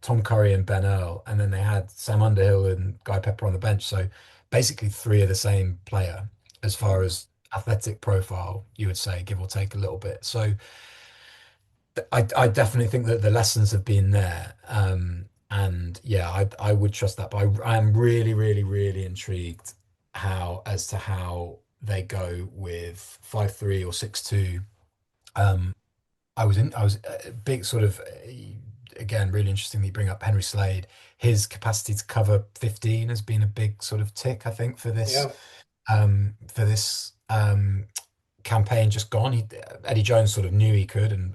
Tom Curry and Ben Earl, and then they had Sam Underhill and Guy Pepper on the bench. So basically 3 of the same player as far as athletic profile, you would say, give or take a little bit. So I definitely think that the lessons have been there. And yeah, I would trust that, but I am really, really, really intrigued as to how they go with 5-3 or 6-2. I was a big sort of, again, really interesting that you bring up Henry Slade. His capacity to cover 15 has been a big sort of tick, I think, for this campaign just gone. Eddie Jones sort of knew he could, and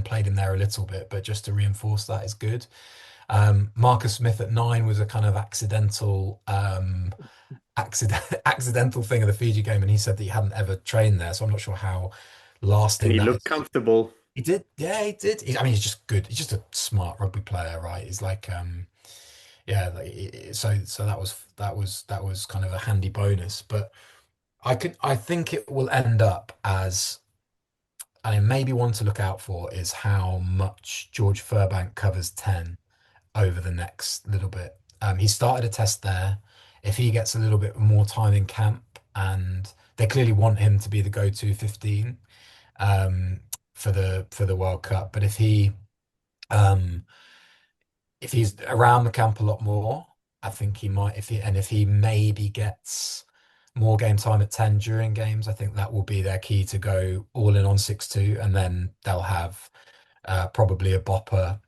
played him there a little bit, but just to reinforce that is good. Marcus Smith at 9 was a kind of accidental thing of the Fiji game, and he said that he hadn't ever trained there, so I'm not sure how lasting And he that looked is. comfortable. He did, yeah, he did. I mean, he's just good. He's just a smart rugby player, right? He's like, yeah. So that was kind of a handy bonus, but I think it will end up as, and maybe one to look out for is how much George Furbank covers 10 over the next little bit. He started a test there. If he gets a little bit more time in camp, and they clearly want him to be the go-to 15 for the World Cup, but if he's around the camp a lot more, I think he might. If he maybe gets more game time at 10 during games, I think that will be their key to go all in on 6-2, and then they'll have probably a bopper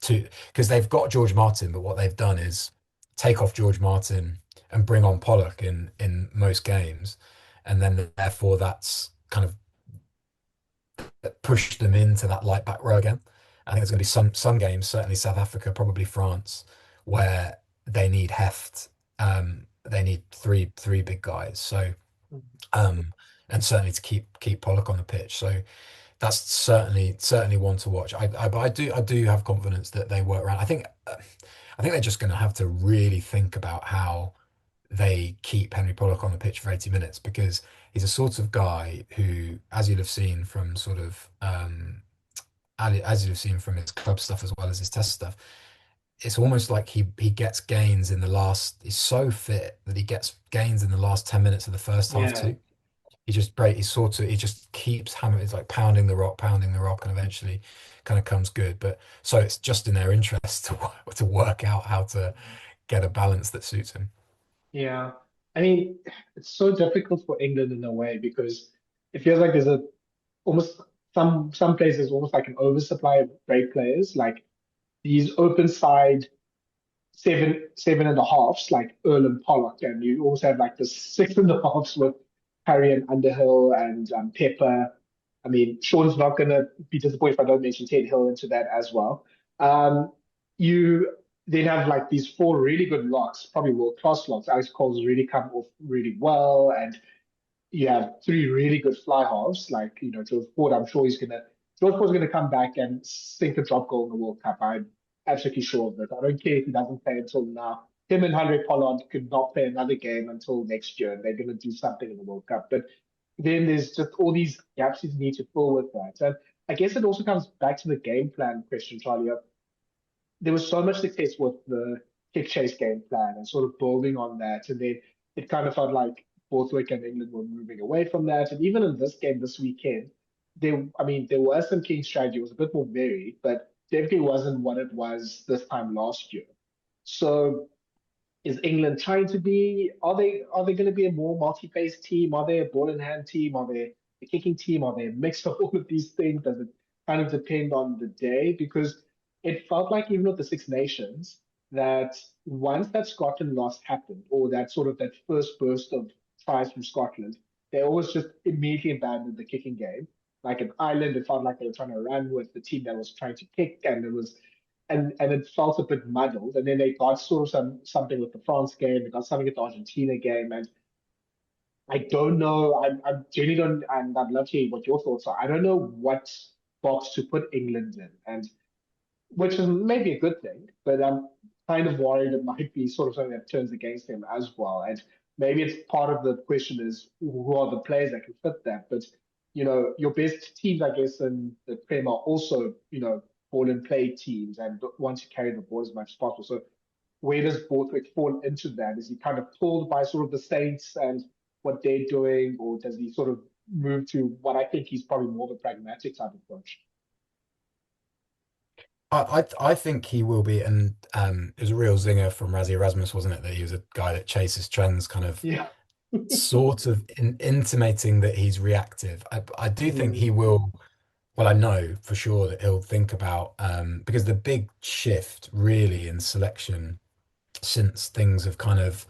because they've got George Martin, but what they've done is take off George Martin and bring on Pollock in most games, and then therefore that's kind of pushed them into that light back row again. I think there's going to be some games, certainly South Africa, probably France, where they need heft. They need three big guys. So, and certainly to keep Pollock on the pitch. So that's certainly one to watch. But I do have confidence that they work around. I think they're just going to have to really think about how they keep Henry Pollock on the pitch for 80 minutes, because he's a sort of guy who, as you'll have seen from his club stuff as well as his test stuff, it's almost like he gets gains in the last. He's so fit that he gets gains in the last 10 minutes of the first half too. He just keeps hammering. It's like pounding the rock, and eventually kind of comes good. But so it's just in their interest to work out how to get a balance that suits him. Yeah. I mean, it's so difficult for England in a way, because it feels like there's almost some places almost like an oversupply of great players, like these open side seven and a halves, like Earl and Pollock, and you also have like the 6 and a halves with Harry and Underhill and Pepper. I mean, Sean's not going to be disappointed if I don't mention Ted Hill into that as well. You then have like these 4 really good locks, probably world-class locks. Alex Cole's really come off really well, and you have three really good fly halves, like, George Ford. I'm sure George Ford's gonna come back and sink a drop goal in the World Cup. I'm absolutely sure of it. I don't care if he doesn't play until now. Him and Andre Pollard could not play another game until next year, and they're gonna do something in the World Cup. But then there's just all these gaps you need to fill with that. And I guess it also comes back to the game plan question, Charlie. There was so much success with the kick chase game plan and sort of building on that. And then it kind of felt like Borthwick and England were moving away from that. And even in this game this weekend, there was some key strategy. It was a bit more varied, but definitely wasn't what it was this time last year. So is England trying to be, are they going to be a more multi-phase team? Are they a ball in hand team? Are they a kicking team? Are they a mix of all of these things? Does it kind of depend on the day? Because it felt like even with the Six Nations, that once that Scotland loss happened, or that first burst of tries from Scotland, they always just immediately abandoned the kicking game. Like in Ireland, it felt like they were trying to run with the team that was trying to kick, and it felt a bit muddled. And then they got sort of something with the France game, they got something with the Argentina game, and I don't know. I'm genuinely don't, and I'd love to hear what your thoughts are. I don't know what box to put England in, and which is maybe a good thing, but I'm kind of worried it might be sort of something that turns against him as well. And maybe it's part of the question is who are the players that can fit that. But your best teams, I guess, in the Premier are also ball and play teams and want to carry the ball as much as possible. So where does Borthwick fall into that? Is he kind of pulled by sort of the Saints and what they're doing, or does he sort of move to what I think he's probably more of a pragmatic type of approach? I think he will be, and it was a real zinger from Razzie Erasmus, wasn't it? That he was a guy that chases trends, kind of Yeah. sort of intimating that he's reactive. I do think Mm, he will. Well, I know for sure that he'll think about because the big shift really in selection since things have kind of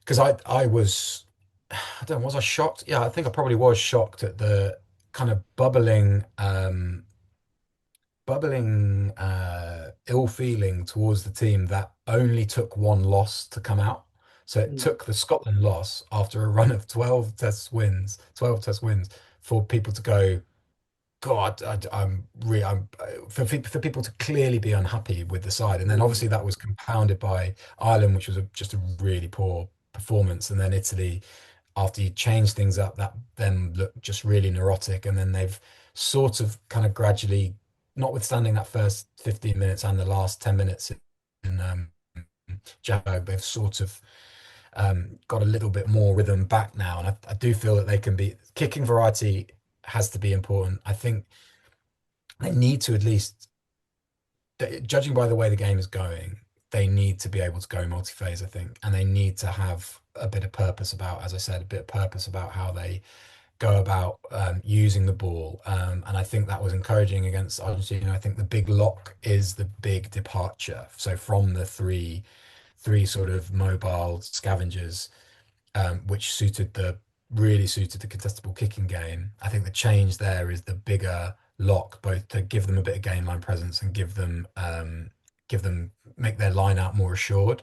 because I was I don't know, was I shocked? Yeah, I think I probably was shocked at the kind of bubbling ill feeling towards the team that only took one loss to come out. So it mm, took the Scotland loss after a run of 12 test wins for people to go, God, I'm for people to clearly be unhappy with the side, and then mm, obviously that was compounded by Ireland, which was just a really poor performance, and then Italy, after you change things up, that then looked just really neurotic, and then they've sort of kind of gradually, notwithstanding that first 15 minutes and the last 10 minutes in Jaco, they've sort of got a little bit more rhythm back now, and I do feel that they can be kicking variety has to be important. I think they need to at least, judging by the way the game is going, they need to be able to go multi-phase, I think, and they need to have a bit of purpose about, as I said, a bit of purpose about how they go about using the ball. And I think that was encouraging against Argentina. I think the big lock is the big departure. So from the three sort of mobile scavengers, which really suited the contestable kicking game. I think the change there is the bigger lock, both to give them a bit of game line presence and make their line out more assured.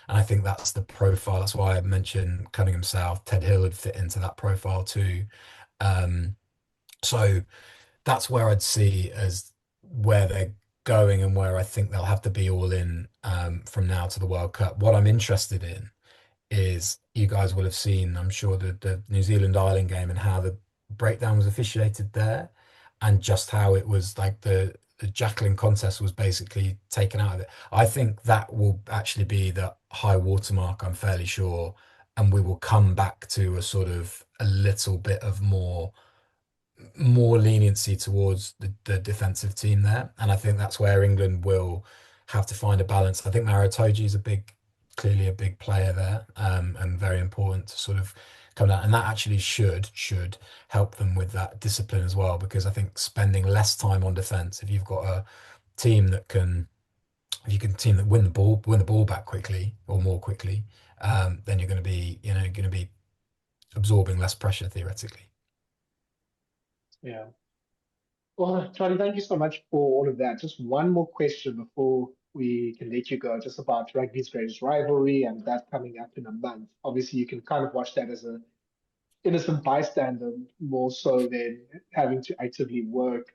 And I think that's the profile. That's why I mentioned Cunningham South. Ted Hill would fit into that profile too. So that's where I'd see as where they're going and where I think they'll have to be all in from now to the World Cup. What I'm interested in is you guys will have seen, I'm sure, the New Zealand Ireland game and how the breakdown was officiated there, and just how it was like the Jacqueline contest was basically taken out of it. I think that will actually be the high watermark, I'm fairly sure, and we will come back to a sort of a little bit of more leniency towards the defensive team there. And I think that's where England will have to find a balance. I think Maritoji is clearly a big player there, and very important to sort of come down. And that actually should help them with that discipline as well, because I think spending less time on defense, if you've got a team that can, if you can team that win the ball back quickly or more quickly, then you're going to be, absorbing less pressure theoretically. yeah. Well, Charlie, thank you so much for all of that. Just one more question before we can let you go, just about rugby's greatest rivalry and that coming up in a month. Obviously, you can kind of watch that as a innocent bystander more so than having to actively work.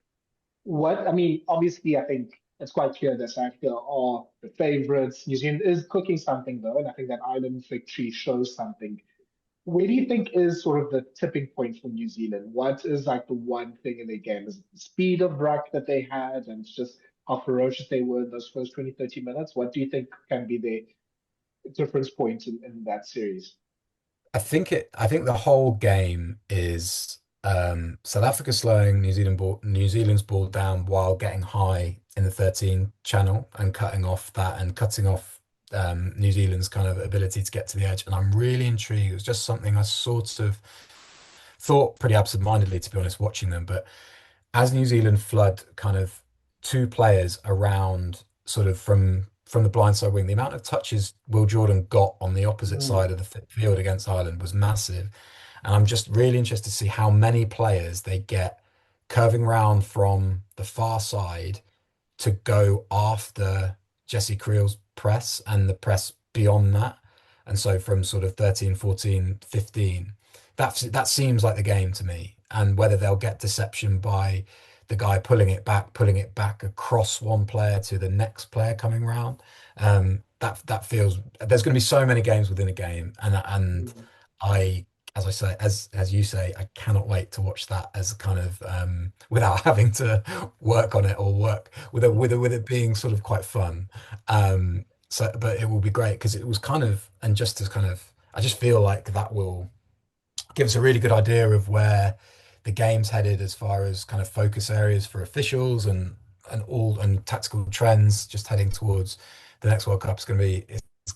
I mean, obviously, I think it's quite clear that South Africa are the favourites. New Zealand is cooking something, though, and I think that Ireland victory shows something. Where do you think is sort of the tipping point for New Zealand? What is like the one thing in their game? Is it the speed of ruck that they had and just how ferocious they were in those first 20, 30 minutes? What do you think can be the difference point in that series? I think the whole game is South Africa slowing New Zealand's ball down while getting high in the 13 channel and cutting off New Zealand's kind of ability to get to the edge. And I'm really intrigued. It was just something I sort of thought pretty absentmindedly, to be honest, watching them. But as New Zealand flood kind of two players around sort of from the blindside wing, the amount of touches Will Jordan got on the opposite side of the field against Ireland was massive. And I'm just really interested to see how many players they get curving round from the far side to go after Jesse Kriel's press and the press beyond that. And so from sort of 13, 14, 15, that seems like the game to me. And whether they'll get deception by the guy pulling it back across one player to the next player coming round. That feels there's going to be so many games within a game, and I, as I say, as you say, I cannot wait to watch that as kind of without having to work on it or work with it being sort of quite fun. So, but it will be great because it was kind of, and just as kind of, I just feel like that will give us a really good idea of where the game's headed as far as kind of focus areas for officials and tactical trends just heading towards the next World Cup. It's going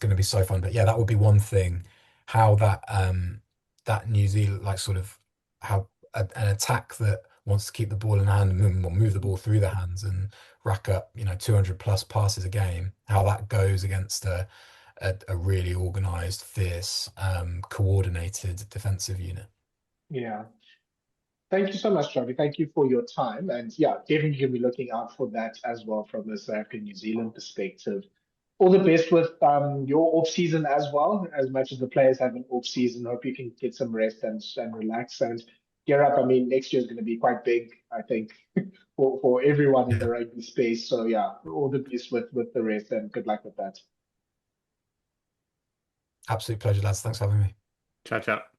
to be so fun. But yeah, that would be one thing, how that New Zealand, like sort of how an attack that wants to keep the ball in hand and move the ball through their hands and rack up 200 plus passes a game, how that goes against a really organized, fierce, coordinated defensive unit. Yeah. Thank you so much, Johnny. Thank you for your time. And yeah, definitely going to be looking out for that as well from the South African New Zealand perspective. All the best with your off season as well. As much as the players have an off season, hope you can get some rest and relax and gear up. I mean, next year is going to be quite big, I think, for everyone in the rugby space. So yeah, all the best with the rest and good luck with that. Absolute pleasure, lads. Thanks for having me. Ciao, ciao.